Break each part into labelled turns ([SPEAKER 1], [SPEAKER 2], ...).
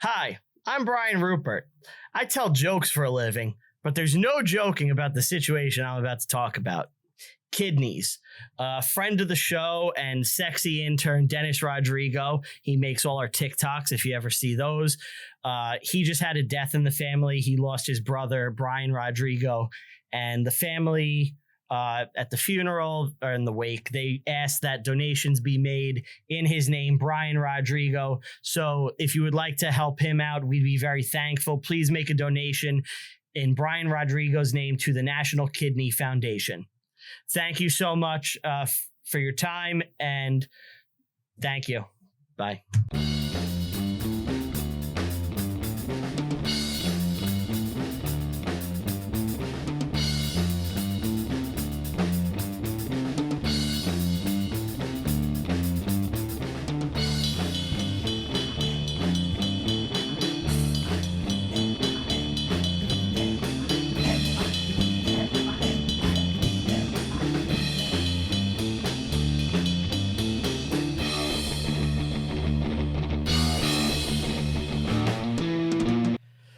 [SPEAKER 1] Hi, I'm Brian Rupert. I tell jokes for a living, but there's no joking about the situation I'm about to talk about. Kidneys. Friend of the show and sexy intern Dennis Rodrigo. He makes all our TikToks if you ever see those. He just had a death in the family. He lost his brother, Brian Rodrigo, and the family at the funeral or in the wake, they asked that donations be made in his name, Brian Rodrigo. So if you would like to help him out, we'd be very thankful. Please make a donation in Brian Rodrigo's name to the National Kidney Foundation. Thank you so much for your time, and thank you. Bye.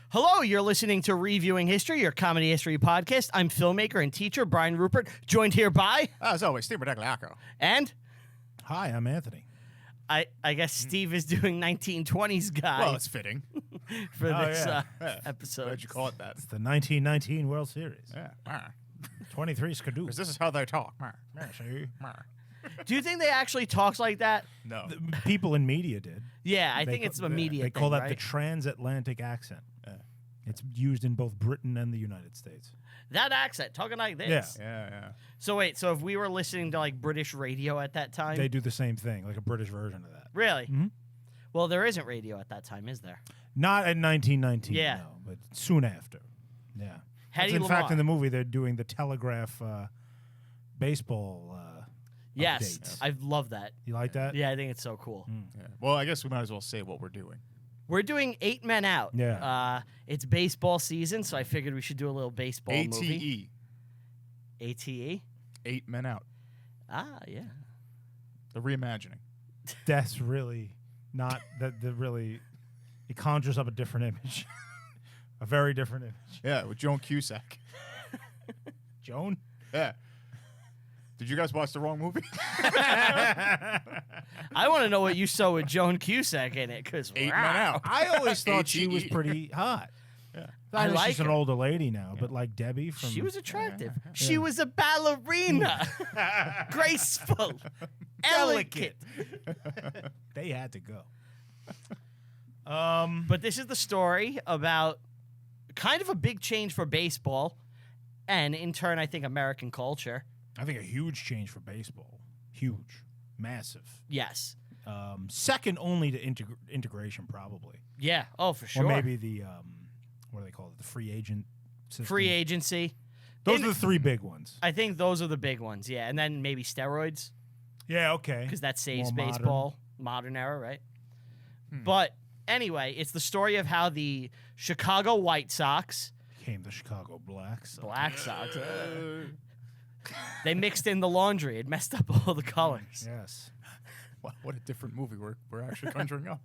[SPEAKER 1] Hello, you're listening to Reviewing History, your comedy history podcast. I'm filmmaker and teacher Brian Rupert, joined here by...
[SPEAKER 2] As always, Cinematography.
[SPEAKER 1] And...
[SPEAKER 3] Hi, I'm Anthony.
[SPEAKER 1] I guess Steve is doing 1920s guy.
[SPEAKER 2] Well, it's fitting.
[SPEAKER 1] For this
[SPEAKER 2] Yeah.
[SPEAKER 1] episode.
[SPEAKER 2] Why'd you call it that?
[SPEAKER 3] It's the 1919 World Series.
[SPEAKER 2] Yeah.
[SPEAKER 3] 23 Skidoo.
[SPEAKER 2] Because this is how they talk.
[SPEAKER 1] Do you think they actually talk like that?
[SPEAKER 2] No.
[SPEAKER 3] People in media did.
[SPEAKER 1] Yeah, I think it's a media
[SPEAKER 3] They
[SPEAKER 1] thing,
[SPEAKER 3] call that
[SPEAKER 1] right?
[SPEAKER 3] the transatlantic accent. It's used in both Britain and the United States.
[SPEAKER 1] That accent, talking like this.
[SPEAKER 2] Yeah.
[SPEAKER 1] So wait, so if we were listening to like British radio at that time...
[SPEAKER 3] They do the same thing, like a British version of that.
[SPEAKER 1] Really?
[SPEAKER 3] Mhm.
[SPEAKER 1] Well, there isn't radio at that time, is there?
[SPEAKER 3] Not in 1919,
[SPEAKER 1] Yeah.
[SPEAKER 3] no, but soon after. Yeah.
[SPEAKER 1] Hedy
[SPEAKER 3] In
[SPEAKER 1] Lamarr.
[SPEAKER 3] fact, in the movie, they're doing the Telegraph baseball
[SPEAKER 1] Yes,
[SPEAKER 3] updates.
[SPEAKER 1] I love that.
[SPEAKER 3] You like that?
[SPEAKER 1] Yeah, I think it's so cool.
[SPEAKER 2] Yeah. Well, I guess we might as well say what we're doing.
[SPEAKER 1] We're doing 8 Men Out.
[SPEAKER 3] Yeah.
[SPEAKER 1] It's baseball season, so I figured we should do a little baseball movie.
[SPEAKER 2] ATE.
[SPEAKER 1] ATE?
[SPEAKER 2] 8 Men Out.
[SPEAKER 1] Ah, yeah.
[SPEAKER 2] The reimagining.
[SPEAKER 3] That's really not that. It conjures up a different image, a very different image.
[SPEAKER 2] Yeah, with Joan Cusack.
[SPEAKER 3] Joan?
[SPEAKER 2] Yeah. Did you guys watch the wrong movie?
[SPEAKER 1] I want to know what you saw with Joan Cusack in it, because
[SPEAKER 2] 8 Men Out.
[SPEAKER 3] I always thought she was
[SPEAKER 2] ATE.
[SPEAKER 3] pretty hot.
[SPEAKER 2] Yeah.
[SPEAKER 3] I know
[SPEAKER 1] like
[SPEAKER 3] she's an
[SPEAKER 1] her.
[SPEAKER 3] older lady now, but like Debbie from...
[SPEAKER 1] she was attractive. She was a ballerina. Graceful. Elegant.
[SPEAKER 3] They had to go.
[SPEAKER 1] But this is the story about kind of a big change for baseball, and in turn, I think, American culture.
[SPEAKER 3] I think a huge change for baseball. Huge. Massive.
[SPEAKER 1] Yes.
[SPEAKER 3] Second only to integration, probably.
[SPEAKER 1] Yeah. Oh, for sure.
[SPEAKER 3] Or maybe the, what do they call it? The free agent system.
[SPEAKER 1] Free agency.
[SPEAKER 3] Those are the three big ones.
[SPEAKER 1] I think those are the big ones, yeah. And then maybe steroids,
[SPEAKER 3] Yeah, okay.
[SPEAKER 1] because that saves
[SPEAKER 3] More modern.
[SPEAKER 1] baseball. Modern era, right? But anyway, it's the story of how the Chicago White Sox,
[SPEAKER 3] Became the Chicago Blacks.
[SPEAKER 1] Black Sox, they mixed in the laundry. It messed up all the colors.
[SPEAKER 3] Yes.
[SPEAKER 2] Wow, what a different movie we're actually conjuring up.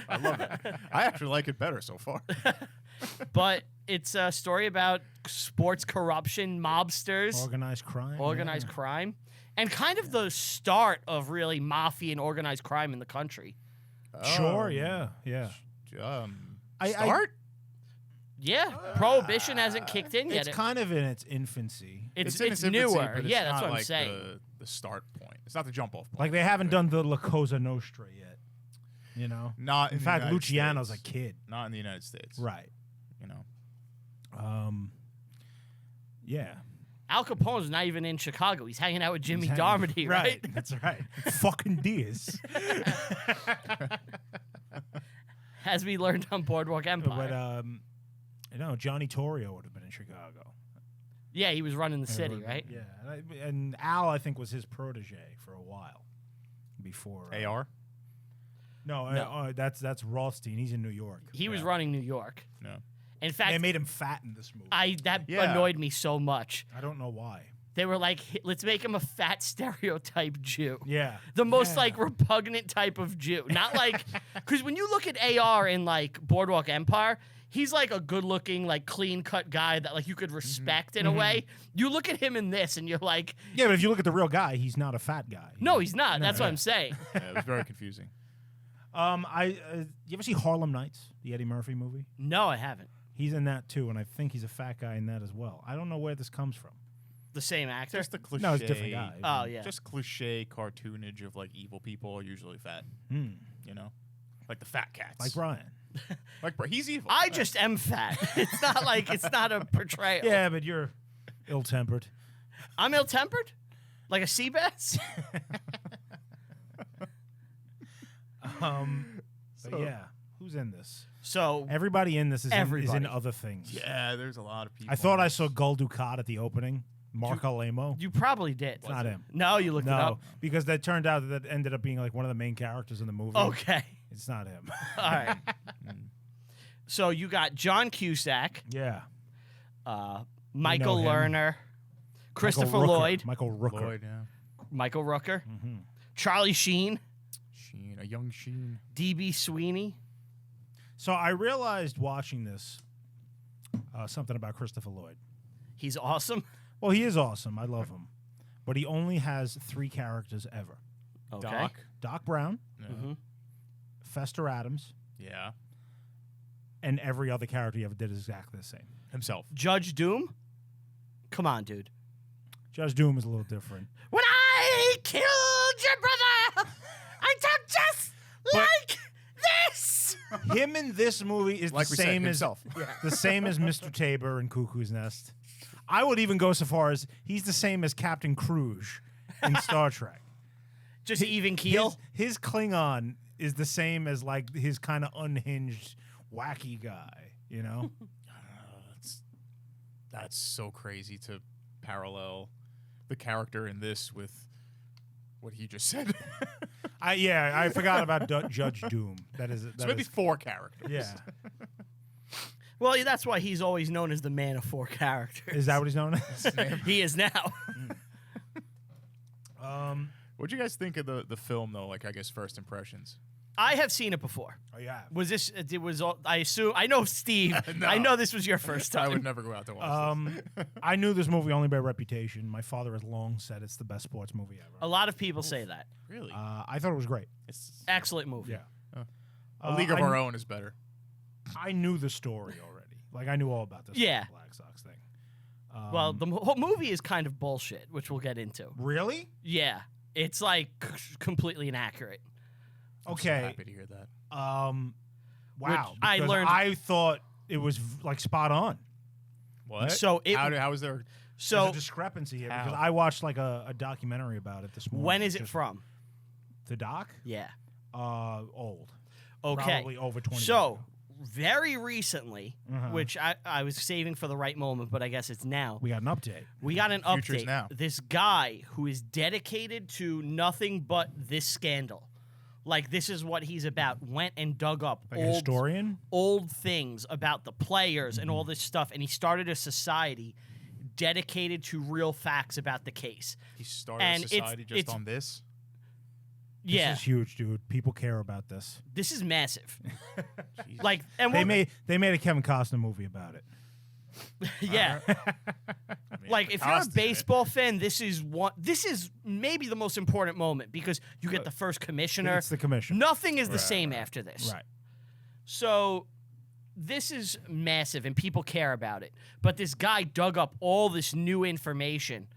[SPEAKER 2] I love it. I actually like it better so far.
[SPEAKER 1] But it's a story about sports corruption, mobsters,
[SPEAKER 3] Organized crime.
[SPEAKER 1] organized crime, and kind of the start of really mafia and organized crime in the country.
[SPEAKER 3] Sure, yeah.
[SPEAKER 2] Start?
[SPEAKER 1] Yeah, prohibition hasn't kicked in yet.
[SPEAKER 3] It's kind of in its infancy.
[SPEAKER 1] It's
[SPEAKER 2] in its infancy,
[SPEAKER 1] newer.
[SPEAKER 2] but it's
[SPEAKER 1] Yeah, that's
[SPEAKER 2] not
[SPEAKER 1] what I'm
[SPEAKER 2] like
[SPEAKER 1] saying.
[SPEAKER 2] The start point. It's not the jump off point.
[SPEAKER 3] Like, they haven't done the La Cosa Nostra yet. You know?
[SPEAKER 2] Not
[SPEAKER 3] In
[SPEAKER 2] the
[SPEAKER 3] fact,
[SPEAKER 2] United
[SPEAKER 3] Luciano's
[SPEAKER 2] States.
[SPEAKER 3] a kid.
[SPEAKER 2] Not in the United States.
[SPEAKER 3] Right.
[SPEAKER 2] You know.
[SPEAKER 3] Yeah.
[SPEAKER 1] Al Capone's not even in Chicago. He's hanging out with Jimmy
[SPEAKER 3] He's
[SPEAKER 1] Darmody, right?
[SPEAKER 3] That's right. Fucking Diaz.
[SPEAKER 1] As we learned on Boardwalk Empire.
[SPEAKER 3] But, Johnny Torrio would have been in Chicago.
[SPEAKER 1] Yeah, he was running the city, right?
[SPEAKER 3] Yeah. And Al, I think, was his protege for a while. Before.
[SPEAKER 2] AR?
[SPEAKER 3] No. That's Rothstein. He's in New York.
[SPEAKER 1] He was running New York.
[SPEAKER 2] No.
[SPEAKER 1] In fact,
[SPEAKER 3] They made him fat in this movie.
[SPEAKER 1] that
[SPEAKER 2] Yeah.
[SPEAKER 1] annoyed me so much.
[SPEAKER 3] I don't know why.
[SPEAKER 1] They were like, let's make him a fat stereotype Jew.
[SPEAKER 3] Yeah.
[SPEAKER 1] The most like repugnant type of Jew. Not like, because when you look at AR in like Boardwalk Empire, he's like a good looking, like clean cut guy that like you could respect in a way. You look at him in this and you're like,
[SPEAKER 3] Yeah, but if you look at the real guy, he's not a fat guy.
[SPEAKER 1] no, he's not. That's what I'm saying.
[SPEAKER 2] Yeah, it was very confusing.
[SPEAKER 3] You ever see Harlem Nights, the Eddie Murphy movie?
[SPEAKER 1] No, I haven't.
[SPEAKER 3] He's in that too, and I think he's a fat guy in that as well. I don't know where this comes from.
[SPEAKER 1] The same actor?
[SPEAKER 2] Just the cliche.
[SPEAKER 3] No, it's a different guy.
[SPEAKER 1] Oh, yeah.
[SPEAKER 2] Just cliche cartoonage of like evil people are usually fat. You know, like the fat cats.
[SPEAKER 3] Like Brian.
[SPEAKER 2] He's evil.
[SPEAKER 1] I just am fat. It's not like, it's not a portrayal.
[SPEAKER 3] Yeah, but you're ill-tempered.
[SPEAKER 1] I'm ill-tempered? Like a sea bass?
[SPEAKER 3] But yeah, who's in this?
[SPEAKER 1] So,
[SPEAKER 3] Everybody in this is in
[SPEAKER 1] Everybody.
[SPEAKER 3] other things.
[SPEAKER 2] Yeah, there's a lot of people.
[SPEAKER 3] I thought I saw Gul Dukat at the opening. Mark Alemo.
[SPEAKER 1] you probably did.
[SPEAKER 3] It's not him.
[SPEAKER 1] No, you looked it
[SPEAKER 3] No,
[SPEAKER 1] up.
[SPEAKER 3] because that turned out that ended up being like one of the main characters in the movie.
[SPEAKER 1] Okay.
[SPEAKER 3] It's not him.
[SPEAKER 1] All right. So you got John Cusack,
[SPEAKER 3] Yeah.
[SPEAKER 1] Michael
[SPEAKER 3] him.
[SPEAKER 1] Lerner, Christopher
[SPEAKER 3] Michael Rooker.
[SPEAKER 1] Lloyd,
[SPEAKER 3] Michael Rooker.
[SPEAKER 2] Lloyd, yeah.
[SPEAKER 1] Michael Rooker, Charlie Sheen,
[SPEAKER 2] Sheen, a young Sheen.
[SPEAKER 1] DB Sweeney.
[SPEAKER 3] So I realized watching this something about Christopher Lloyd.
[SPEAKER 1] He's awesome.
[SPEAKER 3] Well, he is awesome. I love him. But he only has 3 characters ever.
[SPEAKER 1] Okay.
[SPEAKER 3] Doc Brown,
[SPEAKER 2] Yeah.
[SPEAKER 3] Fester Adams,
[SPEAKER 2] Yeah.
[SPEAKER 3] and every other character he ever did is exactly the same.
[SPEAKER 2] Himself.
[SPEAKER 1] Judge Doom. Come on, dude.
[SPEAKER 3] Judge Doom is a little different.
[SPEAKER 1] When I killed your brother, I talked just like this.
[SPEAKER 3] Him in this movie is
[SPEAKER 2] Like
[SPEAKER 3] the
[SPEAKER 2] we said,
[SPEAKER 3] same as
[SPEAKER 2] himself.
[SPEAKER 3] the same as Mr. Tabor in Cuckoo's Nest. I would even go so far as he's the same as Captain Kruge in Star Trek.
[SPEAKER 1] Just even keel.
[SPEAKER 3] His Klingon is the same as like his kind of unhinged, wacky guy. You know?
[SPEAKER 2] That's so crazy to parallel the character in this with what he just said.
[SPEAKER 3] I forgot about Judge Doom. That is
[SPEAKER 2] So maybe 4 characters.
[SPEAKER 3] yeah.
[SPEAKER 1] Well, that's why he's always known as the man of 4 characters.
[SPEAKER 3] Is that what he's known as?
[SPEAKER 1] He is now.
[SPEAKER 2] What'd you guys think of the film, though? Like, I guess first impressions.
[SPEAKER 1] I have seen it before.
[SPEAKER 3] Oh yeah.
[SPEAKER 1] Was this? It was. I assume. I know Steve.
[SPEAKER 2] No.
[SPEAKER 1] I know this was your first
[SPEAKER 2] I
[SPEAKER 1] time.
[SPEAKER 2] would never go out to watch this.
[SPEAKER 3] I knew this movie only by reputation. My father has long said it's the best sports movie ever.
[SPEAKER 1] A lot of people say that.
[SPEAKER 2] Really?
[SPEAKER 3] I thought it was great.
[SPEAKER 2] It's
[SPEAKER 1] Excellent movie.
[SPEAKER 3] Yeah.
[SPEAKER 2] A League of Our Own is better.
[SPEAKER 3] I knew the story already. Like I knew all about this
[SPEAKER 1] Yeah.
[SPEAKER 3] Black Sox thing.
[SPEAKER 1] Well, the whole movie is kind of bullshit, which we'll get into.
[SPEAKER 3] Really?
[SPEAKER 1] Yeah, it's like completely inaccurate.
[SPEAKER 2] I'm so
[SPEAKER 3] Okay.
[SPEAKER 2] happy to hear that.
[SPEAKER 3] Wow.
[SPEAKER 1] Which I
[SPEAKER 3] because
[SPEAKER 1] learned-
[SPEAKER 3] I thought it was like spot on.
[SPEAKER 2] What?
[SPEAKER 1] So it-
[SPEAKER 2] how is there?
[SPEAKER 3] There's
[SPEAKER 1] So
[SPEAKER 3] a discrepancy here
[SPEAKER 2] How?
[SPEAKER 3] because I watched like a documentary about it this morning.
[SPEAKER 1] when is it
[SPEAKER 3] Just-
[SPEAKER 1] from?
[SPEAKER 3] The doc?
[SPEAKER 1] Yeah.
[SPEAKER 3] Old.
[SPEAKER 1] Okay.
[SPEAKER 3] Probably over 20 years
[SPEAKER 1] So
[SPEAKER 3] ago.
[SPEAKER 1] very recently,
[SPEAKER 3] Uh-huh.
[SPEAKER 1] which I was saving for the right moment, but I guess it's now.
[SPEAKER 3] We got an update.
[SPEAKER 1] We got an
[SPEAKER 2] Future's
[SPEAKER 1] update.
[SPEAKER 2] now.
[SPEAKER 1] This guy who is dedicated to nothing but this scandal. Like, this is what he's about. Went and dug up
[SPEAKER 3] Like a historian?
[SPEAKER 1] old things about the players and all this stuff. And he started a society dedicated to real facts about the case.
[SPEAKER 2] He started
[SPEAKER 1] And
[SPEAKER 2] a
[SPEAKER 1] it's-
[SPEAKER 2] society just
[SPEAKER 1] it's-
[SPEAKER 2] on this.
[SPEAKER 1] Yeah,
[SPEAKER 3] This is huge, dude. People care about this.
[SPEAKER 1] this is massive.
[SPEAKER 2] Jeez.
[SPEAKER 1] Like, and
[SPEAKER 3] They
[SPEAKER 1] we're-
[SPEAKER 3] made a Kevin Costner movie about it.
[SPEAKER 1] yeah.
[SPEAKER 2] I mean,
[SPEAKER 1] Like, if you're a
[SPEAKER 2] Costa's in it.
[SPEAKER 1] baseball fan, this is maybe the most important moment because you get the first commissioner.
[SPEAKER 3] It's the commission.
[SPEAKER 1] Nothing is the
[SPEAKER 2] Right,
[SPEAKER 1] same after this.
[SPEAKER 3] Right.
[SPEAKER 1] So this is massive and people care about it. But this guy dug up all this new information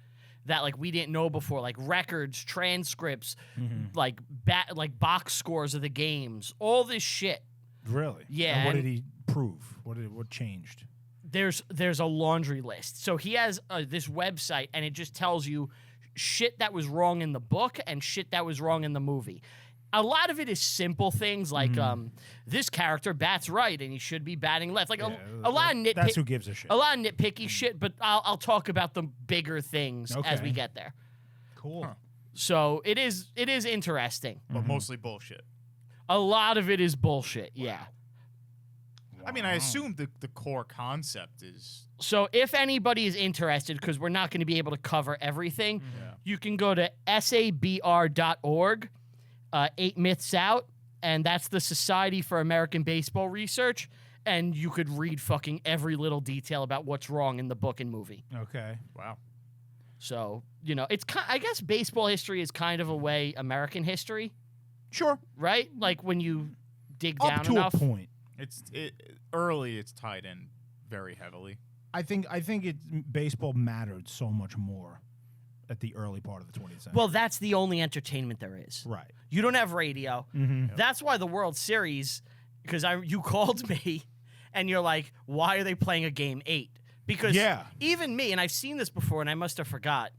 [SPEAKER 1] that like we didn't know before, like records, transcripts, like box scores of the games, all this shit.
[SPEAKER 3] Really?
[SPEAKER 1] Yeah,
[SPEAKER 3] And what
[SPEAKER 1] and-
[SPEAKER 3] did he prove? What changed?
[SPEAKER 1] There's a laundry list. So he has this website and it just tells you shit that was wrong in the book and shit that was wrong in the movie. A lot of it is simple things like this character bats right and he should be batting left. Like a lot of
[SPEAKER 3] That's who gives a shit.
[SPEAKER 1] a lot of nitpicky shit, but I'll talk about the bigger things as we
[SPEAKER 3] Okay.
[SPEAKER 1] get there.
[SPEAKER 3] Cool.
[SPEAKER 2] Huh.
[SPEAKER 1] So it is interesting.
[SPEAKER 2] But mostly bullshit.
[SPEAKER 1] A lot of it is bullshit. Yeah.
[SPEAKER 2] I mean, I assume the core concept is
[SPEAKER 1] So if anybody is interested, because we're not going to be able to cover everything, you can go to sabr.org, 8 Myths Out, and that's the Society for American Baseball Research, and you could read fucking every little detail about what's wrong in the book and movie.
[SPEAKER 3] Okay.
[SPEAKER 2] Wow.
[SPEAKER 1] So, it's I guess baseball history is kind of a way American history,
[SPEAKER 3] Sure.
[SPEAKER 1] right? Like when you dig
[SPEAKER 3] Up
[SPEAKER 1] down
[SPEAKER 3] to
[SPEAKER 1] enough.
[SPEAKER 3] a point.
[SPEAKER 2] Early. It's tied in very heavily.
[SPEAKER 3] I think baseball mattered so much more at the early part of the 20th century.
[SPEAKER 1] Well, that's the only entertainment there is.
[SPEAKER 3] Right.
[SPEAKER 1] You don't have radio.
[SPEAKER 3] Mm-hmm.
[SPEAKER 1] That's why the World Series, because you called me and you're like, why are they playing a game 8? Because even me, and I've seen this before and I must have forgot,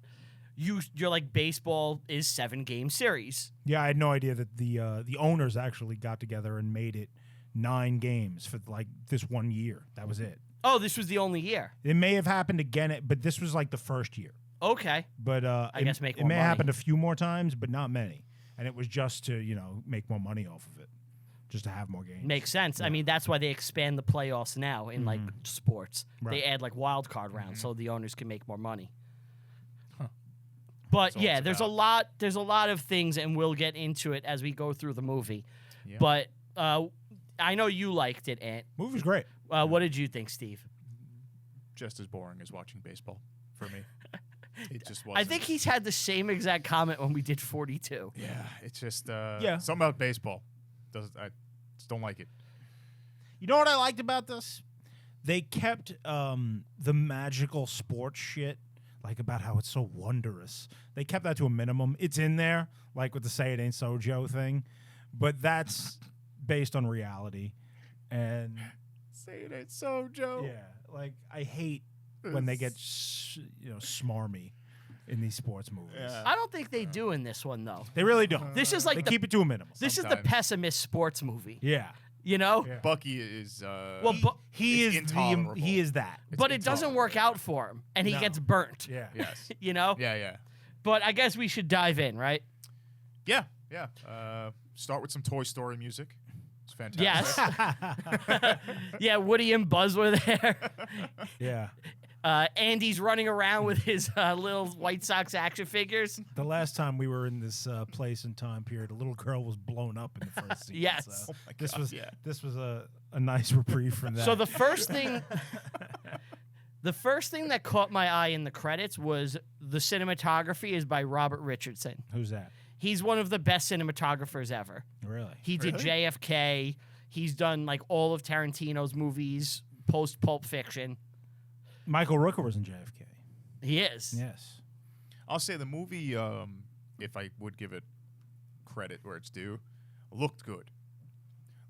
[SPEAKER 1] you're like, baseball is 7-game series.
[SPEAKER 3] Yeah, I had no idea that the owners actually got together and made it 9 games for like this one year. That was it.
[SPEAKER 1] Oh, this was the only year.
[SPEAKER 3] It may have happened again, but this was like the first year.
[SPEAKER 1] Okay.
[SPEAKER 3] But
[SPEAKER 1] I guess make
[SPEAKER 3] it
[SPEAKER 1] more
[SPEAKER 3] may
[SPEAKER 1] money.
[SPEAKER 3] have happened a few more times, but not many. And it was just to make more money off of it, just to have more games.
[SPEAKER 1] Makes sense. I mean, that's why they expand the playoffs now in like sports.
[SPEAKER 3] Right.
[SPEAKER 1] They add like wild card rounds so the owners can make more money.
[SPEAKER 2] Huh.
[SPEAKER 1] But
[SPEAKER 2] That's all
[SPEAKER 1] yeah,
[SPEAKER 2] it's
[SPEAKER 1] there's a lot of things, and we'll get into it as we go through the movie.
[SPEAKER 2] Yeah.
[SPEAKER 1] But I know you liked it, Ant.
[SPEAKER 3] Movie's great.
[SPEAKER 1] What did you think, Steve?
[SPEAKER 2] Just as boring as watching baseball for me. It just wasn't.
[SPEAKER 1] I think he's had the same exact comment when we did 42.
[SPEAKER 2] Yeah, it's just
[SPEAKER 3] Yeah.
[SPEAKER 2] something about baseball. I just don't like it.
[SPEAKER 3] You know what I liked about this? They kept the magical sports shit, like about how it's so wondrous. They kept that to a minimum. It's in there, like with the "Say It Ain't So Joe" thing, but that's based on reality. And
[SPEAKER 2] Say it ain't so, Joe.
[SPEAKER 3] yeah, like I hate when they get smarmy in these sports movies.
[SPEAKER 2] Yeah.
[SPEAKER 1] I don't think they do in this one, though.
[SPEAKER 3] They really don't.
[SPEAKER 1] This is like
[SPEAKER 3] they
[SPEAKER 1] the,
[SPEAKER 3] keep it to a minimum.
[SPEAKER 1] this is the
[SPEAKER 2] sometimes.
[SPEAKER 1] pessimist sports movie.
[SPEAKER 3] Yeah.
[SPEAKER 1] You know?
[SPEAKER 3] Yeah.
[SPEAKER 2] Bucky is.
[SPEAKER 1] Well,
[SPEAKER 3] He
[SPEAKER 2] It's
[SPEAKER 3] is
[SPEAKER 2] intolerable.
[SPEAKER 3] he is that.
[SPEAKER 2] It's
[SPEAKER 1] but it doesn't work
[SPEAKER 2] intolerable.
[SPEAKER 1] out for him, and he
[SPEAKER 3] No.
[SPEAKER 1] gets burnt.
[SPEAKER 3] Yeah.
[SPEAKER 2] Yes.
[SPEAKER 1] You know?
[SPEAKER 2] Yeah.
[SPEAKER 1] But I guess we should dive in, right?
[SPEAKER 2] Yeah. Start with some Toy Story music. It's fantastic.
[SPEAKER 1] Yes. Yeah, Woody and Buzz were there.
[SPEAKER 3] Yeah.
[SPEAKER 1] Andy's running around with his little White Sox action figures.
[SPEAKER 3] The last time we were in this place and time period, a little girl was blown up in the first scene.
[SPEAKER 1] Yes.
[SPEAKER 3] So
[SPEAKER 2] Oh my
[SPEAKER 3] this
[SPEAKER 2] God,
[SPEAKER 3] was
[SPEAKER 2] yeah.
[SPEAKER 3] this was a nice reprieve from that.
[SPEAKER 1] So the first thing that caught my eye in the credits was the cinematography is by Robert Richardson.
[SPEAKER 3] Who's that?
[SPEAKER 1] He's one of the best cinematographers ever.
[SPEAKER 3] Really?
[SPEAKER 1] He did
[SPEAKER 2] Really?
[SPEAKER 1] JFK. He's done like all of Tarantino's movies, post Pulp Fiction.
[SPEAKER 3] Michael Rooker was in JFK.
[SPEAKER 1] He is.
[SPEAKER 3] Yes.
[SPEAKER 2] I'll say the movie, if I would give it credit where it's due, looked good.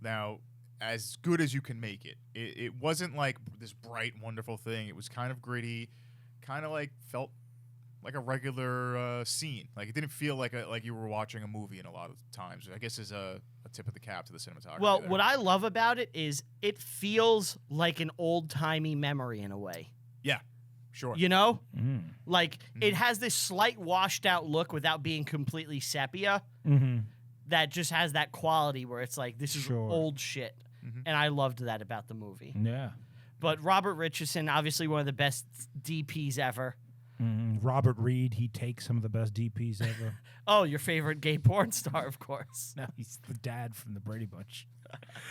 [SPEAKER 2] Now, as good as you can make it. It wasn't like this bright, wonderful thing. It was kind of gritty, kind of like felt like a regular scene. Like it didn't feel like you were watching a movie in a lot of times. I guess is a tip of the cap to the cinematography.
[SPEAKER 1] Well,
[SPEAKER 2] there.
[SPEAKER 1] what I love about it is it feels like an old-timey memory in a way.
[SPEAKER 2] Yeah, sure.
[SPEAKER 1] You know?
[SPEAKER 3] Mm.
[SPEAKER 1] Like, it has this slight washed-out look without being completely sepia
[SPEAKER 3] Mm-hmm.
[SPEAKER 1] that just has that quality where it's like, this is
[SPEAKER 3] Sure.
[SPEAKER 1] old shit.
[SPEAKER 2] Mhm.
[SPEAKER 1] And I loved that about the movie.
[SPEAKER 3] Yeah.
[SPEAKER 1] But Robert Richardson, obviously one of the best DPs ever.
[SPEAKER 3] Robert Reed, he takes some of the best DPs ever.
[SPEAKER 1] Oh, your favorite gay porn star, of course.
[SPEAKER 3] No, he's the dad from the Brady Bunch.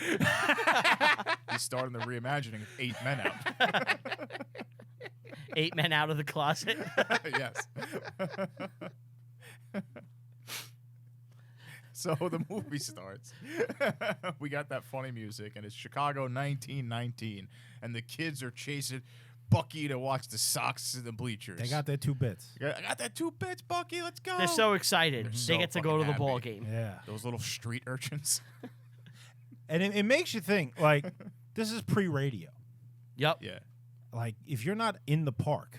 [SPEAKER 2] He's starting the reimagining of 8 Men Out.
[SPEAKER 1] 8 Men Out of the Closet.
[SPEAKER 2] Yes. So the movie starts. We got that funny music, and it's Chicago 1919, and the kids are chasing Bucky to watch the Sox in the bleachers.
[SPEAKER 3] They got their 2 bits.
[SPEAKER 2] I got that 2 bits, Bucky. Let's go.
[SPEAKER 1] They're so excited.
[SPEAKER 2] They're
[SPEAKER 1] They
[SPEAKER 2] so
[SPEAKER 1] get to go to
[SPEAKER 2] fucking
[SPEAKER 1] the ball
[SPEAKER 2] happy.
[SPEAKER 1] game.
[SPEAKER 3] Yeah.
[SPEAKER 2] Those little street urchins.
[SPEAKER 3] And it makes you think, like, this is pre-radio.
[SPEAKER 1] Yep.
[SPEAKER 2] Yeah.
[SPEAKER 3] Like, if you're not in the park,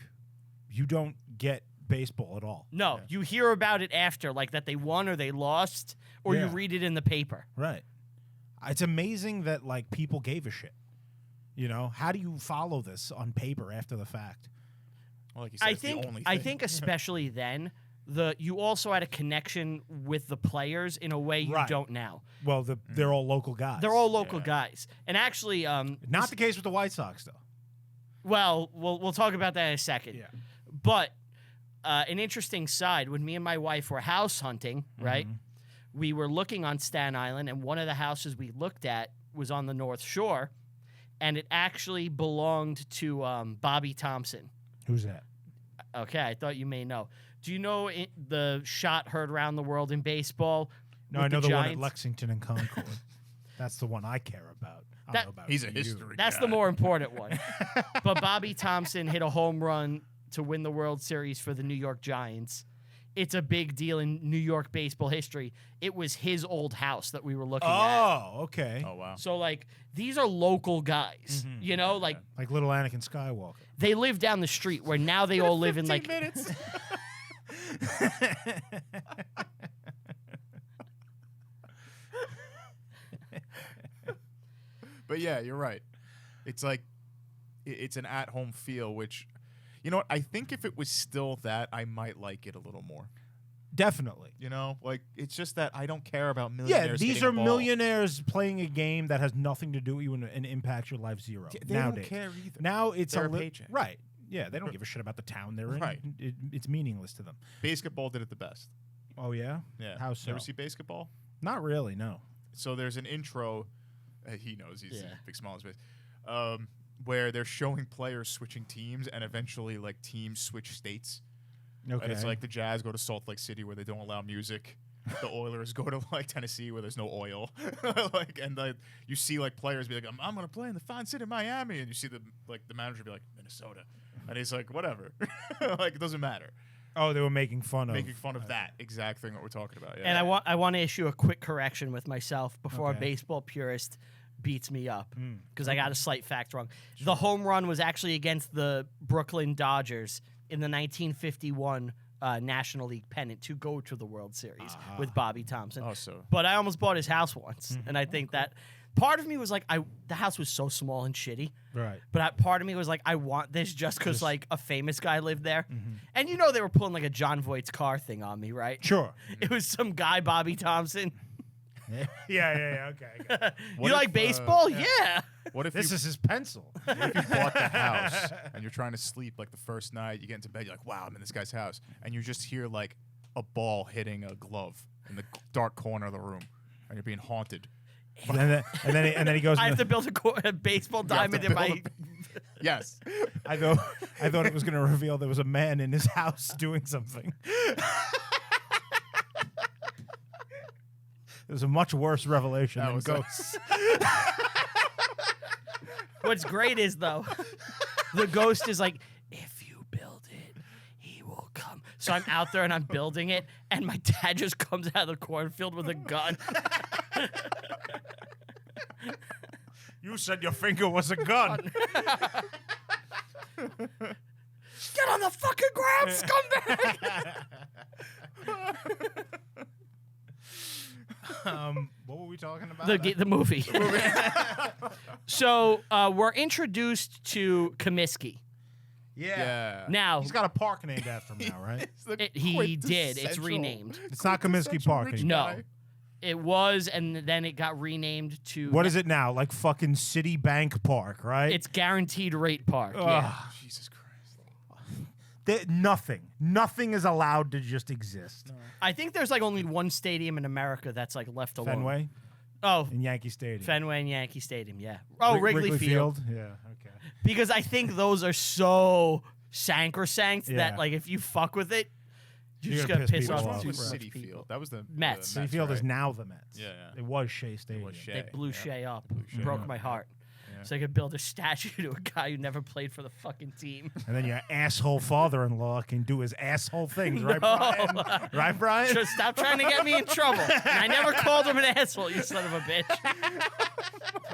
[SPEAKER 3] you don't get baseball at all.
[SPEAKER 1] No,
[SPEAKER 2] Yeah.
[SPEAKER 1] you hear about it after, like that they won or they lost, or you
[SPEAKER 3] Yeah.
[SPEAKER 1] read it in the paper.
[SPEAKER 3] Right. It's amazing that, like, people gave a shit. You know, how do you follow this on paper after the fact?
[SPEAKER 2] Well, like you said, it's the only
[SPEAKER 1] I
[SPEAKER 2] thing.
[SPEAKER 1] think especially then, you also had a connection with the players in a way you
[SPEAKER 3] Right.
[SPEAKER 1] don't now.
[SPEAKER 3] Well, they're all local guys.
[SPEAKER 1] They're all local
[SPEAKER 2] Yeah.
[SPEAKER 1] guys, and actually,
[SPEAKER 3] Not the case with the White Sox, though.
[SPEAKER 1] Well, we'll talk about that in a second.
[SPEAKER 3] Yeah.
[SPEAKER 1] But an interesting side, when me and my wife were house hunting, right? We were looking on Staten Island, and one of the houses we looked at was on the North Shore, and it actually belonged to Bobby Thompson.
[SPEAKER 3] Who's that?
[SPEAKER 1] Okay, I thought you may know. Do you know the shot heard around the world in baseball?
[SPEAKER 3] No,
[SPEAKER 1] with
[SPEAKER 3] I know the one at
[SPEAKER 1] Giants?
[SPEAKER 3] Lexington and Concord. That's the one I care about. I don't know about
[SPEAKER 2] He's a
[SPEAKER 3] you.
[SPEAKER 2] history
[SPEAKER 1] That's
[SPEAKER 2] guy.
[SPEAKER 1] the more important one. But Bobby Thompson hit a home run to win the World Series for the New York Giants. It's a big deal in New York baseball history. It was his old house that we were looking at.
[SPEAKER 3] Oh, okay.
[SPEAKER 2] Oh, wow.
[SPEAKER 1] So, like, these are local guys, you know? Like,
[SPEAKER 3] Like little Anakin Skywalker.
[SPEAKER 1] they live down the street where now they all live in, like...
[SPEAKER 2] 15 minutes. But yeah, you're right. It's like it's an at-home feel, which, you know what? I think if it was still that, I might like it a little more.
[SPEAKER 3] Definitely.
[SPEAKER 2] You know, like it's just that I don't care about
[SPEAKER 3] Yeah,
[SPEAKER 2] millionaires.
[SPEAKER 3] these
[SPEAKER 2] hitting
[SPEAKER 3] are
[SPEAKER 2] a ball.
[SPEAKER 3] millionaires playing a game that has nothing to do with you and impacts your life zero.
[SPEAKER 2] They
[SPEAKER 3] nowadays.
[SPEAKER 2] don't care either.
[SPEAKER 3] Now it's
[SPEAKER 2] They're
[SPEAKER 3] a
[SPEAKER 2] a paycheck.
[SPEAKER 3] right. Yeah, they don't give a shit about the town they're in.
[SPEAKER 2] Right.
[SPEAKER 3] It's meaningless to them.
[SPEAKER 2] Basketball did it the best.
[SPEAKER 3] Oh yeah.
[SPEAKER 2] Yeah.
[SPEAKER 3] How
[SPEAKER 2] You
[SPEAKER 3] so?
[SPEAKER 2] ever see basketball?
[SPEAKER 3] Not really. No.
[SPEAKER 2] So there's an intro. He knows. He's
[SPEAKER 1] Yeah.
[SPEAKER 2] a big smile on his face. Where they're showing players switching teams, and eventually, like, teams switch states.
[SPEAKER 3] Okay.
[SPEAKER 2] And it's like the Jazz go to Salt Lake City where they don't allow music. The Oilers go to like Tennessee where there's no oil. You see like players be like, I'm gonna play in the fine city of Miami, and you see the manager be like, Minnesota, and he's like, whatever, like it doesn't matter.
[SPEAKER 3] Oh, they were making fun
[SPEAKER 2] of that exact thing that we're talking about. Yeah.
[SPEAKER 1] And I want to issue a quick correction with myself before
[SPEAKER 3] Okay.
[SPEAKER 1] a baseball purist beats me up because I got a slight fact wrong. The home run was actually against the Brooklyn Dodgers in the 1951 National League pennant to go to the World Series with Bobby Thompson.
[SPEAKER 2] Oh, so
[SPEAKER 1] But I almost bought his house once, and I think that part of me was like, the house was so small and shitty.
[SPEAKER 3] Right.
[SPEAKER 1] But part of me was like, I want this just because like a famous guy lived there. And you know they were pulling like a John Voight's car thing on me, right?
[SPEAKER 3] Sure.
[SPEAKER 1] It was some guy, Bobby Thompson.
[SPEAKER 3] yeah. Okay.
[SPEAKER 1] You like baseball? Yeah.
[SPEAKER 2] what if
[SPEAKER 3] This
[SPEAKER 2] you,
[SPEAKER 3] is his pencil.
[SPEAKER 2] what if you bought the house and you're trying to sleep like the first night, you get into bed, you're like, wow, I'm in this guy's house, and you just hear like a ball hitting a glove in the dark corner of the room, and you're being haunted.
[SPEAKER 3] and then he goes.
[SPEAKER 1] I
[SPEAKER 3] in
[SPEAKER 1] have
[SPEAKER 3] the-
[SPEAKER 1] to build a baseball
[SPEAKER 2] You have to
[SPEAKER 1] diamond in my.
[SPEAKER 2] build Yes.
[SPEAKER 3] I thought it was going to reveal there was a man in his house doing something. It was a much worse revelation
[SPEAKER 2] That
[SPEAKER 3] than
[SPEAKER 2] was
[SPEAKER 3] ghosts.
[SPEAKER 1] What's great is though, the ghost is like, if you build it, he will come. So I'm out there and I'm building it, and my dad just comes out of the cornfield with a gun.
[SPEAKER 3] You said your finger was a gun.
[SPEAKER 1] Get on the fucking ground, scumbag!
[SPEAKER 3] What were we talking about?
[SPEAKER 1] The movie. So we're introduced to Comiskey.
[SPEAKER 3] Yeah.
[SPEAKER 1] Now
[SPEAKER 3] He's got a park named after him now, right?
[SPEAKER 2] It's the
[SPEAKER 1] he did. It's
[SPEAKER 2] quintessential-
[SPEAKER 1] renamed.
[SPEAKER 3] It's not Comiskey Park
[SPEAKER 2] rich
[SPEAKER 3] anymore.
[SPEAKER 1] No.
[SPEAKER 2] guy.
[SPEAKER 1] It was, and then it got renamed to.
[SPEAKER 3] What is it now? Like fucking Citibank Park, right?
[SPEAKER 1] It's Guaranteed Rate Park. Yeah.
[SPEAKER 2] Oh, Jesus Christ.
[SPEAKER 3] Nothing is allowed to just exist.
[SPEAKER 1] I think there's like only one stadium in America that's like left alone.
[SPEAKER 3] Fenway
[SPEAKER 1] Oh,
[SPEAKER 3] in Yankee Stadium.
[SPEAKER 1] Fenway and Yankee Stadium. Yeah. Oh, Wrigley Field.
[SPEAKER 3] Yeah. Okay.
[SPEAKER 1] Because I think those are so sacrosanct
[SPEAKER 3] Yeah.
[SPEAKER 1] that like if you fuck with it, you're
[SPEAKER 3] You're
[SPEAKER 1] just
[SPEAKER 3] gonna
[SPEAKER 1] gonna
[SPEAKER 3] piss
[SPEAKER 1] piss
[SPEAKER 3] people
[SPEAKER 1] off
[SPEAKER 3] off.
[SPEAKER 2] Which
[SPEAKER 1] too
[SPEAKER 2] was
[SPEAKER 1] much
[SPEAKER 2] City
[SPEAKER 1] people.
[SPEAKER 2] Field. That was the
[SPEAKER 1] Mets.
[SPEAKER 3] City Field is
[SPEAKER 2] right?
[SPEAKER 3] now the Mets.
[SPEAKER 2] Yeah.
[SPEAKER 3] It was Shea Stadium.
[SPEAKER 2] was Shea.
[SPEAKER 1] They blew
[SPEAKER 2] Yeah.
[SPEAKER 1] Shea up.
[SPEAKER 2] Shea
[SPEAKER 1] Broke
[SPEAKER 2] up.
[SPEAKER 1] my heart.
[SPEAKER 2] Yeah.
[SPEAKER 1] So I could build a statue to a guy who never played for the fucking team.
[SPEAKER 3] And then your asshole father-in-law can do his asshole things, right, Brian? Right, Brian?
[SPEAKER 1] So stop trying to get me in trouble. And I never called him an asshole, you son of a bitch.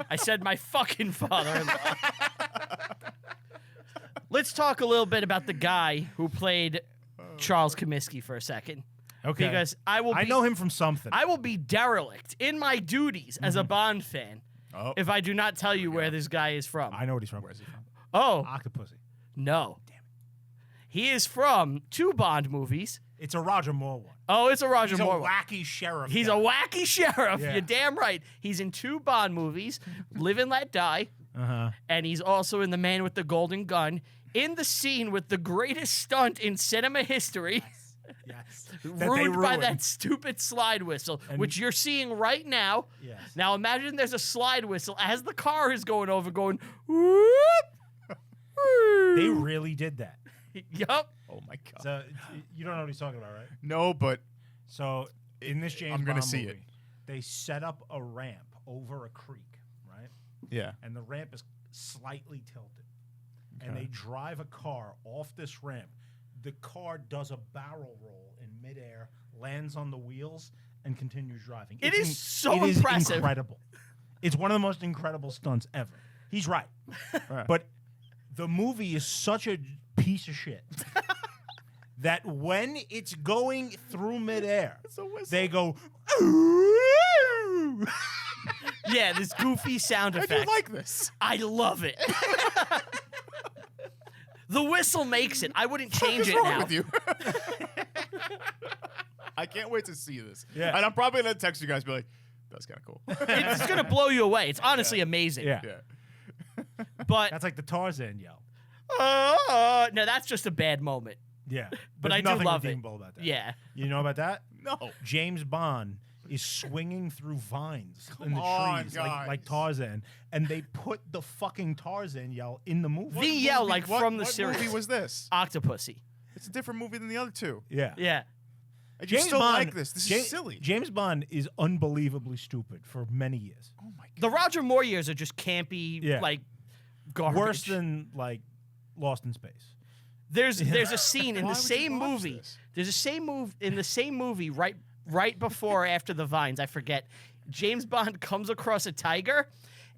[SPEAKER 1] I said my fucking father-in-law. Let's talk a little bit about the guy who played Charles Comiskey for a second.
[SPEAKER 3] Okay.
[SPEAKER 1] Because I
[SPEAKER 3] know him from something.
[SPEAKER 1] I will be derelict in my duties as a Bond fan
[SPEAKER 2] Oh.
[SPEAKER 1] if I do not tell you where this guy is from.
[SPEAKER 3] I know what he's from.
[SPEAKER 2] Where's he from?
[SPEAKER 1] Oh,
[SPEAKER 3] Octopussy.
[SPEAKER 1] no. Damn it. He is from 2 Bond movies.
[SPEAKER 3] It's a Roger Moore one.
[SPEAKER 1] Oh, it's a Roger
[SPEAKER 3] He's a
[SPEAKER 1] Moore one.
[SPEAKER 3] wacky sheriff.
[SPEAKER 1] He's
[SPEAKER 3] guy.
[SPEAKER 1] a wacky sheriff.
[SPEAKER 3] Yeah.
[SPEAKER 1] You're damn right. He's in 2 Bond movies, Live and Let Die, and he's also in The Man with the Golden Gun, in the scene with the greatest stunt in cinema history.
[SPEAKER 3] Yes.
[SPEAKER 1] Ruined by that stupid slide whistle, which you're seeing right now.
[SPEAKER 3] Yes.
[SPEAKER 1] Now imagine there's a slide whistle as the car is going over, going whoop.
[SPEAKER 3] They really did that.
[SPEAKER 1] Yup.
[SPEAKER 2] Oh my god.
[SPEAKER 3] So you don't know what he's talking about, right?
[SPEAKER 2] No, but
[SPEAKER 3] So in this James
[SPEAKER 2] I'm gonna
[SPEAKER 3] Bond
[SPEAKER 2] see
[SPEAKER 3] movie,
[SPEAKER 2] it.
[SPEAKER 3] they set up a ramp over a creek, right?
[SPEAKER 2] yeah.
[SPEAKER 3] And the ramp is slightly tilted. And they drive a car off this ramp. The car does a barrel roll in midair, lands on the wheels, and continues driving.
[SPEAKER 1] It is so
[SPEAKER 3] it is
[SPEAKER 1] impressive.
[SPEAKER 3] incredible. It's one of the most incredible stunts ever. He's right. But the movie is such a piece of shit that when it's going through midair, they go, ooh.
[SPEAKER 1] Yeah, this goofy sound
[SPEAKER 2] I
[SPEAKER 1] effect.
[SPEAKER 2] do like this.
[SPEAKER 1] I love it. The whistle makes it. I wouldn't change it
[SPEAKER 2] What's
[SPEAKER 1] now.
[SPEAKER 2] wrong with you? I can't wait to see this.
[SPEAKER 3] Yeah.
[SPEAKER 2] And I'm probably gonna text you guys, be like, "That's kind of cool."
[SPEAKER 1] It's gonna blow you away. It's honestly amazing.
[SPEAKER 3] Yeah.
[SPEAKER 2] yeah.
[SPEAKER 1] But
[SPEAKER 3] That's like the Tarzan yell.
[SPEAKER 1] no, that's just a bad moment.
[SPEAKER 3] Yeah.
[SPEAKER 1] But
[SPEAKER 3] There's
[SPEAKER 1] I do
[SPEAKER 3] nothing
[SPEAKER 1] love it.
[SPEAKER 3] redeemable about that.
[SPEAKER 1] Yeah.
[SPEAKER 3] You know about that?
[SPEAKER 2] No.
[SPEAKER 3] James Bond is swinging through vines in the
[SPEAKER 2] on,
[SPEAKER 3] trees
[SPEAKER 2] guys.
[SPEAKER 3] like Tarzan, and they put the fucking Tarzan yell in the movie.
[SPEAKER 1] The yell, like
[SPEAKER 2] What
[SPEAKER 1] from the series.
[SPEAKER 2] movie was this?
[SPEAKER 1] Octopussy.
[SPEAKER 2] It's a different movie than the other two.
[SPEAKER 3] Yeah.
[SPEAKER 1] Yeah.
[SPEAKER 2] And you still like this. This is silly.
[SPEAKER 3] James Bond is unbelievably stupid for many years.
[SPEAKER 2] Oh my god.
[SPEAKER 1] The Roger Moore years are just campy,
[SPEAKER 3] Yeah.
[SPEAKER 1] like garbage.
[SPEAKER 3] Worse than like Lost in Space.
[SPEAKER 1] There's a scene in
[SPEAKER 2] Why
[SPEAKER 1] the
[SPEAKER 2] would you
[SPEAKER 1] same
[SPEAKER 2] watch
[SPEAKER 1] movie.
[SPEAKER 2] this?
[SPEAKER 1] There's a same move in the same movie right before or after the vines. I forget. James Bond comes across a tiger,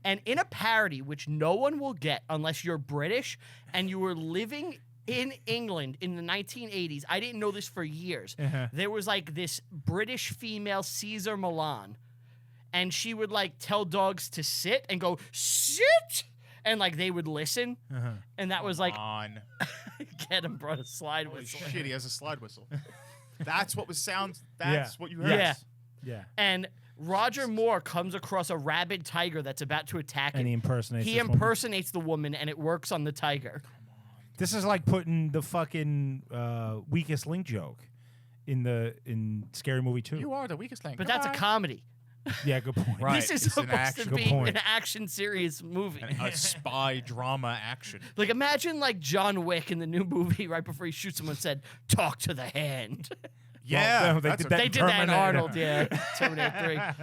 [SPEAKER 1] and in a parody, which no one will get unless you're British and you were living in England in the 1980s. I didn't know this for years. There was like this British female Caesar Milan, and she would like tell dogs to sit and go sit, and like they would listen, and that was like
[SPEAKER 2] On.
[SPEAKER 1] get him brought a slide whistle.
[SPEAKER 2] Shit, he has a slide whistle. That's what was sounds.
[SPEAKER 3] Yeah.
[SPEAKER 2] That's what you heard.
[SPEAKER 1] Yeah.
[SPEAKER 3] Yeah.
[SPEAKER 1] And Roger Moore comes across a rabid tiger that's about to attack him.
[SPEAKER 3] And he impersonates
[SPEAKER 1] He
[SPEAKER 3] this woman.
[SPEAKER 1] impersonates the woman, and it works on the tiger.
[SPEAKER 3] This is like putting the fucking weakest link joke in Scary Movie 2.
[SPEAKER 2] You are the weakest link.
[SPEAKER 1] But that's a
[SPEAKER 2] Goodbye.
[SPEAKER 1] comedy.
[SPEAKER 3] Yeah, good point.
[SPEAKER 2] Right.
[SPEAKER 1] This is
[SPEAKER 2] It's an
[SPEAKER 1] supposed
[SPEAKER 2] action.
[SPEAKER 1] to
[SPEAKER 3] Good
[SPEAKER 1] be
[SPEAKER 3] point.
[SPEAKER 1] an action serious movie.
[SPEAKER 2] A spy drama action.
[SPEAKER 1] Like imagine like John Wick in the new movie right before he shoots someone said, "Talk to the hand."
[SPEAKER 2] Yeah,
[SPEAKER 3] Well, they
[SPEAKER 2] that's
[SPEAKER 3] did
[SPEAKER 2] a-
[SPEAKER 3] that
[SPEAKER 1] They did that in
[SPEAKER 3] Terminator.
[SPEAKER 1] Arnold, yeah. Terminator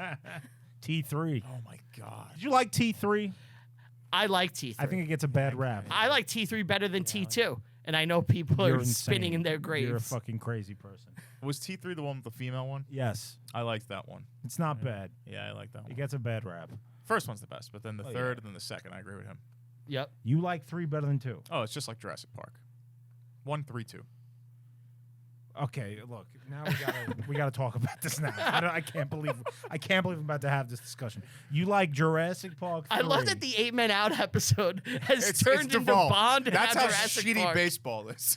[SPEAKER 1] 3.
[SPEAKER 3] T3.
[SPEAKER 2] Oh my god.
[SPEAKER 3] Did you like T3?
[SPEAKER 1] I like T3.
[SPEAKER 3] I think it gets a bad rap.
[SPEAKER 1] I like T3 better than T2. And I know people
[SPEAKER 3] You're
[SPEAKER 1] are spinning
[SPEAKER 3] insane.
[SPEAKER 1] in their graves.
[SPEAKER 3] You're a fucking crazy person.
[SPEAKER 2] Was T3 the one with the female one?
[SPEAKER 3] Yes.
[SPEAKER 2] I liked that one.
[SPEAKER 3] It's not bad.
[SPEAKER 2] Yeah, I like that
[SPEAKER 3] It
[SPEAKER 2] one.
[SPEAKER 3] gets a bad rap.
[SPEAKER 2] First one's the best, but then the
[SPEAKER 3] Oh,
[SPEAKER 2] third
[SPEAKER 3] yeah.
[SPEAKER 2] and then the second, I agree with him.
[SPEAKER 1] Yep.
[SPEAKER 3] You like 3 better than 2.
[SPEAKER 2] Oh, it's just like Jurassic Park. 1, 3, 2.
[SPEAKER 3] Okay, look. Now we gotta talk about this now. I can't believe I'm about to have this discussion. You like Jurassic Park 3.
[SPEAKER 1] I love that the 8 Men Out episode has turned into
[SPEAKER 2] devolved.
[SPEAKER 1] Bond and
[SPEAKER 2] That's how
[SPEAKER 1] Jurassic
[SPEAKER 2] shitty
[SPEAKER 1] Park.
[SPEAKER 2] baseball is.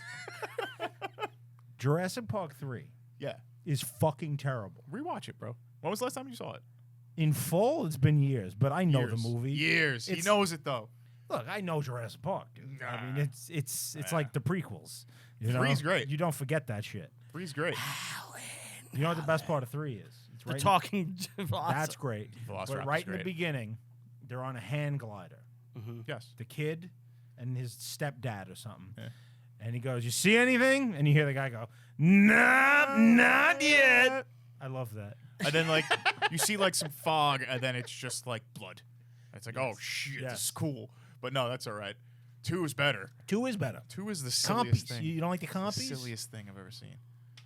[SPEAKER 3] Jurassic Park 3
[SPEAKER 2] Yeah.
[SPEAKER 3] is fucking terrible.
[SPEAKER 2] Rewatch it, bro. When was the last time you saw it?
[SPEAKER 3] In full, it's been years, but I know the
[SPEAKER 2] Years.
[SPEAKER 3] movie.
[SPEAKER 2] Years. He
[SPEAKER 3] It's-
[SPEAKER 2] knows it though.
[SPEAKER 3] Look, I know Jurassic Park, dude. I mean,
[SPEAKER 2] Nah.
[SPEAKER 3] it's like the prequels. You know?
[SPEAKER 2] 3's great.
[SPEAKER 3] You don't forget that shit.
[SPEAKER 2] 3's great.
[SPEAKER 3] You know what the best part of 3 is? It's
[SPEAKER 1] The
[SPEAKER 3] right
[SPEAKER 1] talking
[SPEAKER 3] That's great.
[SPEAKER 2] Velociraptor's
[SPEAKER 3] But right in the
[SPEAKER 2] great.
[SPEAKER 3] beginning, they're on a hand glider.
[SPEAKER 2] Yes.
[SPEAKER 3] The kid and his stepdad or something.
[SPEAKER 2] Yeah.
[SPEAKER 3] And he goes, "You see anything?" And you hear the guy go, "Nah, not yet." I love that.
[SPEAKER 2] And then like you see like some fog, and then it's just like blood. It's like, oh shit,
[SPEAKER 3] Yes.
[SPEAKER 2] this is cool. But no, that's all right. 2 is better.
[SPEAKER 3] 2 is better.
[SPEAKER 2] 2 is the silliest
[SPEAKER 3] Compies.
[SPEAKER 2] thing.
[SPEAKER 3] You don't like the
[SPEAKER 2] The
[SPEAKER 3] compies?
[SPEAKER 2] silliest thing I've ever seen.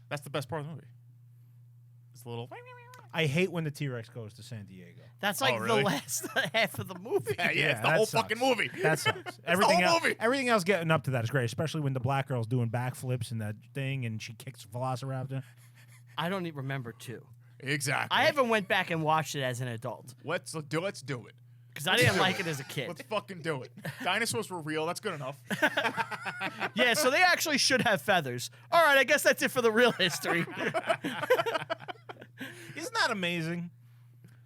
[SPEAKER 2] That's the best part of the movie. It's a little.
[SPEAKER 3] I hate when the T-Rex goes to San Diego.
[SPEAKER 1] That's like
[SPEAKER 2] really?
[SPEAKER 1] the last half of the movie.
[SPEAKER 2] Yeah,
[SPEAKER 3] Yeah,
[SPEAKER 2] it's the
[SPEAKER 3] that
[SPEAKER 2] whole
[SPEAKER 3] sucks.
[SPEAKER 2] fucking movie.
[SPEAKER 3] That sucks.
[SPEAKER 2] whole
[SPEAKER 3] Everything else,
[SPEAKER 2] movie.
[SPEAKER 3] everything else getting up to that is great, especially when the black girl's doing backflips and that thing, and she kicks Velociraptor.
[SPEAKER 1] I don't even remember 2.
[SPEAKER 2] Exactly.
[SPEAKER 1] I haven't went back and watched it as an adult
[SPEAKER 2] Let's do it.
[SPEAKER 1] because I didn't like it as a kid.
[SPEAKER 2] Let's fucking do it. Dinosaurs were real. That's good enough.
[SPEAKER 1] Yeah, so they actually should have feathers. All right, I guess that's it for the real history.
[SPEAKER 3] Isn't that amazing?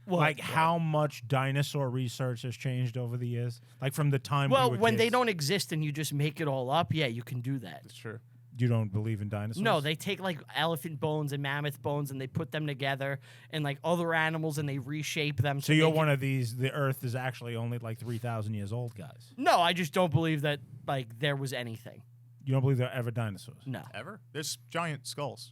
[SPEAKER 1] Well,
[SPEAKER 3] like how much dinosaur research has changed over the years? Like from the time
[SPEAKER 1] well,
[SPEAKER 3] we were
[SPEAKER 1] when they
[SPEAKER 3] kids.
[SPEAKER 1] don't exist and you just make it all up, yeah, you can do that.
[SPEAKER 2] It's true.
[SPEAKER 3] You don't believe in dinosaurs?
[SPEAKER 1] No, they take like elephant bones and mammoth bones and they put them together and like other animals and they reshape them.
[SPEAKER 3] So you're one of these. The Earth is actually only like 3,000 years old, guys.
[SPEAKER 1] No, I just don't believe that like there was anything.
[SPEAKER 3] You don't believe there are ever dinosaurs?
[SPEAKER 1] No.
[SPEAKER 2] Ever? There's giant skulls.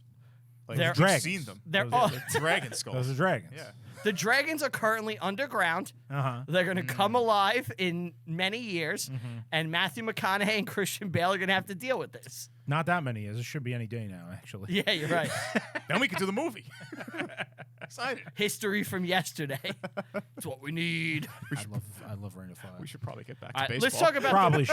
[SPEAKER 2] Like,
[SPEAKER 1] They're
[SPEAKER 2] we've
[SPEAKER 3] dragons.
[SPEAKER 2] seen them.
[SPEAKER 1] They're
[SPEAKER 3] Those
[SPEAKER 1] all,
[SPEAKER 2] Dragon skulls.
[SPEAKER 3] Those are dragons.
[SPEAKER 2] Yeah.
[SPEAKER 1] the dragons are currently underground. They're going to come alive in many years, and Matthew McConaughey and Christian Bale are going to have to deal with this.
[SPEAKER 3] Not that many years. It should be any day now, actually.
[SPEAKER 1] Yeah, you're right.
[SPEAKER 2] Then we can do the movie. Excited.
[SPEAKER 1] History from yesterday. It's what we need.
[SPEAKER 3] I love Rain of Fire.
[SPEAKER 2] We should probably get back
[SPEAKER 1] All
[SPEAKER 2] to
[SPEAKER 1] right,
[SPEAKER 2] baseball.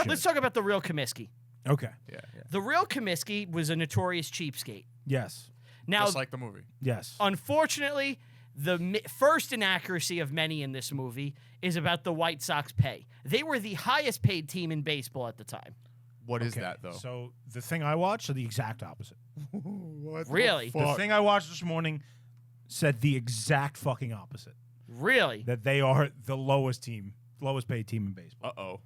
[SPEAKER 1] let's talk about the real Comiskey.
[SPEAKER 3] Okay.
[SPEAKER 2] Yeah.
[SPEAKER 1] The real Comiskey was a notorious cheapskate.
[SPEAKER 3] Yes.
[SPEAKER 1] Now,
[SPEAKER 2] Just like the movie.
[SPEAKER 3] Yes.
[SPEAKER 1] unfortunately, the first inaccuracy of many in this movie is about the White Sox pay. They were the highest paid team in baseball at the time.
[SPEAKER 2] What is that, though?
[SPEAKER 3] So the thing I watched are the exact opposite.
[SPEAKER 2] What the
[SPEAKER 1] Really?
[SPEAKER 3] The
[SPEAKER 2] fuck?
[SPEAKER 3] thing I watched this morning said the exact fucking opposite.
[SPEAKER 1] Really?
[SPEAKER 3] That they are the lowest paid team in baseball.
[SPEAKER 2] Uh-oh.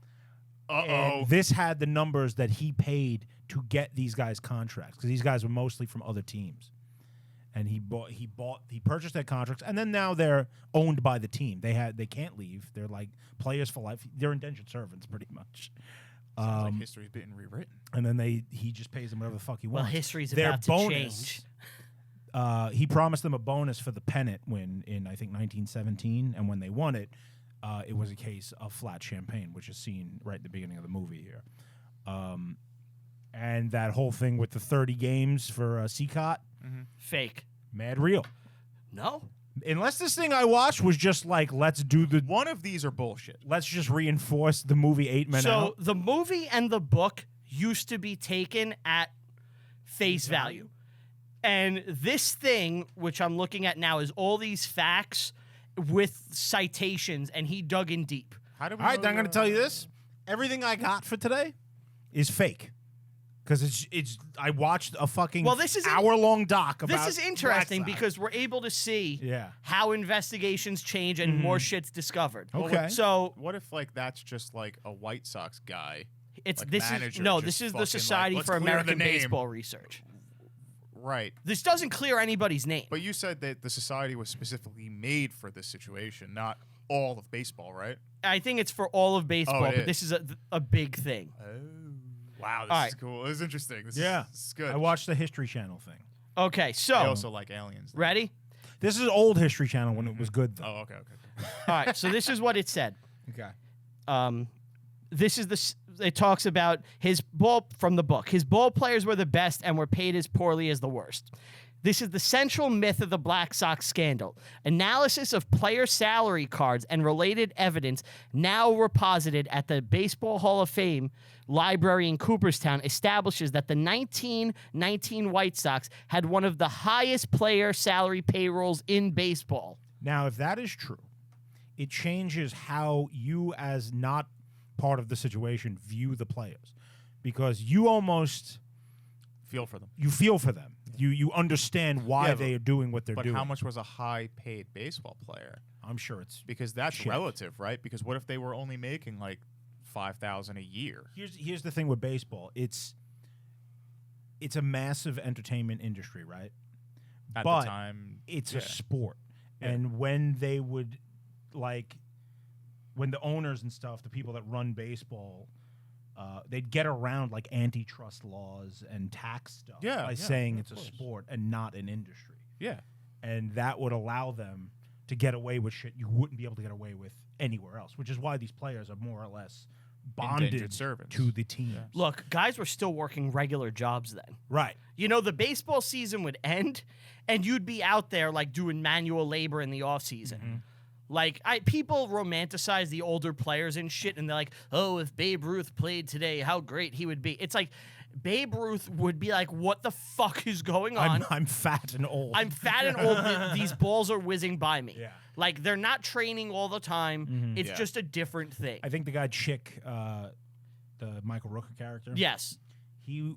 [SPEAKER 3] And this had the numbers that he paid to get these guys contracts because these guys were mostly from other teams. And he purchased their contracts, and then now they're owned by the team. They can't leave. They're like players for life. They're indentured servants, pretty much.
[SPEAKER 2] Sounds like history's being rewritten.
[SPEAKER 3] And then he just pays them whatever the fuck he
[SPEAKER 1] Well,
[SPEAKER 3] wants.
[SPEAKER 1] history's
[SPEAKER 3] Their
[SPEAKER 1] about to change.
[SPEAKER 3] He promised them a bonus for the pennant win in, I think, 1917, and when they won it, it was a case of flat champagne, which is seen right at the beginning of the movie here. And that whole thing with the 30 games for CCOT,
[SPEAKER 1] Fake.
[SPEAKER 3] mad real.
[SPEAKER 1] No?
[SPEAKER 3] Unless this thing I watched was just like, let's just reinforce the movie 8 Men
[SPEAKER 1] So
[SPEAKER 3] Out.
[SPEAKER 1] the movie and the book used to be taken at face value. And this thing, which I'm looking at now, is all these facts with citations, and he dug in deep.
[SPEAKER 2] How do we
[SPEAKER 3] All right,
[SPEAKER 2] know
[SPEAKER 3] then I'm going to tell you this. Everything I got for today is fake. Because I watched a fucking hour-long doc about
[SPEAKER 1] This is interesting
[SPEAKER 3] Black Sox.
[SPEAKER 1] because we're able to see
[SPEAKER 3] Yeah.
[SPEAKER 1] how investigations change and more shit's discovered.
[SPEAKER 3] Okay.
[SPEAKER 1] So
[SPEAKER 2] What if like that's just like a White Sox guy?
[SPEAKER 1] it's
[SPEAKER 2] Like
[SPEAKER 1] this
[SPEAKER 2] manager
[SPEAKER 1] is no,
[SPEAKER 2] just
[SPEAKER 1] this is
[SPEAKER 2] fucking,
[SPEAKER 1] the
[SPEAKER 2] like,
[SPEAKER 1] Society
[SPEAKER 2] let's
[SPEAKER 1] for
[SPEAKER 2] clear the
[SPEAKER 1] American
[SPEAKER 2] name.
[SPEAKER 1] Baseball Research.
[SPEAKER 2] Right.
[SPEAKER 1] This doesn't clear anybody's name.
[SPEAKER 2] But you said that the society was specifically made for this situation, not all of baseball, right?
[SPEAKER 1] I think it's for all of baseball,
[SPEAKER 2] it
[SPEAKER 1] but
[SPEAKER 2] is.
[SPEAKER 1] this is a big thing.
[SPEAKER 2] Oh. Wow, this
[SPEAKER 1] All
[SPEAKER 2] is
[SPEAKER 1] right.
[SPEAKER 2] cool. This is interesting. This
[SPEAKER 3] Yeah.
[SPEAKER 2] is good.
[SPEAKER 3] I watched the History Channel thing.
[SPEAKER 1] Okay,
[SPEAKER 2] I
[SPEAKER 1] so
[SPEAKER 2] also like aliens.
[SPEAKER 1] ready?
[SPEAKER 3] This is old History Channel when it was good, though.
[SPEAKER 2] Oh, okay.
[SPEAKER 1] All right, so this is what it said.
[SPEAKER 3] Okay.
[SPEAKER 1] This is it talks about his ball from the book. His ball players were the best and were paid as poorly as the worst. This is the central myth of the Black Sox scandal. Analysis of player salary cards and related evidence now reposited at the Baseball Hall of Fame library in Cooperstown establishes that the 1919 White Sox had one of the highest player salary payrolls in baseball.
[SPEAKER 3] Now, if that is true, it changes how you, as not part of the situation, view the players. Because you almost...
[SPEAKER 2] Feel for them.
[SPEAKER 3] You feel for them. You understand why
[SPEAKER 2] Yeah,
[SPEAKER 3] they are doing what they're
[SPEAKER 2] But
[SPEAKER 3] doing.
[SPEAKER 2] how much was a high-paid baseball player?
[SPEAKER 3] I'm sure it's...
[SPEAKER 2] Because that's
[SPEAKER 3] Shit.
[SPEAKER 2] relative, right? Because what if they were only making like $5,000 a year?
[SPEAKER 3] Here's the thing with baseball. It's a massive entertainment industry, right?
[SPEAKER 2] At
[SPEAKER 3] But
[SPEAKER 2] the time,
[SPEAKER 3] it's
[SPEAKER 2] yeah.
[SPEAKER 3] a sport.
[SPEAKER 2] Yeah.
[SPEAKER 3] And when they would, like, when the owners and stuff, the people that run baseball, they'd get around, like, antitrust laws and tax stuff by saying it's a sport and not an industry.
[SPEAKER 2] Yeah.
[SPEAKER 3] And that would allow them to get away with shit you wouldn't be able to get away with anywhere else, which is why these players are more or less bonded
[SPEAKER 2] Indentured servants.
[SPEAKER 3] to the team.
[SPEAKER 2] Yeah.
[SPEAKER 1] Look, guys were still working regular jobs then.
[SPEAKER 3] Right.
[SPEAKER 1] You know, the baseball season would end, and you'd be out there, like, doing manual labor in the offseason. Like, people romanticize the older players and shit, and they're like, oh, if Babe Ruth played today, how great he would be. It's like, Babe Ruth would be like, what the fuck is going on?
[SPEAKER 3] I'm fat and old.
[SPEAKER 1] I'm fat and old. These balls are whizzing by me.
[SPEAKER 3] Yeah.
[SPEAKER 1] Like, they're not training all the time. It's
[SPEAKER 2] Yeah.
[SPEAKER 1] just a different thing.
[SPEAKER 3] I think the guy Chick, the Michael Rooker character,
[SPEAKER 1] Yes.
[SPEAKER 3] he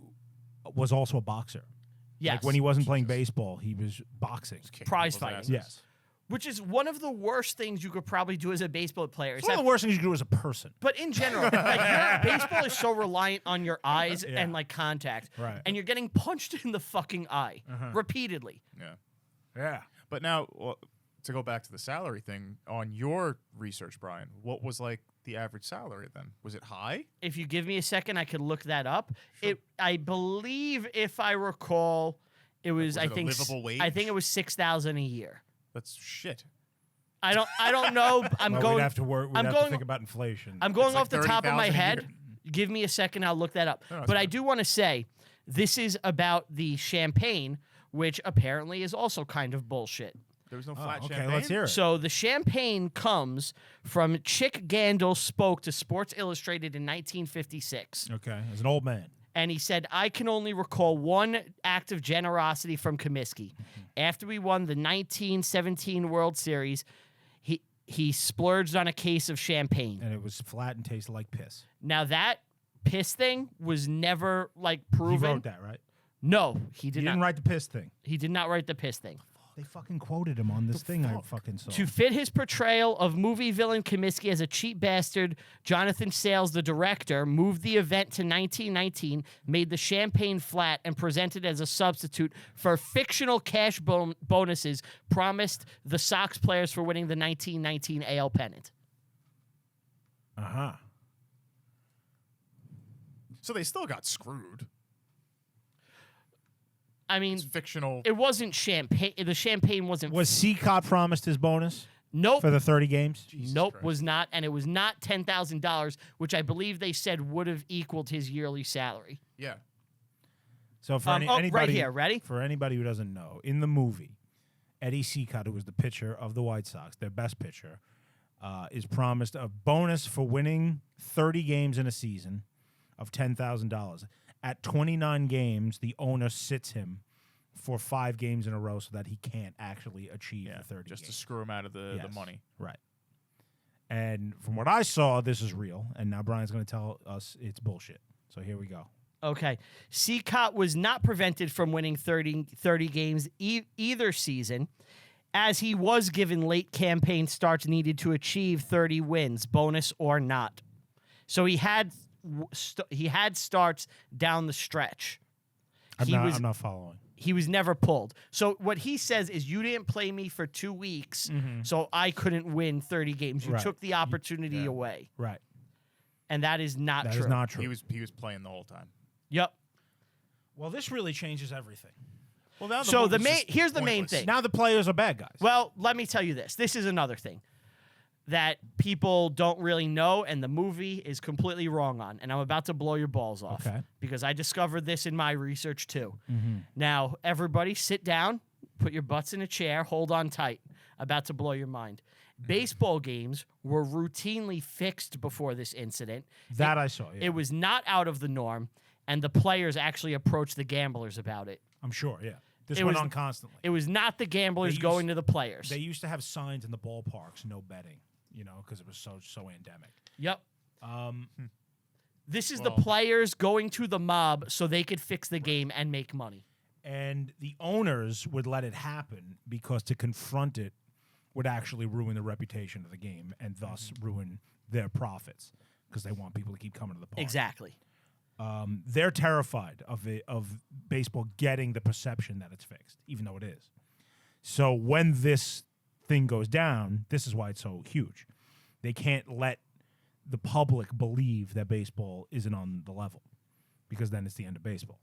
[SPEAKER 3] was also a boxer.
[SPEAKER 1] Yes.
[SPEAKER 3] Like when he wasn't playing baseball, he was boxing.
[SPEAKER 2] Kicking
[SPEAKER 1] Prize
[SPEAKER 2] people's
[SPEAKER 1] fighting.
[SPEAKER 2] asses.
[SPEAKER 3] Yes.
[SPEAKER 1] which is one of the worst things you could probably do as a baseball player.
[SPEAKER 3] It's one of the worst things you can do as a person.
[SPEAKER 1] But in general, baseball is so reliant on your eyes and like contact,
[SPEAKER 3] Right.
[SPEAKER 1] and you're getting punched in the fucking eye repeatedly.
[SPEAKER 2] Yeah.
[SPEAKER 3] Yeah.
[SPEAKER 2] But now, to go back to the salary thing, on your research, Brian, what was like the average salary then? Was it high?
[SPEAKER 1] If you give me a second, I could look that up. I believe, if I recall, it was,
[SPEAKER 2] Was
[SPEAKER 1] I
[SPEAKER 2] it a
[SPEAKER 1] think
[SPEAKER 2] livable wage?
[SPEAKER 1] I think it was $6,000 a year.
[SPEAKER 2] That's shit.
[SPEAKER 1] I don't know.
[SPEAKER 3] We'd have to work. We'd have to think about inflation.
[SPEAKER 1] I'm going
[SPEAKER 2] It's like
[SPEAKER 1] off the top of my
[SPEAKER 2] 30,000 a
[SPEAKER 1] head.
[SPEAKER 2] year.
[SPEAKER 1] Give me a second. I'll look that up.
[SPEAKER 2] No, that's
[SPEAKER 1] but I
[SPEAKER 2] fine.
[SPEAKER 1] do want to say this is about the champagne, which apparently is also kind of bullshit.
[SPEAKER 2] There was no
[SPEAKER 3] Oh,
[SPEAKER 2] flat
[SPEAKER 3] okay,
[SPEAKER 2] champagne?
[SPEAKER 3] let's hear it.
[SPEAKER 1] So the champagne comes from Chick Gandil spoke to Sports Illustrated in 1956.
[SPEAKER 3] Okay, as an old man.
[SPEAKER 1] And he said, I can only recall one act of generosity from Comiskey. After we won the 1917 World Series, he splurged on a case of champagne.
[SPEAKER 3] And it was flat and tasted like piss.
[SPEAKER 1] Now that piss thing was never like
[SPEAKER 3] He
[SPEAKER 1] proven.
[SPEAKER 3] wrote that, right?
[SPEAKER 1] No, he
[SPEAKER 3] He
[SPEAKER 1] did
[SPEAKER 3] didn't
[SPEAKER 1] not.
[SPEAKER 3] write the piss thing.
[SPEAKER 1] He did not write the piss thing.
[SPEAKER 3] They fucking quoted him on this thing I fucking saw.
[SPEAKER 1] To fit his portrayal of movie villain Comiskey as a cheap bastard, Jonathan Sayles, the director, moved the event to 1919, made the champagne flat, and presented as a substitute for fictional cash bonuses promised the Sox players for winning the 1919 AL pennant.
[SPEAKER 3] Uh-huh.
[SPEAKER 2] So they still got screwed.
[SPEAKER 1] I mean,
[SPEAKER 2] It's fictional.
[SPEAKER 1] it wasn't champagne. The champagne wasn't.
[SPEAKER 3] Was Seacott promised his bonus
[SPEAKER 1] Nope.
[SPEAKER 3] for the 30 games?
[SPEAKER 1] Nope,
[SPEAKER 2] Christ.
[SPEAKER 1] was not. And it was not $10,000, which I believe they said would have equaled his yearly salary.
[SPEAKER 2] Yeah.
[SPEAKER 3] So for
[SPEAKER 1] Right
[SPEAKER 3] anybody
[SPEAKER 1] here, ready?
[SPEAKER 3] For anybody who doesn't know, in the movie, Eddie Seacott, who was the pitcher of the White Sox, their best pitcher, is promised a bonus for winning 30 games in a season of $10,000. At 29 games, the owner sits him for 5 games in a row so that he can't actually achieve
[SPEAKER 2] Yeah.
[SPEAKER 3] the 30
[SPEAKER 2] Just to
[SPEAKER 3] games.
[SPEAKER 2] screw him out of the
[SPEAKER 3] Yes.
[SPEAKER 2] money.
[SPEAKER 3] Right. And from what I saw, this is real. And now Brian's going to tell us it's bullshit. So here we go.
[SPEAKER 1] Okay. Seacott was not prevented from winning 30 games either season, as he was given late campaign starts needed to achieve 30 wins, bonus or not. So he had starts down the stretch.
[SPEAKER 3] I'm not following.
[SPEAKER 1] He was never pulled. So what he says is, you didn't play me for 2 weeks, so I couldn't win 30 games. You
[SPEAKER 3] Right.
[SPEAKER 1] took the opportunity away.
[SPEAKER 3] Right.
[SPEAKER 1] And that is not
[SPEAKER 3] That
[SPEAKER 1] true.
[SPEAKER 3] is not true.
[SPEAKER 2] He was playing the whole time.
[SPEAKER 1] Yep.
[SPEAKER 3] Well, this really changes everything.
[SPEAKER 2] Well, now
[SPEAKER 1] So
[SPEAKER 2] movie's just
[SPEAKER 1] here's the main
[SPEAKER 2] pointless.
[SPEAKER 1] thing.
[SPEAKER 3] Now the players are bad guys.
[SPEAKER 1] Well, let me tell you this. This is another thing that people don't really know, and the movie is completely wrong on. And I'm about to blow your balls off.
[SPEAKER 3] Okay.
[SPEAKER 1] Because I discovered this in my research too. Now, everybody sit down, put your butts in a chair, hold on tight. About to blow your mind. Baseball games were routinely fixed before this incident.
[SPEAKER 3] That I saw. Yeah.
[SPEAKER 1] It was not out of the norm, and the players actually approached the gamblers about it.
[SPEAKER 3] I'm sure. Yeah. This
[SPEAKER 1] It
[SPEAKER 3] went
[SPEAKER 1] was-
[SPEAKER 3] on constantly.
[SPEAKER 1] It was not the gamblers
[SPEAKER 3] They
[SPEAKER 1] going
[SPEAKER 3] used-
[SPEAKER 1] to the players.
[SPEAKER 3] They used to have signs in the ballparks, no betting. Because it was so endemic.
[SPEAKER 1] Yep. This is
[SPEAKER 2] Well-
[SPEAKER 1] the players going to the mob so they could fix the game and make money.
[SPEAKER 3] And the owners would let it happen because to confront it would actually ruin the reputation of the game and thus ruin their profits because they want people to keep coming to the park.
[SPEAKER 1] Exactly.
[SPEAKER 3] They're terrified of baseball getting the perception that it's fixed, even though it is. So when this thing goes down, this is why it's so huge. They can't let the public believe that baseball isn't on the level because then it's the end of baseball.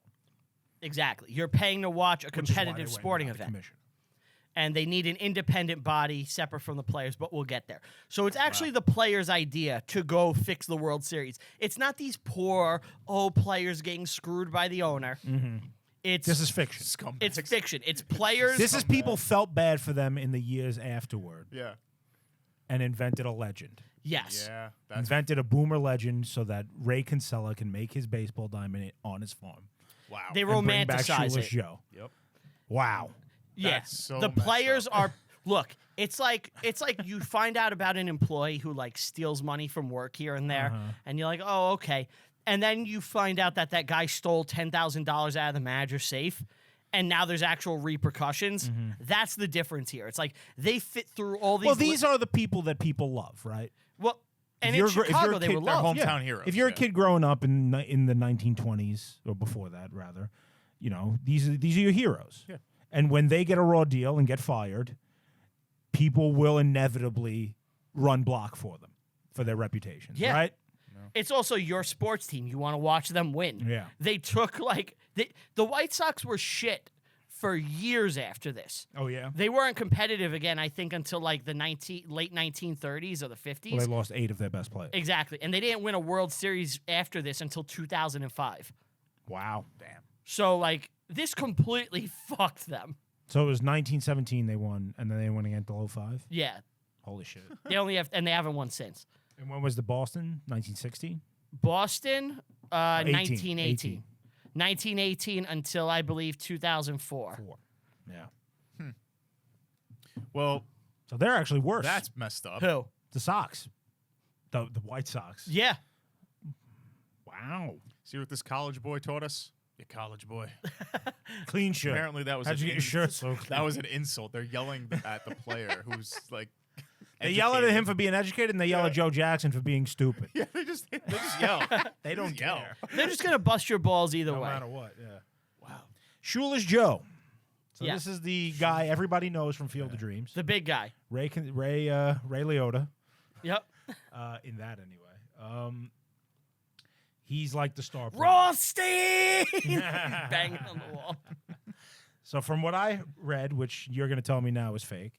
[SPEAKER 1] Exactly. You're paying to watch a
[SPEAKER 3] Which is why they
[SPEAKER 1] competitive
[SPEAKER 3] went
[SPEAKER 1] sporting
[SPEAKER 3] without the
[SPEAKER 1] event.
[SPEAKER 3] commission.
[SPEAKER 1] And they need an independent body separate from the players, but we'll get there. So it's actually the players' idea to go fix the World Series. It's not these poor, players getting screwed by the owner. It's
[SPEAKER 3] This is fiction.
[SPEAKER 2] Scumbags.
[SPEAKER 1] It's fiction. It's players.
[SPEAKER 3] This is people felt bad for them in the years afterward
[SPEAKER 2] Yeah.
[SPEAKER 3] and invented a legend.
[SPEAKER 1] Yes.
[SPEAKER 2] Yeah. That's
[SPEAKER 3] Invented a boomer legend so that Ray Kinsella can make his baseball diamond on his farm.
[SPEAKER 2] wow.
[SPEAKER 1] They
[SPEAKER 3] And bring back
[SPEAKER 1] romanticize
[SPEAKER 3] Shoeless
[SPEAKER 1] it.
[SPEAKER 3] Joe.
[SPEAKER 2] Yep.
[SPEAKER 3] Wow.
[SPEAKER 1] Yeah,
[SPEAKER 2] That's so
[SPEAKER 1] the
[SPEAKER 2] messed
[SPEAKER 1] players
[SPEAKER 2] up.
[SPEAKER 1] are. Look, it's like you find out about an employee who like steals money from work here and there, and you're like, oh, okay. And then you find out that guy stole $10,000 out of the manager's safe, and now there's actual repercussions. That's the difference here. It's like they fit through all these.
[SPEAKER 3] Well, these are the people that people love, right?
[SPEAKER 1] Well, and
[SPEAKER 3] If
[SPEAKER 1] in
[SPEAKER 3] you're a
[SPEAKER 1] Chicago, they
[SPEAKER 3] kid,
[SPEAKER 1] were
[SPEAKER 2] they're
[SPEAKER 1] loved.
[SPEAKER 2] hometown heroes.
[SPEAKER 3] If you're a
[SPEAKER 2] yeah.
[SPEAKER 3] kid growing up in the 1920s or before that, rather, you know, these are your heroes.
[SPEAKER 2] Yeah.
[SPEAKER 3] And when they get a raw deal and get fired, people will inevitably run block for them for their reputations,
[SPEAKER 1] Yeah.
[SPEAKER 3] right?
[SPEAKER 1] It's also your sports team. You want to watch them win.
[SPEAKER 3] Yeah.
[SPEAKER 1] They took the White Sox were shit for years after this.
[SPEAKER 3] Oh yeah.
[SPEAKER 1] They weren't competitive again, I think, until like the late 1930s or the 50s.
[SPEAKER 3] Well, they lost 8 of their best players.
[SPEAKER 1] Exactly. And they didn't win a World Series after this until 2005.
[SPEAKER 3] Wow.
[SPEAKER 2] Damn.
[SPEAKER 1] So, like, this completely fucked them.
[SPEAKER 3] So it was 1917 they won, and then they went again until 05?
[SPEAKER 1] Yeah.
[SPEAKER 3] Holy shit.
[SPEAKER 1] They only have, and they haven't won since.
[SPEAKER 3] And when was the Boston? 1916?
[SPEAKER 1] Boston, 1918.
[SPEAKER 3] 18.
[SPEAKER 1] 1918 until, I believe, 2004.
[SPEAKER 3] 4. Yeah.
[SPEAKER 2] Well,
[SPEAKER 3] So they're actually worse.
[SPEAKER 2] that's messed up.
[SPEAKER 1] Who?
[SPEAKER 3] the Sox. The White Sox.
[SPEAKER 1] Yeah.
[SPEAKER 3] Wow.
[SPEAKER 2] See what this college boy taught us? You college boy.
[SPEAKER 3] Clean shirt.
[SPEAKER 2] Apparently that was
[SPEAKER 3] How'd you get your shirt so
[SPEAKER 2] that was an insult. They're yelling at the player who's like.
[SPEAKER 3] They yell at
[SPEAKER 2] educated.
[SPEAKER 3] him for being educated, and they yell at Joe Jackson for being stupid.
[SPEAKER 2] Yeah, they just yell.
[SPEAKER 3] They don't
[SPEAKER 2] Just yell.
[SPEAKER 3] care.
[SPEAKER 1] They're just going to bust your balls either
[SPEAKER 3] No
[SPEAKER 1] way.
[SPEAKER 3] matter what, yeah.
[SPEAKER 2] Wow.
[SPEAKER 3] Shoeless Joe. So
[SPEAKER 1] Yeah.
[SPEAKER 3] this is the guy everybody knows from Field of Dreams.
[SPEAKER 1] The big guy.
[SPEAKER 3] Ray Liotta.
[SPEAKER 1] Yep.
[SPEAKER 3] In that anyway. He's like the star player.
[SPEAKER 1] Rothstein! Banging on the wall.
[SPEAKER 3] So from what I read, which you're going to tell me now is fake.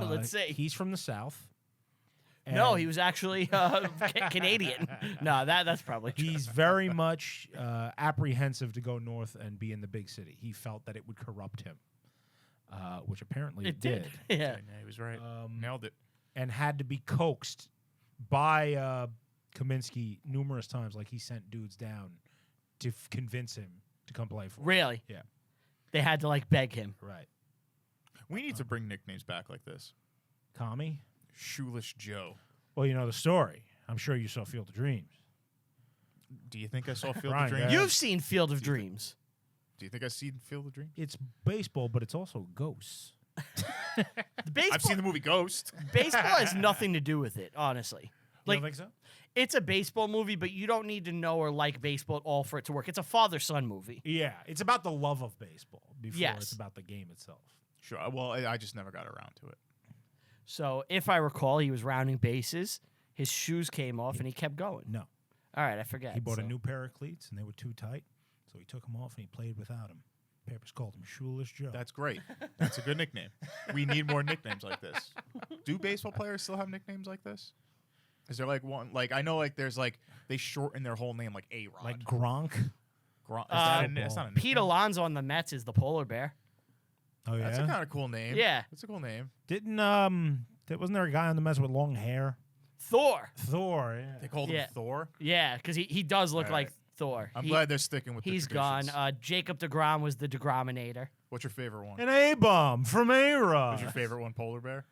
[SPEAKER 1] Let's see.
[SPEAKER 3] He's from the South.
[SPEAKER 1] No,
[SPEAKER 3] and
[SPEAKER 1] he was actually Canadian. No, that's probably true.
[SPEAKER 3] He's very much apprehensive to go north and be in the big city. He felt that it would corrupt him, which apparently
[SPEAKER 1] It did. Yeah.
[SPEAKER 2] Yeah, he was right. Nailed it.
[SPEAKER 3] And had to be coaxed by Kaminsky numerous times. Like he sent dudes down to convince him to come play for him.
[SPEAKER 1] Really?
[SPEAKER 3] Yeah.
[SPEAKER 1] They had to like beg him.
[SPEAKER 3] Right.
[SPEAKER 2] We need to bring nicknames back like this.
[SPEAKER 3] Kami?
[SPEAKER 2] Shoeless Joe.
[SPEAKER 3] Well, you know the story. I'm sure you saw Field of Dreams.
[SPEAKER 2] Do you think I saw Field
[SPEAKER 3] Right,
[SPEAKER 2] of Dreams?
[SPEAKER 3] yeah.
[SPEAKER 1] You've seen Field of Dreams.
[SPEAKER 2] Do you think I've seen Field of Dreams?
[SPEAKER 3] It's baseball, but it's also ghosts.
[SPEAKER 1] The baseball,
[SPEAKER 2] I've seen the movie Ghost.
[SPEAKER 1] baseball has nothing to do with it, honestly.
[SPEAKER 3] You
[SPEAKER 1] Like,
[SPEAKER 3] don't think so?
[SPEAKER 1] it's a baseball movie, but you don't need to know or like baseball at all for it to work. It's a father-son movie.
[SPEAKER 3] Yeah, it's about the love of baseball before
[SPEAKER 1] Yes.
[SPEAKER 3] it's about the game itself.
[SPEAKER 2] Sure. Well, I just never got around to it.
[SPEAKER 1] So, if I recall, he was rounding bases. His shoes came off, and he kept going.
[SPEAKER 3] No.
[SPEAKER 1] All right, I forget.
[SPEAKER 3] He bought
[SPEAKER 1] so.
[SPEAKER 3] a new pair of cleats, and they were too tight, so he took them off and he played without them. Papers called him Shoeless Joe.
[SPEAKER 2] That's great. That's a good nickname. We need more nicknames like this. Do baseball players still have nicknames like this? Is there like one? Like I know, like there's like they shorten their whole name, like A-Rod.
[SPEAKER 3] like Gronk.
[SPEAKER 2] That's not a
[SPEAKER 1] Pete
[SPEAKER 2] nickname.
[SPEAKER 1] Alonso on the Mets is the polar bear.
[SPEAKER 3] Oh yeah.
[SPEAKER 2] That's a kind of cool name.
[SPEAKER 1] Yeah.
[SPEAKER 2] That's a cool name.
[SPEAKER 3] Didn't wasn't there a guy on the Mets with long hair?
[SPEAKER 1] Thor.
[SPEAKER 3] Thor. Yeah.
[SPEAKER 2] They called
[SPEAKER 1] Yeah.
[SPEAKER 2] him Thor.
[SPEAKER 1] Yeah, because he does look
[SPEAKER 2] All
[SPEAKER 1] like
[SPEAKER 2] right.
[SPEAKER 1] Thor.
[SPEAKER 2] I'm
[SPEAKER 1] He-
[SPEAKER 2] glad they're sticking with.
[SPEAKER 1] He's
[SPEAKER 2] the
[SPEAKER 1] gone.
[SPEAKER 2] traditions.
[SPEAKER 1] Jacob DeGrom was the DeGrominator.
[SPEAKER 2] What's your favorite one?
[SPEAKER 3] An A-bomb from A-Rod.
[SPEAKER 2] What's your favorite one? Polar bear.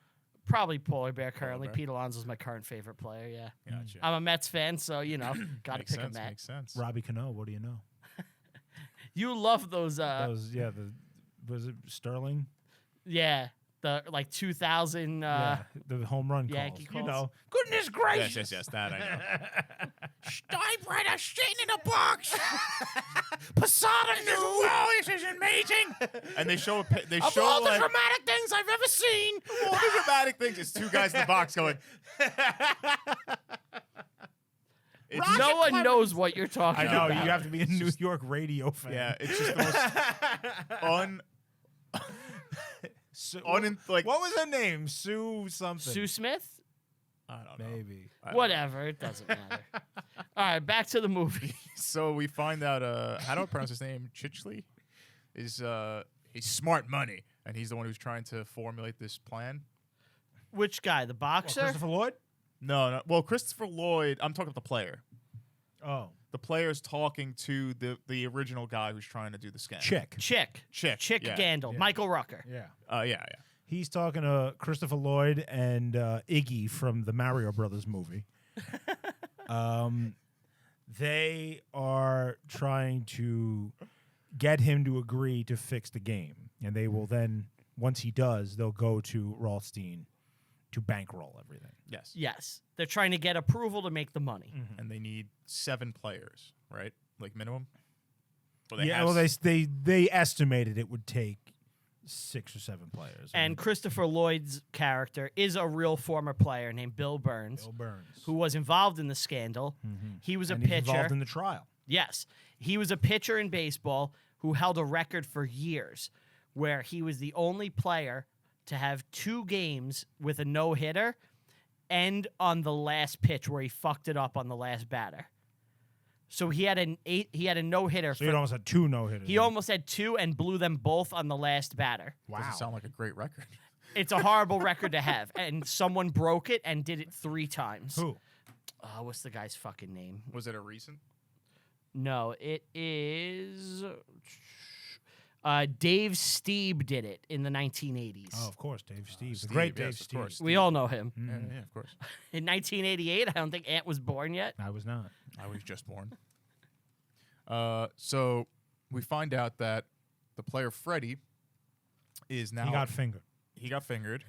[SPEAKER 1] Probably polar bear currently.
[SPEAKER 2] bear.
[SPEAKER 1] Pete Alonso's my current favorite player. Yeah,
[SPEAKER 2] Gotcha.
[SPEAKER 1] I'm a Mets fan, so you know, gotta
[SPEAKER 2] Makes
[SPEAKER 1] pick
[SPEAKER 2] sense.
[SPEAKER 1] a Met.
[SPEAKER 2] Makes sense.
[SPEAKER 3] Robbie Cano. What do you know?
[SPEAKER 1] You love those.
[SPEAKER 3] That was was it Sterling?
[SPEAKER 1] Yeah, the like 2000.
[SPEAKER 3] Yeah, the home run
[SPEAKER 1] Yankee
[SPEAKER 3] calls. You
[SPEAKER 1] calls.
[SPEAKER 3] know, goodness gracious.
[SPEAKER 2] Yes. That I know.
[SPEAKER 3] Steinbrenner shitting in a box. Posada knew. Oh, this is amazing.
[SPEAKER 2] And they show they
[SPEAKER 3] Of
[SPEAKER 2] show
[SPEAKER 3] all the
[SPEAKER 2] like
[SPEAKER 3] dramatic things I've ever seen.
[SPEAKER 2] all the dramatic things. It's two guys in the box going. It's,
[SPEAKER 3] Roger
[SPEAKER 1] No one
[SPEAKER 3] Clemens.
[SPEAKER 1] knows what you're talking
[SPEAKER 3] I know
[SPEAKER 1] about.
[SPEAKER 3] you have to be a New York radio fan.
[SPEAKER 2] yeah, it's just the most
[SPEAKER 3] Sue,
[SPEAKER 2] like
[SPEAKER 3] what was her name? Sue something.
[SPEAKER 1] Sue Smith.
[SPEAKER 2] I don't know.
[SPEAKER 3] Maybe.
[SPEAKER 2] I don't
[SPEAKER 1] Whatever, it doesn't matter. All right, back to the movie.
[SPEAKER 2] know. So we find out how do I pronounce his name? Chichley is he's smart money, and he's the one who's trying to formulate this plan.
[SPEAKER 1] Which guy? The boxer?
[SPEAKER 3] Christopher Lloyd?
[SPEAKER 2] No. Well, Christopher Lloyd. I'm talking about the player.
[SPEAKER 3] Oh.
[SPEAKER 2] The player's talking to the original guy who's trying to do the scam.
[SPEAKER 3] Chick.
[SPEAKER 1] Chick.
[SPEAKER 2] Chick, yeah.
[SPEAKER 1] Gandil.
[SPEAKER 3] Yeah.
[SPEAKER 1] Michael Rucker.
[SPEAKER 3] Yeah.
[SPEAKER 2] Yeah.
[SPEAKER 3] He's talking to Christopher Lloyd and Iggy from the Mario Brothers movie. They are trying to get him to agree to fix the game. And they will then, once he does, they'll go to Rothstein to bankroll everything.
[SPEAKER 2] Yes.
[SPEAKER 1] Yes. They're trying to get approval to make the money.
[SPEAKER 2] And they need 7 players, right? Like minimum. Well,
[SPEAKER 3] Yeah, well, they estimated it would take 6 or 7 players.
[SPEAKER 1] And Christopher Lloyd's character is a real former player named Bill Burns, who was involved in the scandal. He was
[SPEAKER 3] and
[SPEAKER 1] a
[SPEAKER 3] he's
[SPEAKER 1] pitcher.
[SPEAKER 3] involved in the trial.
[SPEAKER 1] Yes. He was a pitcher in baseball who held a record for years where he was the only player to have 2 games with a no-hitter end on the last pitch where he fucked it up on the last batter. So he had a no-hitter.
[SPEAKER 3] So he almost had 2 no-hitters.
[SPEAKER 1] He almost had 2 and blew them both on the last batter.
[SPEAKER 3] Wow.
[SPEAKER 2] Doesn't sound like a great record.
[SPEAKER 1] It's a horrible record to have. And someone broke it and did it 3 times.
[SPEAKER 3] Who?
[SPEAKER 1] What's the guy's fucking name?
[SPEAKER 2] Was it a recent?
[SPEAKER 1] No, it is... Dave Steeb did it in the 1980s.
[SPEAKER 3] Oh, of course, Dave Steve. The
[SPEAKER 2] Steve,
[SPEAKER 3] great
[SPEAKER 2] yes,
[SPEAKER 3] Dave
[SPEAKER 2] of
[SPEAKER 3] Steve.
[SPEAKER 2] course.
[SPEAKER 1] We all know him.
[SPEAKER 2] Yeah, of course.
[SPEAKER 1] In 1988, I don't think Ant was born yet.
[SPEAKER 3] I was not.
[SPEAKER 2] I was just born. So we find out that the player Freddie is now...
[SPEAKER 3] He got fingered.
[SPEAKER 2] He got fingered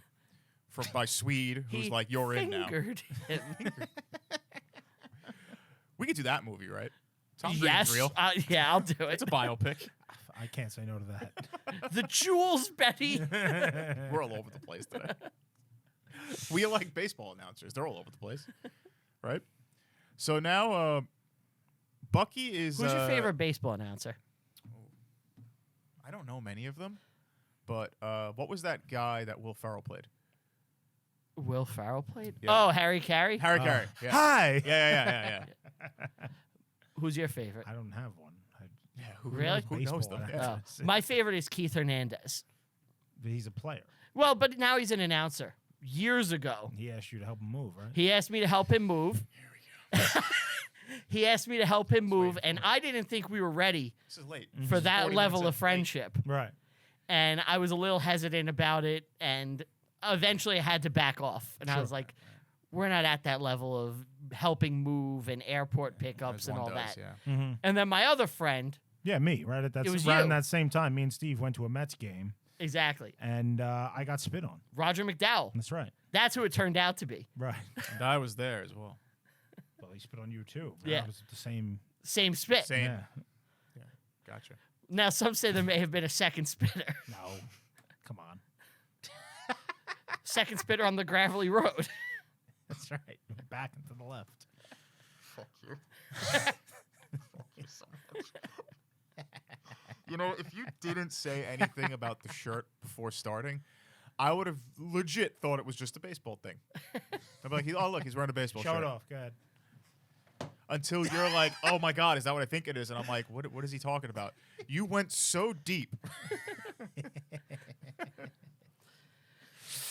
[SPEAKER 2] by Swede, who's
[SPEAKER 1] He
[SPEAKER 2] like, you're in now.
[SPEAKER 1] fingered him.
[SPEAKER 2] We could do that movie, right? Tom
[SPEAKER 1] Yes.
[SPEAKER 2] Green's real.
[SPEAKER 1] Yeah, I'll do it.
[SPEAKER 2] It's a biopic.
[SPEAKER 3] I can't say no to that.
[SPEAKER 1] The Jewels, Betty.
[SPEAKER 2] We're all over the place today. We are like baseball announcers. They're all over the place, right? So now Bucky is...
[SPEAKER 1] Who's your favorite baseball announcer?
[SPEAKER 2] I don't know many of them, but what was that guy that Will Ferrell played?
[SPEAKER 1] Will Ferrell played?
[SPEAKER 2] Yeah.
[SPEAKER 1] Oh, Harry Carey?
[SPEAKER 2] Harry Carey. Yeah.
[SPEAKER 3] Hi.
[SPEAKER 2] Yeah.
[SPEAKER 1] Who's your favorite?
[SPEAKER 3] I don't have one.
[SPEAKER 2] Yeah, who,
[SPEAKER 1] Really?
[SPEAKER 2] Who knows them?
[SPEAKER 3] Baseball,
[SPEAKER 2] Yeah.
[SPEAKER 1] Oh, my favorite is Keith Hernandez.
[SPEAKER 3] He's a player.
[SPEAKER 1] Well, but now he's an announcer. Years ago,
[SPEAKER 3] He asked you to help him move, right?
[SPEAKER 1] he asked me to help him move.
[SPEAKER 2] Here we go.
[SPEAKER 1] He asked me to help him move,
[SPEAKER 2] waiting
[SPEAKER 1] and
[SPEAKER 2] for
[SPEAKER 1] I didn't think we were ready
[SPEAKER 2] This is late.
[SPEAKER 1] for that
[SPEAKER 2] 40
[SPEAKER 1] level
[SPEAKER 2] minutes
[SPEAKER 1] of
[SPEAKER 2] in. Late.
[SPEAKER 1] friendship.
[SPEAKER 3] Right.
[SPEAKER 1] And I was a little hesitant about it, and eventually I had to back off. And I
[SPEAKER 3] Sure.
[SPEAKER 1] was like, we're not at that level of helping move and airport pickups
[SPEAKER 2] As
[SPEAKER 1] and
[SPEAKER 2] one
[SPEAKER 1] all
[SPEAKER 2] does,
[SPEAKER 1] that.
[SPEAKER 2] Yeah.
[SPEAKER 3] Mm-hmm.
[SPEAKER 1] And then my other friend,
[SPEAKER 3] Yeah, me. Right at that.
[SPEAKER 1] It was
[SPEAKER 3] around
[SPEAKER 1] you.
[SPEAKER 3] that same time, me and Steve went to a Mets game,
[SPEAKER 1] exactly,
[SPEAKER 3] and I got spit on.
[SPEAKER 1] Roger McDowell.
[SPEAKER 3] That's right.
[SPEAKER 1] That's who it turned out to be.
[SPEAKER 3] Right.
[SPEAKER 2] And I was there as well.
[SPEAKER 3] Well, he spit on you too.
[SPEAKER 1] Yeah.
[SPEAKER 3] It was the same.
[SPEAKER 1] Same spit.
[SPEAKER 2] Same.
[SPEAKER 3] Yeah.
[SPEAKER 2] Gotcha.
[SPEAKER 1] Now, some say there may have been a second spitter.
[SPEAKER 3] No. Come on.
[SPEAKER 1] Second spitter on the gravelly road.
[SPEAKER 3] That's right. Back and to the left.
[SPEAKER 2] Fuck you. Fuck you so much. You know, if you didn't say anything about the shirt before starting, I would have legit thought it was just a baseball thing. I'd be like, oh, look, he's wearing a baseball
[SPEAKER 3] Show
[SPEAKER 2] shirt.
[SPEAKER 3] it off. Go ahead.
[SPEAKER 2] Until you're like, oh my God, is that what I think it is? And I'm like, what is he talking about? You went so deep.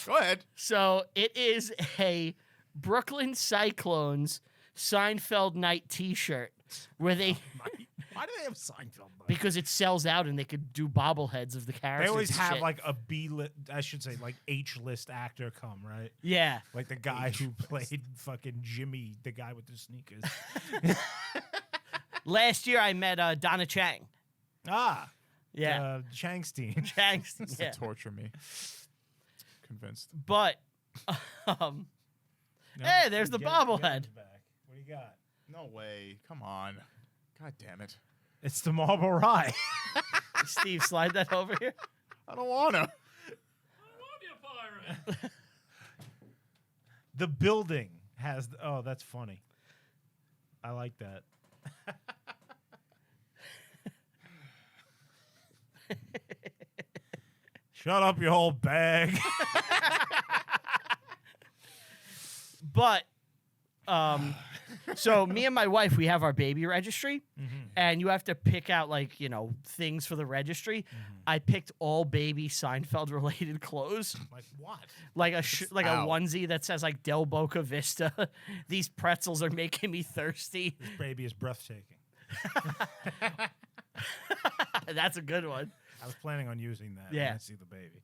[SPEAKER 2] Go ahead.
[SPEAKER 1] So it is a Brooklyn Cyclones Seinfeld night T-shirt where they
[SPEAKER 3] Why do they have Seinfeld?
[SPEAKER 1] because it sells out and they could do bobbleheads of the characters.
[SPEAKER 3] They always
[SPEAKER 1] and
[SPEAKER 3] have
[SPEAKER 1] shit.
[SPEAKER 3] like a B list, I should say, like H list actor come, right?
[SPEAKER 1] yeah.
[SPEAKER 3] Like the guy who played fucking Jimmy, the guy with the sneakers.
[SPEAKER 1] Last year I met Donna Chang.
[SPEAKER 3] Ah,
[SPEAKER 1] Yeah,
[SPEAKER 3] Changstein.
[SPEAKER 1] Chang's.
[SPEAKER 2] This
[SPEAKER 1] Yeah.
[SPEAKER 2] to torture me. Convinced.
[SPEAKER 1] But hey, there's the
[SPEAKER 3] Get
[SPEAKER 1] bobblehead.
[SPEAKER 3] his back. What do you got?
[SPEAKER 2] No way. Come on. God damn it.
[SPEAKER 3] It's the Marble Rye.
[SPEAKER 1] Steve, slide that over here.
[SPEAKER 2] I don't wanna.
[SPEAKER 3] The building has. Oh, that's funny. I like that. Shut up, you whole bag.
[SPEAKER 1] But so me and my wife, we have our baby registry, and you have to pick out like things for the registry. I picked all baby Seinfeld related clothes,
[SPEAKER 3] Like what?
[SPEAKER 1] like a
[SPEAKER 2] Ow.
[SPEAKER 1] onesie that says like Del Boca Vista. These pretzels are making me thirsty.
[SPEAKER 3] This baby is breathtaking.
[SPEAKER 1] That's a good one.
[SPEAKER 3] I was planning on using that.
[SPEAKER 1] Yeah.
[SPEAKER 3] When I see the baby.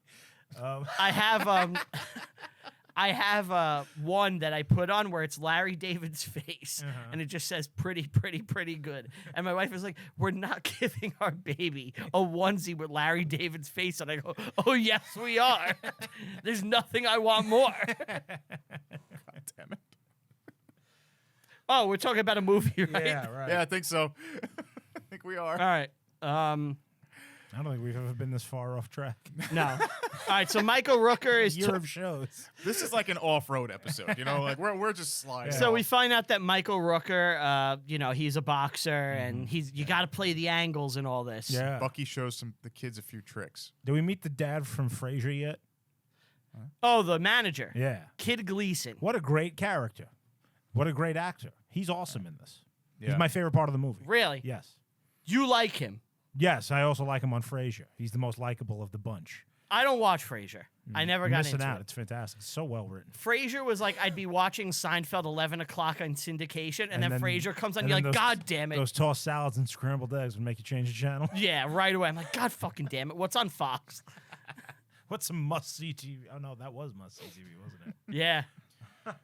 [SPEAKER 1] I have I have one that I put on where it's Larry David's face, and it just says pretty, pretty, pretty good. And my wife was like, "We're not giving our baby a onesie with Larry David's face." And I go, "Oh yes, we are. There's nothing I want more."
[SPEAKER 2] God damn it.
[SPEAKER 1] Oh, we're talking about a movie, right?
[SPEAKER 3] Yeah, right.
[SPEAKER 2] Yeah, I think so. I think we are.
[SPEAKER 1] All right.
[SPEAKER 3] I don't think we've ever been this far off track.
[SPEAKER 1] No. All right. So Michael Rooker is.
[SPEAKER 3] Year of shows.
[SPEAKER 2] This is like an off-road episode, you know? Like we're just sliding.
[SPEAKER 1] So we find out that Michael Rooker, he's a boxer, and you got to play the angles and all this.
[SPEAKER 3] Yeah.
[SPEAKER 2] Bucky shows the kids a few tricks.
[SPEAKER 3] Did we meet the dad from Frasier yet?
[SPEAKER 1] Oh, the manager.
[SPEAKER 3] Yeah.
[SPEAKER 1] Kid Gleason.
[SPEAKER 3] What a great character. What a great actor. He's awesome in this.
[SPEAKER 2] Yeah.
[SPEAKER 3] He's my favorite part of the movie.
[SPEAKER 1] Really?
[SPEAKER 3] Yes.
[SPEAKER 1] You like him?
[SPEAKER 3] Yes, I also like him on Frasier. He's the most likable of the bunch.
[SPEAKER 1] I don't watch Frasier. I never
[SPEAKER 3] You're
[SPEAKER 1] got
[SPEAKER 3] missing
[SPEAKER 1] into
[SPEAKER 3] out.
[SPEAKER 1] it.
[SPEAKER 3] It's fantastic. It's so well written.
[SPEAKER 1] Frasier was like I'd be watching Seinfeld 11 o'clock on syndication, and then Frasier comes on,
[SPEAKER 3] and
[SPEAKER 1] you're
[SPEAKER 3] then
[SPEAKER 1] like,
[SPEAKER 3] those-
[SPEAKER 1] God damn it.
[SPEAKER 3] Those tossed salads and scrambled eggs would make you change the channel.
[SPEAKER 1] Yeah, right away. I'm like, God fucking damn it. What's on Fox?
[SPEAKER 3] What's some must-see TV? Oh, no, that was must-see TV, wasn't it?
[SPEAKER 1] Yeah.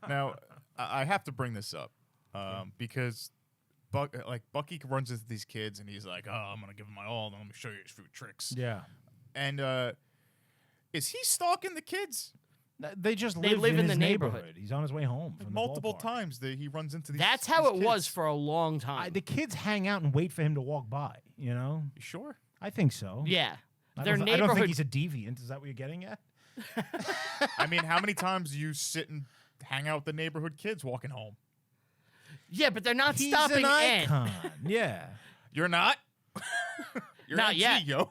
[SPEAKER 2] Now, I have to bring this up because Bucky runs into these kids and he's like, "Oh, I'm gonna give them my all. And let me show you a few tricks."
[SPEAKER 3] Yeah.
[SPEAKER 2] And is he stalking the kids?
[SPEAKER 3] They just
[SPEAKER 1] They live in
[SPEAKER 3] his
[SPEAKER 1] the neighborhood.
[SPEAKER 3] He's on his way home.
[SPEAKER 2] Like
[SPEAKER 3] from the
[SPEAKER 2] multiple
[SPEAKER 3] ballpark.
[SPEAKER 2] times that he runs into these.
[SPEAKER 1] That's how
[SPEAKER 2] these
[SPEAKER 1] it
[SPEAKER 2] kids.
[SPEAKER 1] was for a long time.
[SPEAKER 3] The kids hang out and wait for him to walk by, you know?
[SPEAKER 2] You sure?
[SPEAKER 3] I think so.
[SPEAKER 1] Yeah.
[SPEAKER 3] I
[SPEAKER 1] Their
[SPEAKER 3] don't, I don't
[SPEAKER 1] neighborhood.
[SPEAKER 3] think he's a deviant. Is that what you're getting at?
[SPEAKER 2] I mean, how many times do you sit and hang out with the neighborhood kids walking home?
[SPEAKER 1] Yeah, but they're not
[SPEAKER 3] He's
[SPEAKER 1] stopping
[SPEAKER 3] an
[SPEAKER 1] in.
[SPEAKER 3] icon. Yeah.
[SPEAKER 2] You're not. You're
[SPEAKER 1] Not yet.
[SPEAKER 2] yo.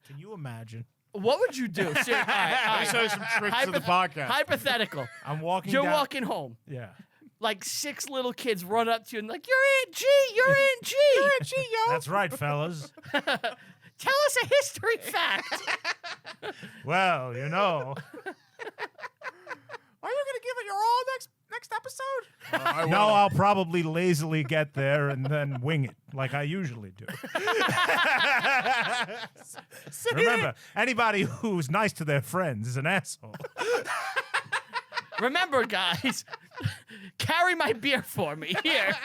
[SPEAKER 3] Can you imagine?
[SPEAKER 1] What would you do? Seriously, all right, all
[SPEAKER 2] Let me show you
[SPEAKER 1] right.
[SPEAKER 2] some tricks to the podcast.
[SPEAKER 1] Hypothetical.
[SPEAKER 3] I'm walking
[SPEAKER 1] You're
[SPEAKER 3] down.
[SPEAKER 1] walking home.
[SPEAKER 3] Yeah.
[SPEAKER 1] Like 6 little kids run up to you and like, "You're Aunt G. You're Aunt G. You're Aunt G, yo.
[SPEAKER 3] That's right, fellas.
[SPEAKER 1] Tell us a history fact."
[SPEAKER 3] Well, you know.
[SPEAKER 2] Are you gonna give it your all next episode?
[SPEAKER 3] No, I'll probably lazily get there and then wing it like I usually do. Remember, anybody who's nice to their friends is an asshole.
[SPEAKER 1] Remember, guys, carry my beer for me. Here.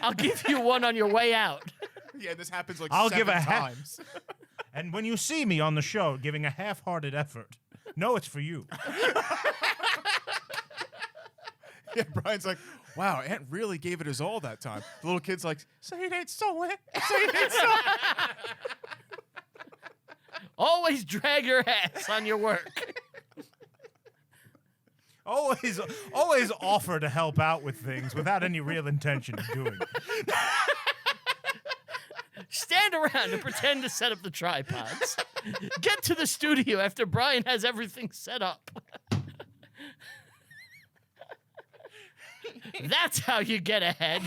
[SPEAKER 1] I'll give you one on your way out.
[SPEAKER 2] Yeah, this happens like
[SPEAKER 3] I'll
[SPEAKER 2] 7
[SPEAKER 3] give a
[SPEAKER 2] times.
[SPEAKER 3] And when you see me on the show giving a half-hearted effort, know it's for you.
[SPEAKER 2] Yeah, Brian's like, "Wow, Aunt really gave it his all that time." The little kid's like, "Say it ain't so, Aunt. Say it ain't so."
[SPEAKER 1] Always drag your ass on your work.
[SPEAKER 3] Always offer to help out with things without any real intention of doing it.
[SPEAKER 1] Stand around and pretend to set up the tripods. Get to the studio after Brian has everything set up. That's how you get ahead.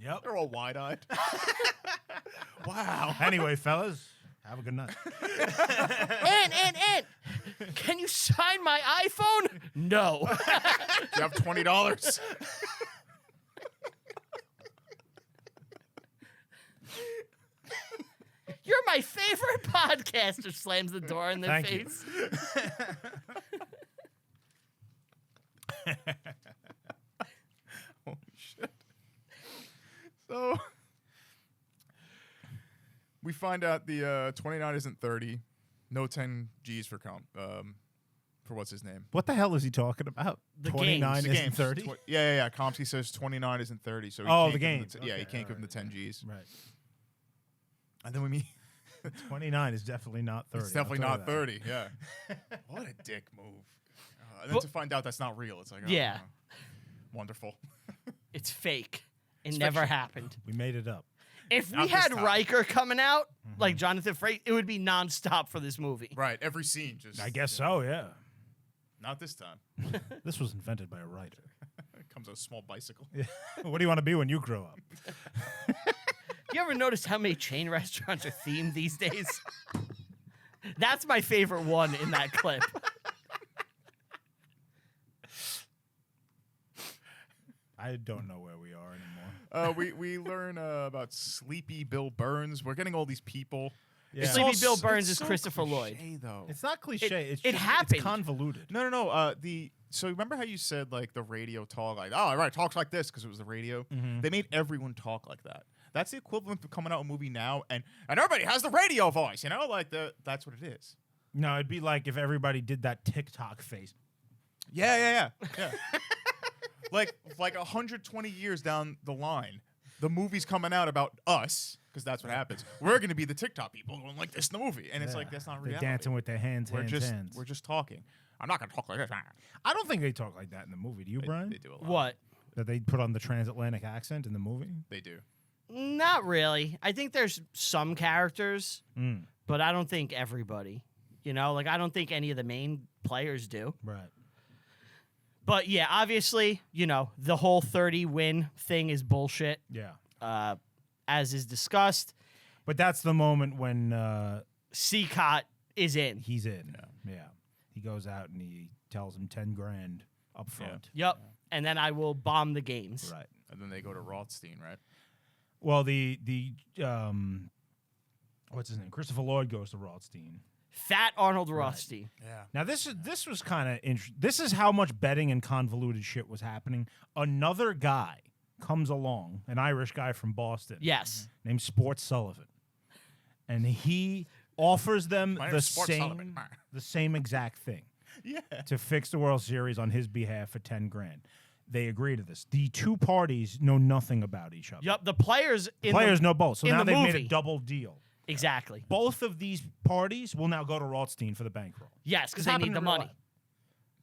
[SPEAKER 3] Yep.
[SPEAKER 2] They're all wide-eyed. Wow.
[SPEAKER 3] Anyway, fellas, have a good night.
[SPEAKER 1] Aunt, can you sign my iPhone? No.
[SPEAKER 2] Do you have $20?
[SPEAKER 1] You're my favorite podcaster. Slams the door in their
[SPEAKER 3] Thank you.
[SPEAKER 1] face.
[SPEAKER 2] Holy shit. So we find out the 29 isn't 30. No 10 G's for what's his name?
[SPEAKER 3] What the hell is he talking about?
[SPEAKER 1] The
[SPEAKER 3] 29
[SPEAKER 1] games.
[SPEAKER 2] The
[SPEAKER 3] isn't
[SPEAKER 2] games.
[SPEAKER 3] 30?
[SPEAKER 2] Yeah. Komsky says 29 isn't 30. So he
[SPEAKER 3] Oh,
[SPEAKER 2] can't
[SPEAKER 3] the
[SPEAKER 2] give him
[SPEAKER 3] games.
[SPEAKER 2] yeah,
[SPEAKER 3] Okay,
[SPEAKER 2] he can't give him the
[SPEAKER 3] alright,
[SPEAKER 2] 10 G's.
[SPEAKER 3] Right.
[SPEAKER 2] And then we meet.
[SPEAKER 3] 29 is definitely not 30.
[SPEAKER 2] It's definitely
[SPEAKER 3] I'll
[SPEAKER 2] not
[SPEAKER 3] tell you
[SPEAKER 2] 30. Yeah. What a dick move. And then to find out that's not real, it's like, oh,
[SPEAKER 1] Yeah.
[SPEAKER 2] Wonderful.
[SPEAKER 1] It's fake. It
[SPEAKER 2] It's
[SPEAKER 1] never
[SPEAKER 2] fiction.
[SPEAKER 1] happened.
[SPEAKER 3] that. We made it up.
[SPEAKER 1] If we
[SPEAKER 2] Not this
[SPEAKER 1] had
[SPEAKER 2] time.
[SPEAKER 1] Riker coming out, like Jonathan Frakes, it would be nonstop for this movie.
[SPEAKER 2] Right. Every scene just.
[SPEAKER 3] I guess so, yeah.
[SPEAKER 2] Not this time.
[SPEAKER 3] This was invented by a writer.
[SPEAKER 2] It comes on a small bicycle.
[SPEAKER 3] What do you want to be when you grow up?
[SPEAKER 1] You ever notice how many chain restaurants are themed these days? That's my favorite one in that clip.
[SPEAKER 3] I don't know where we are anymore.
[SPEAKER 2] We learn about Sleepy Bill Burns. We're getting all these people.
[SPEAKER 3] Yeah.
[SPEAKER 1] Sleepy Bill Burns
[SPEAKER 2] it's
[SPEAKER 1] is
[SPEAKER 2] so
[SPEAKER 1] Christopher Lloyd.
[SPEAKER 2] cliche, though.
[SPEAKER 3] It's not cliche.
[SPEAKER 1] It
[SPEAKER 3] It's
[SPEAKER 1] happened.
[SPEAKER 3] It's convoluted.
[SPEAKER 2] No. So remember how you said like the radio talk, like, oh, right, talks like this because it was the radio. They made everyone talk like that. That's the equivalent of coming out with a movie now, and everybody has the radio voice. You know, like that's what it is.
[SPEAKER 3] No, it'd be like if everybody did that TikTok face.
[SPEAKER 2] Yeah. like 120 years down the line, the movie's coming out about us because that's what happens. We're going to be the TikTok people going like this in the movie, and it's like that's not
[SPEAKER 3] They're
[SPEAKER 2] reality.
[SPEAKER 3] dancing with their hands.
[SPEAKER 2] We're
[SPEAKER 3] hands.
[SPEAKER 2] just talking. I'm not going to talk like this.
[SPEAKER 3] I don't think they talk like that in the movie. Do you, Brian?
[SPEAKER 2] They do a lot.
[SPEAKER 1] What?
[SPEAKER 3] That they put on the transatlantic accent in the movie?
[SPEAKER 2] They do.
[SPEAKER 1] Not really. I think there's some characters, but I don't think everybody. You know, like I don't think any of the main players do.
[SPEAKER 3] Right.
[SPEAKER 1] But yeah, obviously, you know, the whole 30-win thing is bullshit,
[SPEAKER 3] Yeah.
[SPEAKER 1] as is discussed.
[SPEAKER 3] But that's the moment when
[SPEAKER 1] Seacott is in.
[SPEAKER 3] he's in. Yeah. He goes out and he tells him 10 grand up front.
[SPEAKER 1] Yep. And then I will bomb the games.
[SPEAKER 3] Right.
[SPEAKER 2] And then they go to Rothstein, right?
[SPEAKER 3] Well, the what's his name? Christopher Lloyd goes to Rothstein.
[SPEAKER 1] Fat Arnold Rothstein.
[SPEAKER 2] Yeah.
[SPEAKER 3] Now this was kind of interesting. This is how much betting and convoluted shit was happening. Another guy comes along, an Irish guy from Boston,
[SPEAKER 1] Yes.
[SPEAKER 3] named Sports Sullivan, and he offers them
[SPEAKER 2] My
[SPEAKER 3] the
[SPEAKER 2] name's Sports Sullivan.
[SPEAKER 3] same exact thing
[SPEAKER 2] Yeah.
[SPEAKER 3] to fix the World Series on his behalf for 10 grand. They agree to this. The two parties know nothing about each other.
[SPEAKER 1] Yep. The players in
[SPEAKER 3] Players
[SPEAKER 1] the,
[SPEAKER 3] know both, so
[SPEAKER 1] in
[SPEAKER 3] now
[SPEAKER 1] the
[SPEAKER 3] they've made
[SPEAKER 1] movie.
[SPEAKER 3] a double deal.
[SPEAKER 1] Exactly.
[SPEAKER 3] Both of these parties will now go to Rothstein for the bankroll.
[SPEAKER 1] Yes, because
[SPEAKER 3] This
[SPEAKER 1] they
[SPEAKER 3] happened
[SPEAKER 1] need the
[SPEAKER 3] in real
[SPEAKER 1] money.
[SPEAKER 3] life.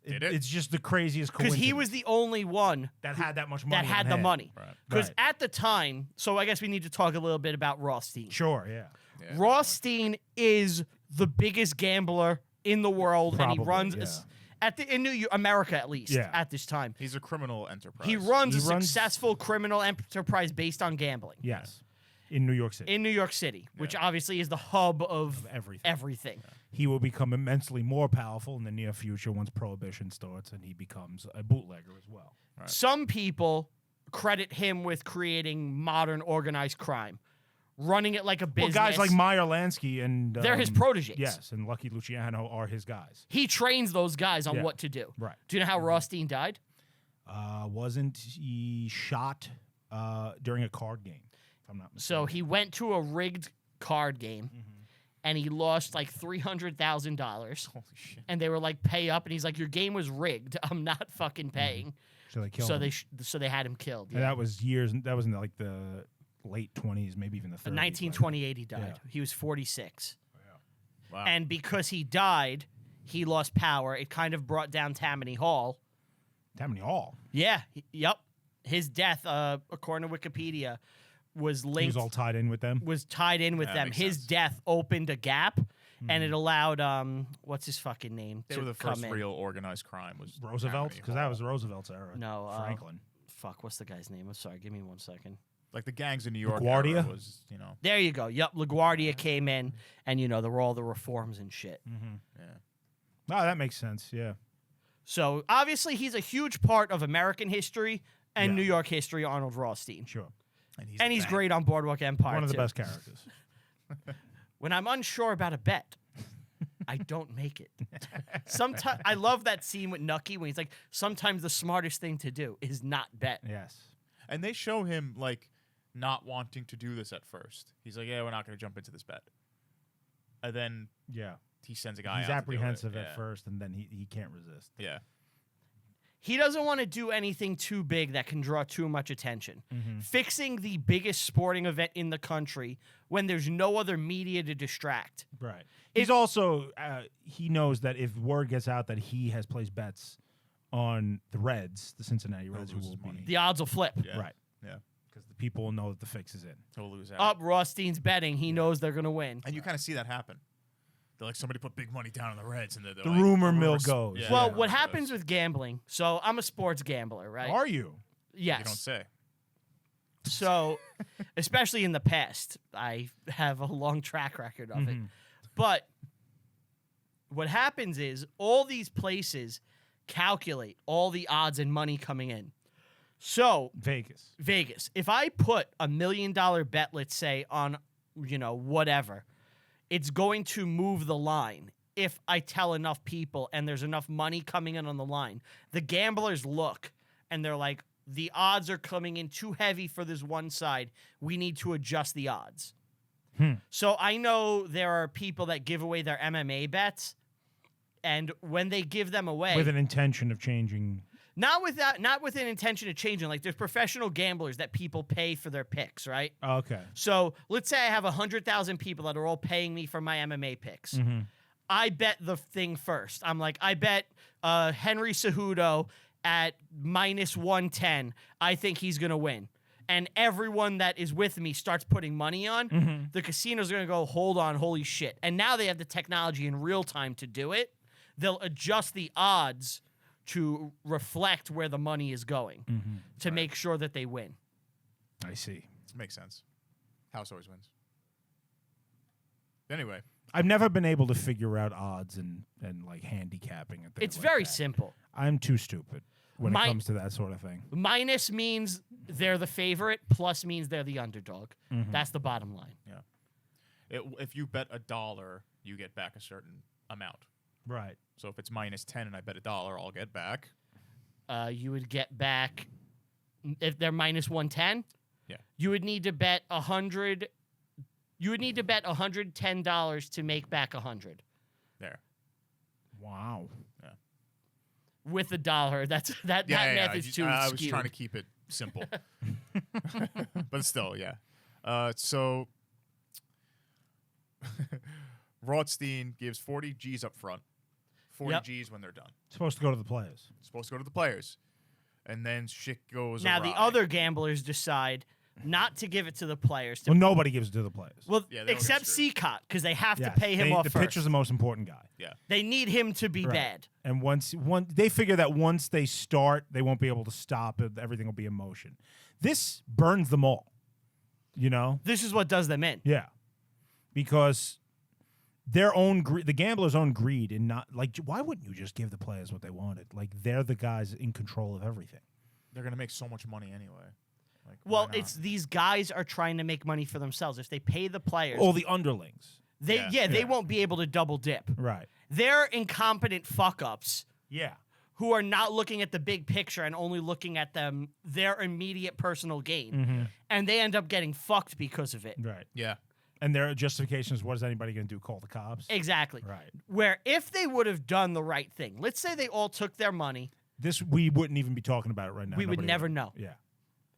[SPEAKER 2] Did it?
[SPEAKER 3] It's just the craziest
[SPEAKER 1] Because
[SPEAKER 3] coincidence.
[SPEAKER 1] he was the only one
[SPEAKER 3] that had that much money.
[SPEAKER 1] that had
[SPEAKER 3] on
[SPEAKER 1] the
[SPEAKER 3] hand.
[SPEAKER 1] money.
[SPEAKER 2] Right.
[SPEAKER 1] Because
[SPEAKER 3] Right.
[SPEAKER 1] at the time, so I guess we need to talk a little bit about Rothstein.
[SPEAKER 3] Sure, yeah.
[SPEAKER 2] Yeah,
[SPEAKER 1] Rothstein is the biggest gambler in the world, and he
[SPEAKER 3] Probably,
[SPEAKER 1] runs
[SPEAKER 3] yeah.
[SPEAKER 1] in America at least
[SPEAKER 3] Yeah.
[SPEAKER 1] at this time.
[SPEAKER 2] He's a criminal enterprise.
[SPEAKER 1] He runs
[SPEAKER 3] He
[SPEAKER 1] a
[SPEAKER 3] runs-
[SPEAKER 1] successful criminal enterprise based on gambling
[SPEAKER 3] Yes. In New York City.
[SPEAKER 1] in New York City, which obviously is the hub of
[SPEAKER 3] everything.
[SPEAKER 1] everything.
[SPEAKER 3] He will become immensely more powerful in the near future once Prohibition starts and he becomes a bootlegger as well.
[SPEAKER 2] Right.
[SPEAKER 1] Some people credit him with creating modern organized crime, running it like a business.
[SPEAKER 3] Well, guys like Meyer Lansky and...
[SPEAKER 1] They're his proteges.
[SPEAKER 3] Yes, and Lucky Luciano are his guys.
[SPEAKER 1] He trains those guys on
[SPEAKER 3] Yeah.
[SPEAKER 1] what to do.
[SPEAKER 3] Right.
[SPEAKER 1] Do you know how Rothstein died?
[SPEAKER 3] Wasn't he shot during a card game, if I'm not mistaken?
[SPEAKER 1] So he went to a rigged card game, and he lost like $300,000.
[SPEAKER 2] Holy shit.
[SPEAKER 1] And they were like, "Pay up," and he's like, "Your game was rigged. I'm not fucking paying."
[SPEAKER 3] So they killed
[SPEAKER 1] So
[SPEAKER 3] him.
[SPEAKER 1] they had him killed.
[SPEAKER 3] And that was that was in like the late 20s, maybe even the 30s.
[SPEAKER 1] In 1928, he died.
[SPEAKER 3] Yeah.
[SPEAKER 1] He was 46.
[SPEAKER 2] Wow.
[SPEAKER 1] And because he died, he lost power. It kind of brought down Tammany Hall.
[SPEAKER 3] Tammany Hall.
[SPEAKER 1] Yeah. Yep. His death, according to Wikipedia, was
[SPEAKER 3] He
[SPEAKER 1] linked.
[SPEAKER 3] was all tied in with them.
[SPEAKER 1] Was tied in with
[SPEAKER 2] Yeah,
[SPEAKER 1] them.
[SPEAKER 2] makes
[SPEAKER 1] His
[SPEAKER 2] sense.
[SPEAKER 1] death opened a gap, and it allowed what's his fucking name
[SPEAKER 2] They
[SPEAKER 1] to
[SPEAKER 2] were the
[SPEAKER 1] come
[SPEAKER 2] first
[SPEAKER 1] in.
[SPEAKER 2] real organized crime. Was
[SPEAKER 3] Roosevelt?
[SPEAKER 2] Tammany
[SPEAKER 3] Because that
[SPEAKER 2] Hall.
[SPEAKER 3] was Roosevelt's era.
[SPEAKER 1] No,
[SPEAKER 3] Franklin.
[SPEAKER 1] Fuck, what's the guy's name? I'm sorry. Give me 1 second.
[SPEAKER 2] like the gangs in New York.
[SPEAKER 3] LaGuardia?
[SPEAKER 2] Era was, you know.
[SPEAKER 1] There you go. Yep, LaGuardia came in, and there were all the reforms and shit.
[SPEAKER 2] Yeah.
[SPEAKER 3] Oh, that makes sense. Yeah.
[SPEAKER 1] So obviously, he's a huge part of American history and
[SPEAKER 3] Yeah.
[SPEAKER 1] New York history. Arnold Rothstein,
[SPEAKER 3] Sure.
[SPEAKER 2] And
[SPEAKER 1] and
[SPEAKER 2] the
[SPEAKER 1] he's
[SPEAKER 2] bank.
[SPEAKER 1] great on Boardwalk Empire.
[SPEAKER 3] One of the
[SPEAKER 1] too.
[SPEAKER 3] best characters.
[SPEAKER 1] When I'm unsure about a bet, I don't make it. Sometimes I love that scene with Nucky when he's like, "Sometimes the smartest thing to do is not bet."
[SPEAKER 3] Yes.
[SPEAKER 2] And they show him like not wanting to do this at first. He's like, "Yeah, we're not going to jump into this bet." And then
[SPEAKER 3] Yeah.
[SPEAKER 2] he sends a guy.
[SPEAKER 3] He's
[SPEAKER 2] out to do it.
[SPEAKER 3] apprehensive at
[SPEAKER 2] Yeah.
[SPEAKER 3] first, and then he can't resist.
[SPEAKER 2] Yeah.
[SPEAKER 1] He doesn't want to do anything too big that can draw too much attention.
[SPEAKER 3] Mm-hmm.
[SPEAKER 1] Fixing the biggest sporting event in the country when there's no other media to distract.
[SPEAKER 3] Right. He's also he knows that if word gets out that he has placed bets on the Reds, the Cincinnati Reds, who
[SPEAKER 2] lose
[SPEAKER 3] will
[SPEAKER 2] his money.
[SPEAKER 3] be
[SPEAKER 1] The odds will flip.
[SPEAKER 2] Yeah.
[SPEAKER 3] right,
[SPEAKER 2] Yeah.
[SPEAKER 3] because the people will know that the fix is in.
[SPEAKER 2] He'll lose out.
[SPEAKER 1] Up, Rothstein's betting. He knows they're going to win.
[SPEAKER 2] And you kind of see that happen. They're like, somebody put big money down on the Reds, and they're
[SPEAKER 3] The
[SPEAKER 2] like,
[SPEAKER 3] rumor mill
[SPEAKER 2] rumors-
[SPEAKER 3] goes.
[SPEAKER 2] Yeah,
[SPEAKER 1] Well,
[SPEAKER 2] yeah,
[SPEAKER 1] what
[SPEAKER 2] it
[SPEAKER 1] happens
[SPEAKER 2] goes.
[SPEAKER 1] with gambling? So I'm a sports gambler, right?
[SPEAKER 3] Are you?
[SPEAKER 1] Yes.
[SPEAKER 2] You don't say.
[SPEAKER 1] So, especially in the past, I have a long track record of it.
[SPEAKER 3] Mm-hmm.
[SPEAKER 1] But what happens is all these places calculate all the odds and money coming in. So
[SPEAKER 3] Vegas.
[SPEAKER 1] If I put $1 million bet, let's say, on, whatever, it's going to move the line if I tell enough people and there's enough money coming in on the line. The gamblers look and they're like, the odds are coming in too heavy for this one side. We need to adjust the odds. So I know there are people that give away their MMA bets, and when they give them away
[SPEAKER 3] with an intention of changing.
[SPEAKER 1] Not with an intention of changing. Like, there's professional gamblers that people pay for their picks, right?
[SPEAKER 3] Okay.
[SPEAKER 1] So let's say I have 100,000 people that are all paying me for my MMA picks.
[SPEAKER 3] Mm-hmm.
[SPEAKER 1] I bet the thing first. I'm like, I bet Henry Cejudo at -110. I think he's going to win. And everyone that is with me starts putting money on. The casinos are going to go, hold on, holy shit. And now they have the technology in real time to do it. They'll adjust the odds to reflect where the money is going to make sure that they win.
[SPEAKER 3] I see.
[SPEAKER 2] Makes sense. House always wins. Anyway.
[SPEAKER 3] I've never been able to figure out odds and like handicapping and things
[SPEAKER 1] It's
[SPEAKER 3] like
[SPEAKER 1] very
[SPEAKER 3] that.
[SPEAKER 1] simple.
[SPEAKER 3] I'm too stupid when it comes to that sort of thing.
[SPEAKER 1] Minus means they're the favorite. Plus means they're the underdog. That's the bottom line.
[SPEAKER 2] Yeah. If you bet $1, you get back a certain amount.
[SPEAKER 3] Right.
[SPEAKER 2] So if it's -10 and I bet $1, I'll get back.
[SPEAKER 1] You would get back, if they're -110.
[SPEAKER 2] Yeah.
[SPEAKER 1] You would need to bet 100. You would need to bet $110 to make back 100.
[SPEAKER 2] There.
[SPEAKER 3] Wow.
[SPEAKER 2] Yeah.
[SPEAKER 1] With $1, that math is too
[SPEAKER 2] I
[SPEAKER 1] skewed.
[SPEAKER 2] was trying to keep it simple, but still, yeah. So Rothstein gives 40 G's up front, 40 G's when they're done.
[SPEAKER 3] Supposed to go to the players.
[SPEAKER 2] Supposed to go to the players, and then shit goes.
[SPEAKER 1] Now
[SPEAKER 2] awry.
[SPEAKER 1] the other gamblers decide not to give it to the players.
[SPEAKER 3] Well, nobody gives it to the players.
[SPEAKER 1] Well,
[SPEAKER 2] Yeah, they don't
[SPEAKER 1] except
[SPEAKER 2] get screwed.
[SPEAKER 1] Seacott, because they have to
[SPEAKER 3] Yes,
[SPEAKER 1] pay him off
[SPEAKER 3] the
[SPEAKER 1] first.
[SPEAKER 3] pitcher's the most important guy.
[SPEAKER 2] Yeah.
[SPEAKER 1] They need him to be
[SPEAKER 3] Right.
[SPEAKER 1] bad.
[SPEAKER 3] And once they figure that once they start, they won't be able to stop it. Everything will be in motion. This burns them all. You know?
[SPEAKER 1] This is what does them in.
[SPEAKER 3] Yeah. Because their own the gamblers' own greed, and not like, why wouldn't you just give the players what they wanted? Like, they're the guys in control of everything.
[SPEAKER 2] They're gonna make so much money anyway. Like, why
[SPEAKER 1] Well,
[SPEAKER 2] not?
[SPEAKER 1] it's these guys are trying to make money for themselves. If they pay the players,
[SPEAKER 3] All the underlings.
[SPEAKER 1] they
[SPEAKER 2] Yeah.
[SPEAKER 1] won't be able to double dip.
[SPEAKER 3] Right.
[SPEAKER 1] They're incompetent fuck-ups
[SPEAKER 3] Yeah.
[SPEAKER 1] who are not looking at the big picture and only looking at their immediate personal gain. And they end up getting fucked because of it.
[SPEAKER 3] Right.
[SPEAKER 2] Yeah.
[SPEAKER 3] And their justification is, what is anybody going to do? Call the cops?
[SPEAKER 1] Exactly.
[SPEAKER 3] Right.
[SPEAKER 1] Where if they would have done the right thing, let's say they all took their money,
[SPEAKER 3] We wouldn't even be talking about it right now.
[SPEAKER 1] we would
[SPEAKER 3] Nobody
[SPEAKER 1] never know.
[SPEAKER 3] Yeah.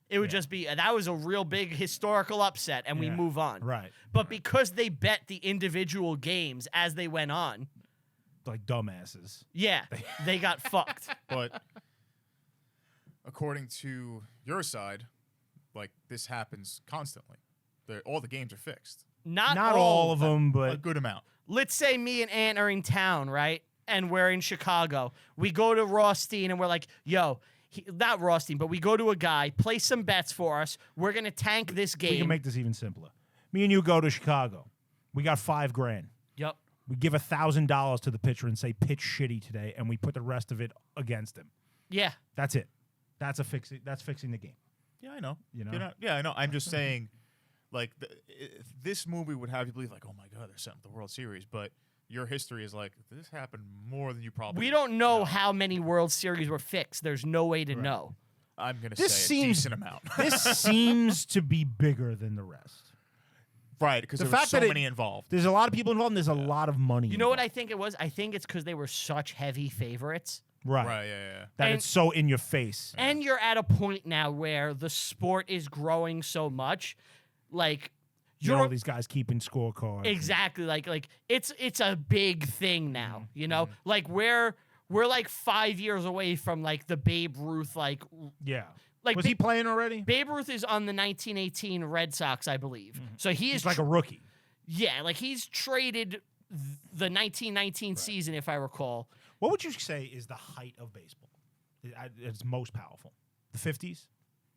[SPEAKER 1] It would just be, that was a real big historical upset, and we
[SPEAKER 3] Yeah.
[SPEAKER 1] move on.
[SPEAKER 3] Right.
[SPEAKER 1] But because they bet the individual games as they went on,
[SPEAKER 3] Like dumbasses.
[SPEAKER 1] yeah, they got fucked.
[SPEAKER 2] But according to your side, like, this happens constantly. All the games are fixed.
[SPEAKER 1] Not
[SPEAKER 3] all of them,
[SPEAKER 2] A
[SPEAKER 3] but
[SPEAKER 2] good amount.
[SPEAKER 1] Let's say me and Ant are in town, right? And we're in Chicago. We go to Rothstein and we're like, yo, not Rothstein, but we go to a guy, place some bets for us. We're going to tank this game.
[SPEAKER 3] we can make this even simpler. Me and you go to Chicago. We got $5,000.
[SPEAKER 1] Yep.
[SPEAKER 3] We give $1,000 to the pitcher and say, pitch shitty today, and we put the rest of it against him.
[SPEAKER 1] Yeah.
[SPEAKER 3] That's it. That's fixing the game.
[SPEAKER 2] Yeah, I know.
[SPEAKER 3] You know?
[SPEAKER 2] Yeah, I know. I'm just saying, like, this movie would have you believe, like, oh my God, they're setting up the World Series. But your history is like, this happened more than you probably.
[SPEAKER 1] We don't know how many World Series were fixed. There's no way to know.
[SPEAKER 2] I'm gonna
[SPEAKER 3] This
[SPEAKER 2] say
[SPEAKER 3] seems-
[SPEAKER 2] a decent amount.
[SPEAKER 3] This seems to be bigger than the rest.
[SPEAKER 2] Right, because
[SPEAKER 3] The
[SPEAKER 2] there were
[SPEAKER 3] fact
[SPEAKER 2] so
[SPEAKER 3] that
[SPEAKER 2] many involved.
[SPEAKER 3] There's a lot of people involved, and there's a lot of money.
[SPEAKER 1] You know what I
[SPEAKER 3] involved.
[SPEAKER 1] think it was? I think it's because they were such heavy favorites.
[SPEAKER 3] Right.
[SPEAKER 2] Right, yeah.
[SPEAKER 3] That
[SPEAKER 1] And-
[SPEAKER 3] it's so in your face.
[SPEAKER 1] And you're at a point now where the sport is growing so much. Like,
[SPEAKER 3] You know,
[SPEAKER 1] you're
[SPEAKER 3] all these guys keeping scorecards.
[SPEAKER 1] exactly like it's a big thing now, you know? Like we're like 5 years away from like the Babe Ruth
[SPEAKER 3] Yeah.
[SPEAKER 1] Like,
[SPEAKER 3] Was he playing already?
[SPEAKER 1] Babe Ruth is on the 1918 Red Sox, I believe. So he is
[SPEAKER 3] He's like a rookie.
[SPEAKER 1] yeah, like he's traded the 1919 season, if I recall.
[SPEAKER 3] What would you say is the height of baseball? It's most powerful. The 50s?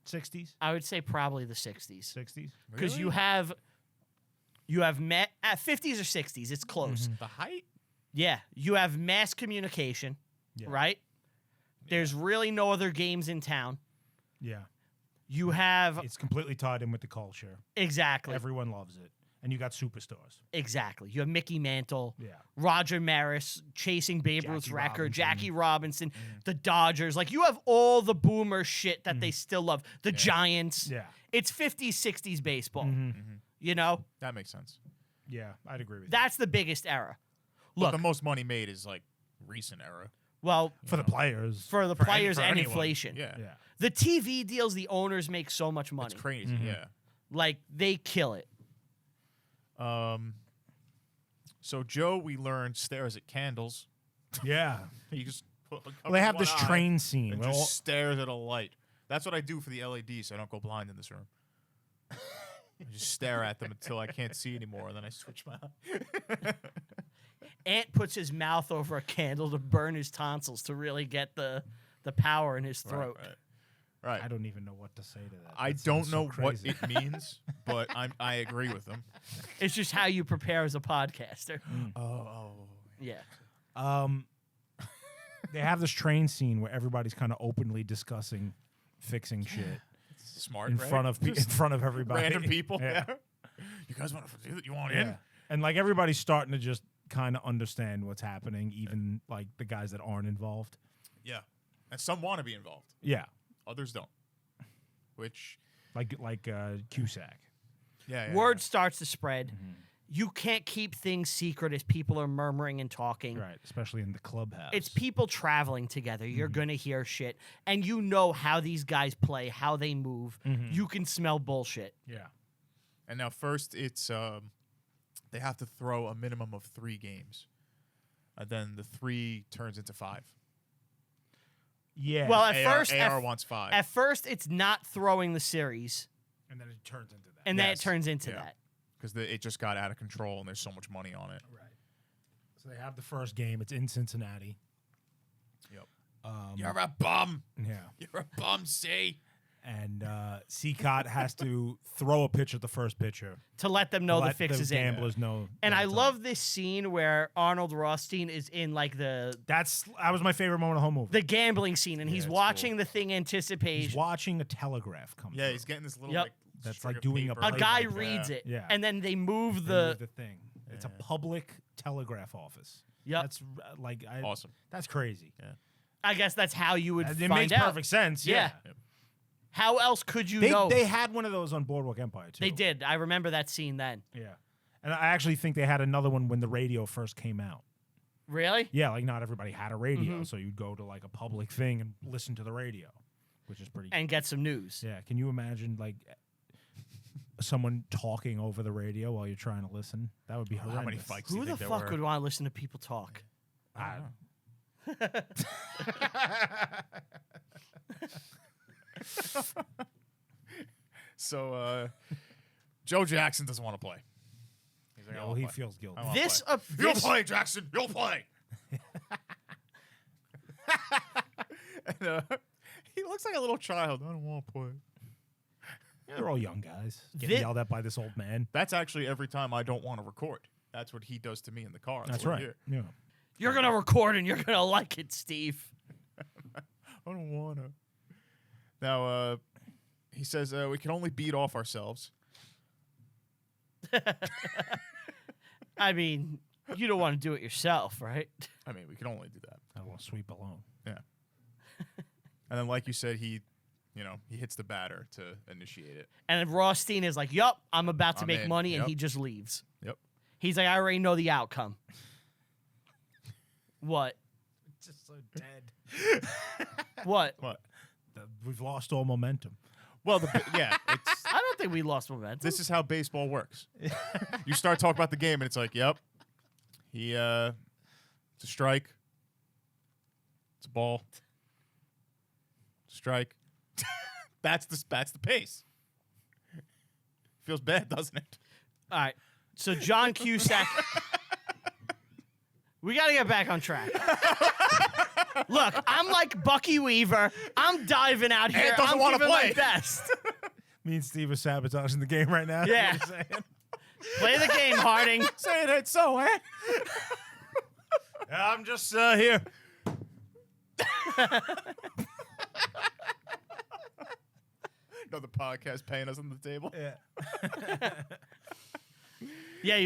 [SPEAKER 3] 60s?
[SPEAKER 1] I would say probably the 60s.
[SPEAKER 3] 60s?
[SPEAKER 1] Because
[SPEAKER 2] Really?
[SPEAKER 1] you have 50s or 60s. It's close.
[SPEAKER 2] The height?
[SPEAKER 1] Yeah, you have mass communication,
[SPEAKER 3] Yeah.
[SPEAKER 1] right? There's really no other games in town.
[SPEAKER 3] Yeah.
[SPEAKER 1] You have
[SPEAKER 3] It's completely tied in with the culture.
[SPEAKER 1] exactly.
[SPEAKER 3] Everyone loves it. And you got superstars.
[SPEAKER 1] Exactly. You have Mickey Mantle,
[SPEAKER 3] Yeah.
[SPEAKER 1] Roger Maris chasing Babe
[SPEAKER 3] Jackie
[SPEAKER 1] Ruth's record,
[SPEAKER 3] Robinson.
[SPEAKER 1] Jackie Robinson, the Dodgers. Like, you have all the boomer shit that they still love. The Giants.
[SPEAKER 3] Yeah.
[SPEAKER 1] It's 50s, 60s baseball.
[SPEAKER 3] Mm-hmm.
[SPEAKER 1] You know?
[SPEAKER 2] That makes sense.
[SPEAKER 3] Yeah, I'd agree with
[SPEAKER 1] That's the biggest era.
[SPEAKER 2] But
[SPEAKER 1] Look,
[SPEAKER 2] the most money made is like recent era.
[SPEAKER 1] well,
[SPEAKER 3] you. For the players.
[SPEAKER 1] for the
[SPEAKER 2] For
[SPEAKER 1] players and
[SPEAKER 2] anyone.
[SPEAKER 1] inflation.
[SPEAKER 2] Yeah.
[SPEAKER 3] Yeah.
[SPEAKER 1] The TV deals, the owners make so much money.
[SPEAKER 2] It's crazy.
[SPEAKER 3] Mhm.
[SPEAKER 2] Yeah.
[SPEAKER 1] Like, they kill it.
[SPEAKER 2] So Joe, we learned, stares at candles.
[SPEAKER 3] Yeah.
[SPEAKER 2] He just
[SPEAKER 3] Well, they have this train scene.
[SPEAKER 2] and
[SPEAKER 3] where
[SPEAKER 2] just
[SPEAKER 3] all-
[SPEAKER 2] stares at a light. That's what I do for the LED, so I don't go blind in this room. I just stare at them until I can't see anymore, and then I switch my eye.
[SPEAKER 1] Ant puts his mouth over a candle to burn his tonsils to really get the power in his throat.
[SPEAKER 2] Right.
[SPEAKER 3] I don't even know what to say to that.
[SPEAKER 2] I
[SPEAKER 3] That
[SPEAKER 2] don't
[SPEAKER 3] sounds so
[SPEAKER 2] know what
[SPEAKER 3] crazy.
[SPEAKER 2] it means, but I agree with them.
[SPEAKER 1] It's just how you prepare as a podcaster.
[SPEAKER 2] Oh.
[SPEAKER 1] Yeah.
[SPEAKER 3] They have this train scene where everybody's kind of openly discussing fixing shit
[SPEAKER 2] Smart,
[SPEAKER 3] in
[SPEAKER 2] right?
[SPEAKER 3] front of in front of everybody.
[SPEAKER 2] Random people.
[SPEAKER 3] Yeah.
[SPEAKER 2] Yeah. You guys want to do that? You want
[SPEAKER 3] Yeah.
[SPEAKER 2] in?
[SPEAKER 3] And like everybody's starting to just kind of understand what's happening, even like the guys that aren't involved.
[SPEAKER 2] Yeah. And some want to be involved.
[SPEAKER 3] Yeah.
[SPEAKER 2] Others don't. Which,
[SPEAKER 3] Like Cusack.
[SPEAKER 2] yeah.
[SPEAKER 1] Word starts to spread. You can't keep things secret as people are murmuring and talking.
[SPEAKER 3] Right. Especially in the clubhouse.
[SPEAKER 1] It's people traveling together. You're going to hear shit. And you know how these guys play, how they move. You can smell bullshit.
[SPEAKER 3] Yeah.
[SPEAKER 2] And now first it's they have to throw a minimum of 3 games. And then the 3 turns into 5.
[SPEAKER 3] Yeah.
[SPEAKER 1] Well,
[SPEAKER 2] AR wants 5.
[SPEAKER 1] at first, it's not throwing the series,
[SPEAKER 3] and then it turns into that.
[SPEAKER 1] and then it
[SPEAKER 2] Yes.
[SPEAKER 1] turns into
[SPEAKER 2] Yeah.
[SPEAKER 1] that.
[SPEAKER 2] Because it just got out of control and there's so much money on it.
[SPEAKER 3] Right. So they have the first game. It's in Cincinnati.
[SPEAKER 2] Yep.
[SPEAKER 3] You're
[SPEAKER 2] a bum.
[SPEAKER 3] Yeah.
[SPEAKER 2] You're a bum, see?
[SPEAKER 3] And Seacott has to throw a pitch at the first pitcher.
[SPEAKER 1] To let them know the
[SPEAKER 3] Let
[SPEAKER 1] fix is in.
[SPEAKER 3] gamblers know.
[SPEAKER 1] And
[SPEAKER 3] that
[SPEAKER 1] I
[SPEAKER 3] it's on.
[SPEAKER 1] love this scene where Arnold Rothstein is in like
[SPEAKER 3] that was my favorite moment of the whole movie.
[SPEAKER 1] the gambling scene, and he's
[SPEAKER 2] it's
[SPEAKER 1] watching
[SPEAKER 2] cool.
[SPEAKER 1] the thing anticipation.
[SPEAKER 3] He's watching a telegraph come
[SPEAKER 2] Yeah,
[SPEAKER 3] through.
[SPEAKER 2] he's getting this little
[SPEAKER 1] Yep.
[SPEAKER 2] like
[SPEAKER 3] That's
[SPEAKER 2] string
[SPEAKER 3] like
[SPEAKER 2] of
[SPEAKER 3] doing a
[SPEAKER 2] paper.
[SPEAKER 1] A guy
[SPEAKER 3] like that.
[SPEAKER 1] reads it,
[SPEAKER 3] Yeah.
[SPEAKER 1] and then they move
[SPEAKER 3] They
[SPEAKER 1] the.
[SPEAKER 3] move the thing. It's a public telegraph office.
[SPEAKER 1] Yep.
[SPEAKER 3] That's
[SPEAKER 2] Awesome.
[SPEAKER 3] That's crazy.
[SPEAKER 1] I guess that's how you would
[SPEAKER 3] It
[SPEAKER 1] find
[SPEAKER 3] makes
[SPEAKER 1] out.
[SPEAKER 3] perfect sense.
[SPEAKER 1] Yeah.
[SPEAKER 3] Yeah.
[SPEAKER 1] How else could you
[SPEAKER 3] They,
[SPEAKER 1] know?
[SPEAKER 3] they had one of those on Boardwalk Empire too.
[SPEAKER 1] They did. I remember that scene then.
[SPEAKER 3] Yeah. And I actually think they had another one when the radio first came out.
[SPEAKER 1] Really?
[SPEAKER 3] Yeah, like not everybody had a radio, so you'd go to like a public thing and listen to the radio, which is pretty.
[SPEAKER 1] And get some news.
[SPEAKER 3] Yeah, can you imagine like someone talking over the radio while you're trying to listen? That would be horrendous.
[SPEAKER 2] How many fights do
[SPEAKER 1] Who
[SPEAKER 2] you
[SPEAKER 1] the
[SPEAKER 2] think there
[SPEAKER 1] fuck
[SPEAKER 2] were?
[SPEAKER 1] would want to listen to people talk?
[SPEAKER 2] I don't know. So Joe Jackson doesn't want to play. He's like, I
[SPEAKER 3] No,
[SPEAKER 2] won't
[SPEAKER 3] he
[SPEAKER 2] play.
[SPEAKER 3] feels guilty.
[SPEAKER 2] I won't
[SPEAKER 1] This,
[SPEAKER 2] play. You'll
[SPEAKER 1] this
[SPEAKER 2] play, Jackson. You'll play. And, he looks like a little child. I don't want to play.
[SPEAKER 3] Yeah, they're all young guys getting
[SPEAKER 1] Thi-
[SPEAKER 3] yelled at by this old man.
[SPEAKER 2] That's actually every time I don't want to record. That's what he does to me in the car.
[SPEAKER 3] That's
[SPEAKER 2] what I
[SPEAKER 3] right.
[SPEAKER 2] hear.
[SPEAKER 3] Yeah.
[SPEAKER 1] you're gonna record and you're gonna like it, Steve.
[SPEAKER 2] I don't want to. Now, he says we can only beat off ourselves.
[SPEAKER 1] I mean, you don't want to do it yourself, right?
[SPEAKER 2] I mean, we can only do that.
[SPEAKER 3] I don't want to sweep alone.
[SPEAKER 2] Yeah. And then, like you said, he hits the batter to initiate it.
[SPEAKER 1] And Rothstein is like, "Yup, I'm about to
[SPEAKER 2] I'm
[SPEAKER 1] make
[SPEAKER 2] in.
[SPEAKER 1] money," and
[SPEAKER 2] Yep.
[SPEAKER 1] he just leaves.
[SPEAKER 2] Yep.
[SPEAKER 1] He's like, "I already know the outcome." What?
[SPEAKER 3] Just so dead.
[SPEAKER 1] What?
[SPEAKER 2] What?
[SPEAKER 3] We've lost all momentum.
[SPEAKER 2] Well, yeah, it's
[SPEAKER 1] I don't think we lost momentum.
[SPEAKER 2] this is how baseball works. You start talking about the game, and it's like, yep, it's a strike, it's a ball, strike. That's the pace. Feels bad, doesn't it?
[SPEAKER 1] All right. So John Cusack. We got to get back on track. Look, I'm like Bucky Weaver. I'm diving out here.
[SPEAKER 2] doesn't
[SPEAKER 1] I'm
[SPEAKER 2] wanna
[SPEAKER 1] giving my
[SPEAKER 2] play.
[SPEAKER 1] best.
[SPEAKER 3] Me and Steve are sabotaging the game right now.
[SPEAKER 1] Yeah.
[SPEAKER 3] What are you saying?
[SPEAKER 1] Play the game, Harding.
[SPEAKER 2] Saying it so, eh?
[SPEAKER 3] I'm just here.
[SPEAKER 2] Another podcast paying us on the table.
[SPEAKER 3] Yeah.
[SPEAKER 1] Yeah,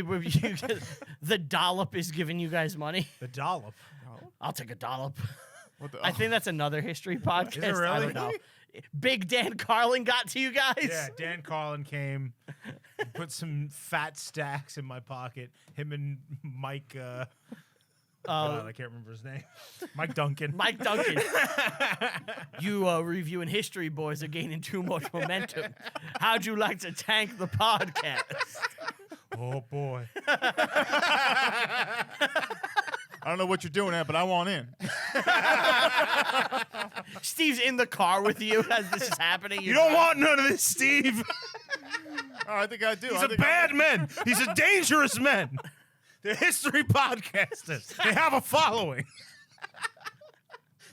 [SPEAKER 1] the dollop is giving you guys money.
[SPEAKER 3] The dollop.
[SPEAKER 1] I'll take a dollop.
[SPEAKER 2] What the,
[SPEAKER 1] I think that's another history podcast.
[SPEAKER 3] Is it
[SPEAKER 1] I
[SPEAKER 3] really?
[SPEAKER 1] don't know. Big Dan Carlin got to you guys.
[SPEAKER 3] Yeah, Dan Carlin came, put some fat stacks in my pocket. Him and Mike. God, I can't remember his name. Mike Duncan.
[SPEAKER 1] Mike Duncan. You reviewing history boys are gaining too much momentum. How'd you like to tank the podcast?
[SPEAKER 3] Oh boy.
[SPEAKER 2] I don't know what you're doing at, but I want in.
[SPEAKER 1] Steve's in the car with you as this is happening.
[SPEAKER 3] You don't want none of this, Steve.
[SPEAKER 2] Oh, I think I do.
[SPEAKER 3] He's a bad man. He's a dangerous man. They're history podcasters. They have a following.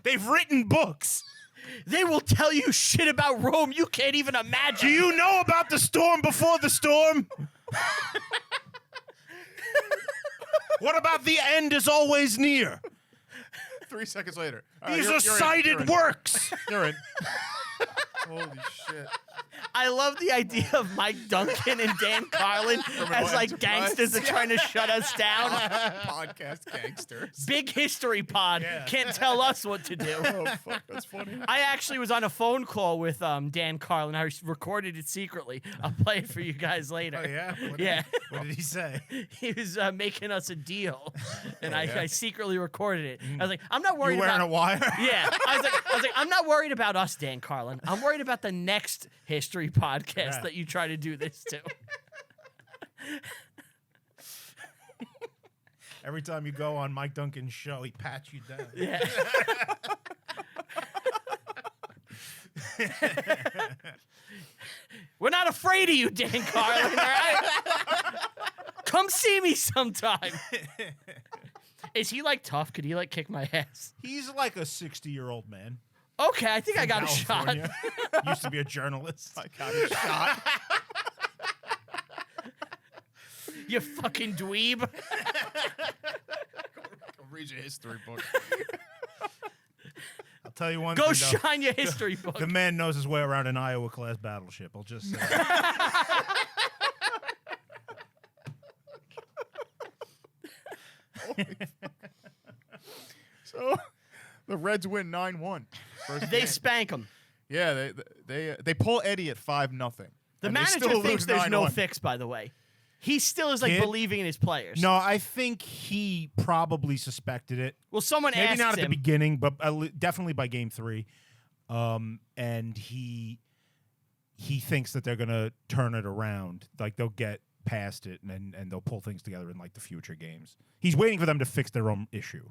[SPEAKER 3] They've written books.
[SPEAKER 1] They will tell you shit about Rome you can't even
[SPEAKER 3] Do
[SPEAKER 1] imagine.
[SPEAKER 3] you know about the storm before the storm? What about the end is always near?
[SPEAKER 2] 3 seconds later. All right,
[SPEAKER 3] These
[SPEAKER 2] you're
[SPEAKER 3] are
[SPEAKER 2] in,
[SPEAKER 3] cited works.
[SPEAKER 2] You're in. Holy shit.
[SPEAKER 1] I love the idea of Mike Duncan and Dan Carlin as like
[SPEAKER 2] Enterprise.
[SPEAKER 1] gangsters that are trying to shut us down.
[SPEAKER 2] Podcast gangsters.
[SPEAKER 1] Big history pod
[SPEAKER 3] Yeah.
[SPEAKER 1] can't tell us what to do.
[SPEAKER 2] Oh, fuck. That's funny.
[SPEAKER 1] I actually was on a phone call with Dan Carlin. I recorded it secretly. I'll play it for you guys later.
[SPEAKER 3] Oh, yeah?
[SPEAKER 1] Yeah.
[SPEAKER 3] What did he say?
[SPEAKER 1] He was making us a deal, and
[SPEAKER 2] yeah.
[SPEAKER 1] I secretly recorded it. I was like, I'm not worried
[SPEAKER 3] You wearing
[SPEAKER 1] about
[SPEAKER 3] a wire?
[SPEAKER 1] Yeah, I was like, I'm not worried about us, Dan Carlin. I'm worried about the next history podcast
[SPEAKER 3] Yeah.
[SPEAKER 1] that you try to do this to.
[SPEAKER 3] Every time you go on Mike Duncan's show, he pats you down.
[SPEAKER 1] Yeah. We're not afraid of you, Dan Carlin, all right? Come see me sometime. Is he like tough? Could he like kick my ass?
[SPEAKER 3] He's like a 60-year-old man.
[SPEAKER 1] Okay, I think I got a shot.
[SPEAKER 3] California. Used to be a journalist.
[SPEAKER 2] I got a shot.
[SPEAKER 1] You fucking dweeb.
[SPEAKER 2] Go read your history book.
[SPEAKER 3] I'll tell you one
[SPEAKER 1] Go
[SPEAKER 3] thing, though.
[SPEAKER 1] shine your history book.
[SPEAKER 3] The man knows his way around an Iowa-class battleship. I'll just say.
[SPEAKER 2] So, the Reds win 9-1.
[SPEAKER 1] They spank him.
[SPEAKER 2] Yeah, they pull Eddie at 5-0.
[SPEAKER 1] The manager thinks there's no fix, by the way. He still is like
[SPEAKER 3] Kid?
[SPEAKER 1] believing in his players.
[SPEAKER 3] No, I think he probably suspected it.
[SPEAKER 1] Well, someone
[SPEAKER 3] Maybe
[SPEAKER 1] asked
[SPEAKER 3] not at the
[SPEAKER 1] him.
[SPEAKER 3] beginning, but definitely by game 3. And he thinks that they're gonna turn it around. Like they'll get past it and they'll pull things together in like the future games. He's waiting for them to fix their own issue.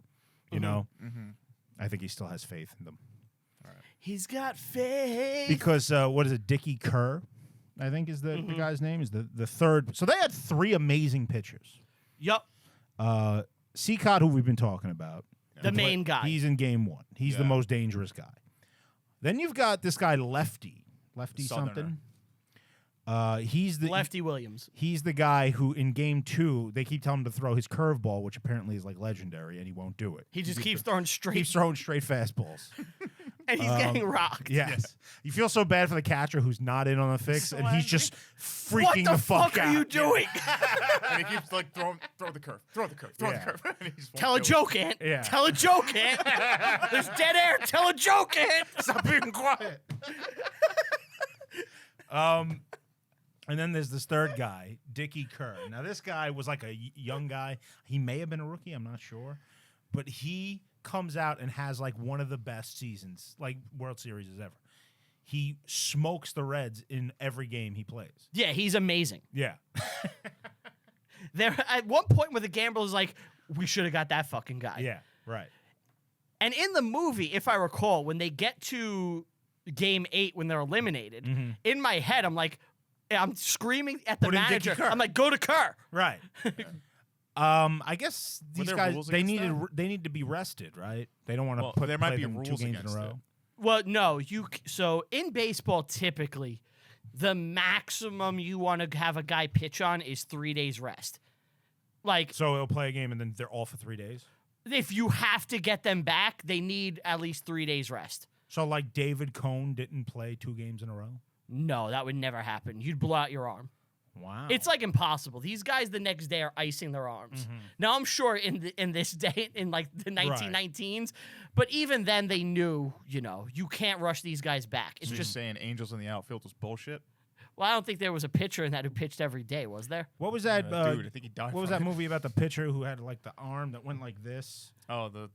[SPEAKER 3] You know?
[SPEAKER 2] Mm-hmm.
[SPEAKER 3] I think he still has faith in them.
[SPEAKER 1] He's got faith.
[SPEAKER 3] Because what is it, Dickie Kerr, I think is the guy's name, is the third. So they had 3 amazing pitchers.
[SPEAKER 1] Yup.
[SPEAKER 3] Seacott, who we've been talking about.
[SPEAKER 1] The main guy.
[SPEAKER 3] He's in game 1. He's the
[SPEAKER 2] Yeah.
[SPEAKER 3] most dangerous guy. Then you've got this guy, Lefty
[SPEAKER 2] Southerner.
[SPEAKER 3] something. He's the
[SPEAKER 1] Lefty Williams.
[SPEAKER 3] He's the guy who in game 2 they keep telling him to throw his curveball, which apparently is like legendary, and he won't do it.
[SPEAKER 1] He just keeps throwing straight,
[SPEAKER 3] keeps throwing straight fastballs.
[SPEAKER 1] and he's getting rocked.
[SPEAKER 3] Yes. You feel so bad for the catcher who's not in on the fix,
[SPEAKER 2] so
[SPEAKER 3] and he's
[SPEAKER 2] angry.
[SPEAKER 3] just
[SPEAKER 1] What
[SPEAKER 3] freaking
[SPEAKER 1] the
[SPEAKER 3] fuck
[SPEAKER 1] fuck
[SPEAKER 3] out.
[SPEAKER 1] are you doing?
[SPEAKER 2] And he keeps like throw the curve, throw the curve, throw
[SPEAKER 3] Yeah.
[SPEAKER 2] the curve. And he just won't
[SPEAKER 1] Tell a
[SPEAKER 2] do it.
[SPEAKER 1] joke, Ant.
[SPEAKER 3] Yeah.
[SPEAKER 1] Tell a joke, Ant. There's dead air. Tell a joke, Ant.
[SPEAKER 3] Stop being quiet. And then there's this third guy, Dickie Kerr. Now this guy was like a young guy. He may have been a rookie, I'm not sure, but he comes out and has like one of the best seasons, like World Series ever. He smokes the Reds in every game he plays.
[SPEAKER 1] Yeah, he's amazing.
[SPEAKER 3] Yeah.
[SPEAKER 1] There at one point where the gambler is like, we should have got that fucking guy.
[SPEAKER 3] Yeah, right.
[SPEAKER 1] And in the movie, if I recall, when they get to game 8 when they're eliminated, in my head I'm like, I'm screaming at the
[SPEAKER 3] Put in Dickie
[SPEAKER 1] manager.
[SPEAKER 3] Kerr.
[SPEAKER 1] I'm like, go to Kerr.
[SPEAKER 3] Right. I guess
[SPEAKER 2] Were
[SPEAKER 3] these
[SPEAKER 2] there
[SPEAKER 3] guys
[SPEAKER 2] rules
[SPEAKER 3] they
[SPEAKER 2] against
[SPEAKER 3] need
[SPEAKER 2] that?
[SPEAKER 3] they need to be rested, right? They don't want to
[SPEAKER 2] Well,
[SPEAKER 3] put
[SPEAKER 2] there might
[SPEAKER 3] play
[SPEAKER 2] be
[SPEAKER 3] them 2
[SPEAKER 2] rules
[SPEAKER 3] games in
[SPEAKER 2] against
[SPEAKER 3] a
[SPEAKER 2] it.
[SPEAKER 3] row.
[SPEAKER 1] Well, no, so in baseball, typically, the maximum you want to have a guy pitch on is 3 days rest. Like,
[SPEAKER 3] So he'll play a game and then they're off for 3 days.
[SPEAKER 1] if you have to get them back, they need at least 3 days rest.
[SPEAKER 3] So like David Cohn didn't play 2 games in a row.
[SPEAKER 1] No, that would never happen. You'd blow out your arm.
[SPEAKER 3] Wow.
[SPEAKER 1] It's like impossible. These guys the next day are icing their arms.
[SPEAKER 3] Mm-hmm.
[SPEAKER 1] Now I'm sure in this day in like the 1919s, but even then they knew, you can't rush these guys back. It's
[SPEAKER 2] So
[SPEAKER 1] just
[SPEAKER 2] you're saying Angels in the outfield was bullshit?
[SPEAKER 1] well, I don't think there was a pitcher in that who pitched every day, was there?
[SPEAKER 3] What was that?
[SPEAKER 2] Dude, I think he died.
[SPEAKER 3] What was
[SPEAKER 2] from
[SPEAKER 3] that
[SPEAKER 2] it.
[SPEAKER 3] movie about the pitcher who had like the arm that went like this?
[SPEAKER 2] Oh, the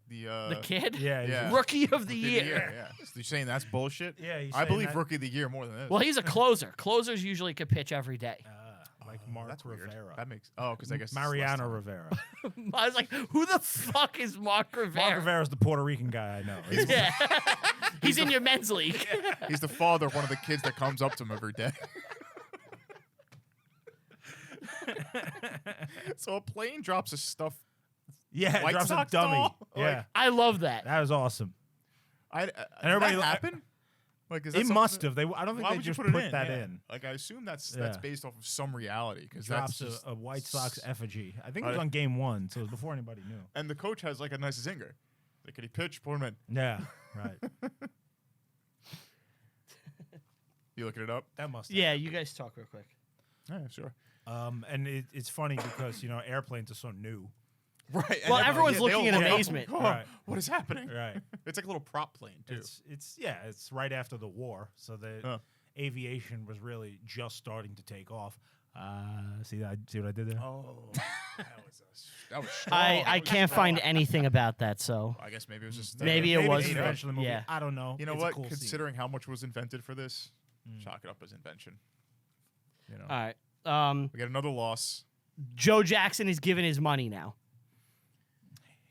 [SPEAKER 1] kid?
[SPEAKER 2] yeah.
[SPEAKER 1] Rookie of the
[SPEAKER 2] Rookie of the
[SPEAKER 1] year.
[SPEAKER 2] Yeah. So you're saying that's bullshit?
[SPEAKER 3] Yeah, he's
[SPEAKER 2] I
[SPEAKER 3] saying
[SPEAKER 2] believe
[SPEAKER 3] that-
[SPEAKER 2] Rookie of the Year more than this.
[SPEAKER 1] Well, he's a closer. Closers usually could pitch every day.
[SPEAKER 3] Like Mark
[SPEAKER 2] That's weird.
[SPEAKER 3] Rivera.
[SPEAKER 2] That makes because I guess it's
[SPEAKER 3] Mariano
[SPEAKER 2] less time.
[SPEAKER 3] Rivera.
[SPEAKER 1] I was like, who the fuck is Mark Rivera?
[SPEAKER 3] Mark Rivera's the Puerto Rican guy I know.
[SPEAKER 1] Yeah. He's in your men's league.
[SPEAKER 2] He's the father of one of the kids that comes up to him every day. So a plane drops a stuff.
[SPEAKER 3] Yeah, it
[SPEAKER 2] White
[SPEAKER 3] drops a
[SPEAKER 2] Sox
[SPEAKER 3] dummy.
[SPEAKER 2] doll?
[SPEAKER 3] Yeah,
[SPEAKER 1] I love that.
[SPEAKER 3] that was awesome.
[SPEAKER 2] Did
[SPEAKER 3] everybody-
[SPEAKER 2] that happen? Like, is that
[SPEAKER 3] It
[SPEAKER 2] something
[SPEAKER 3] must
[SPEAKER 2] that-
[SPEAKER 3] have. I don't think
[SPEAKER 2] Why
[SPEAKER 3] they
[SPEAKER 2] would you
[SPEAKER 3] just
[SPEAKER 2] put,
[SPEAKER 3] put
[SPEAKER 2] it in?
[SPEAKER 3] that
[SPEAKER 2] Yeah.
[SPEAKER 3] in.
[SPEAKER 2] Like I assume that's
[SPEAKER 3] Yeah.
[SPEAKER 2] based off of some reality because
[SPEAKER 3] Drops
[SPEAKER 2] that's just,
[SPEAKER 3] a White Sox effigy. I think it was
[SPEAKER 2] I-
[SPEAKER 3] on game 1, so it was before anybody knew.
[SPEAKER 2] and the coach has like a nice zinger. Like, could he pitch? Put him in.
[SPEAKER 3] Yeah, right.
[SPEAKER 2] You looking it up?
[SPEAKER 3] That must. Have.
[SPEAKER 1] Yeah, you guys talk real quick.
[SPEAKER 2] Yeah, sure.
[SPEAKER 3] And it's funny because airplanes are so new.
[SPEAKER 2] Right.
[SPEAKER 1] Well, everyone's looking in
[SPEAKER 2] look up,
[SPEAKER 1] amazement.
[SPEAKER 2] "Oh,
[SPEAKER 3] Right.
[SPEAKER 2] What is happening?
[SPEAKER 3] Right.
[SPEAKER 2] It's like a little prop plane too.
[SPEAKER 3] It's right after the war, so the aviation was really just starting to take off. See what I did there?
[SPEAKER 2] Oh, that was strong.
[SPEAKER 1] I
[SPEAKER 2] That was
[SPEAKER 1] can't
[SPEAKER 2] strong.
[SPEAKER 1] find anything about that, so
[SPEAKER 2] I guess maybe it was just
[SPEAKER 1] Maybe it was
[SPEAKER 3] the
[SPEAKER 1] fake.
[SPEAKER 3] invention of the movie.
[SPEAKER 1] Yeah.
[SPEAKER 3] I don't know.
[SPEAKER 2] You know
[SPEAKER 3] It's a
[SPEAKER 2] what?
[SPEAKER 3] cool scene.
[SPEAKER 2] Considering how much was invented for this, chalk it up as invention.
[SPEAKER 1] all right.
[SPEAKER 2] We got another loss.
[SPEAKER 1] Joe Jackson is given his money now.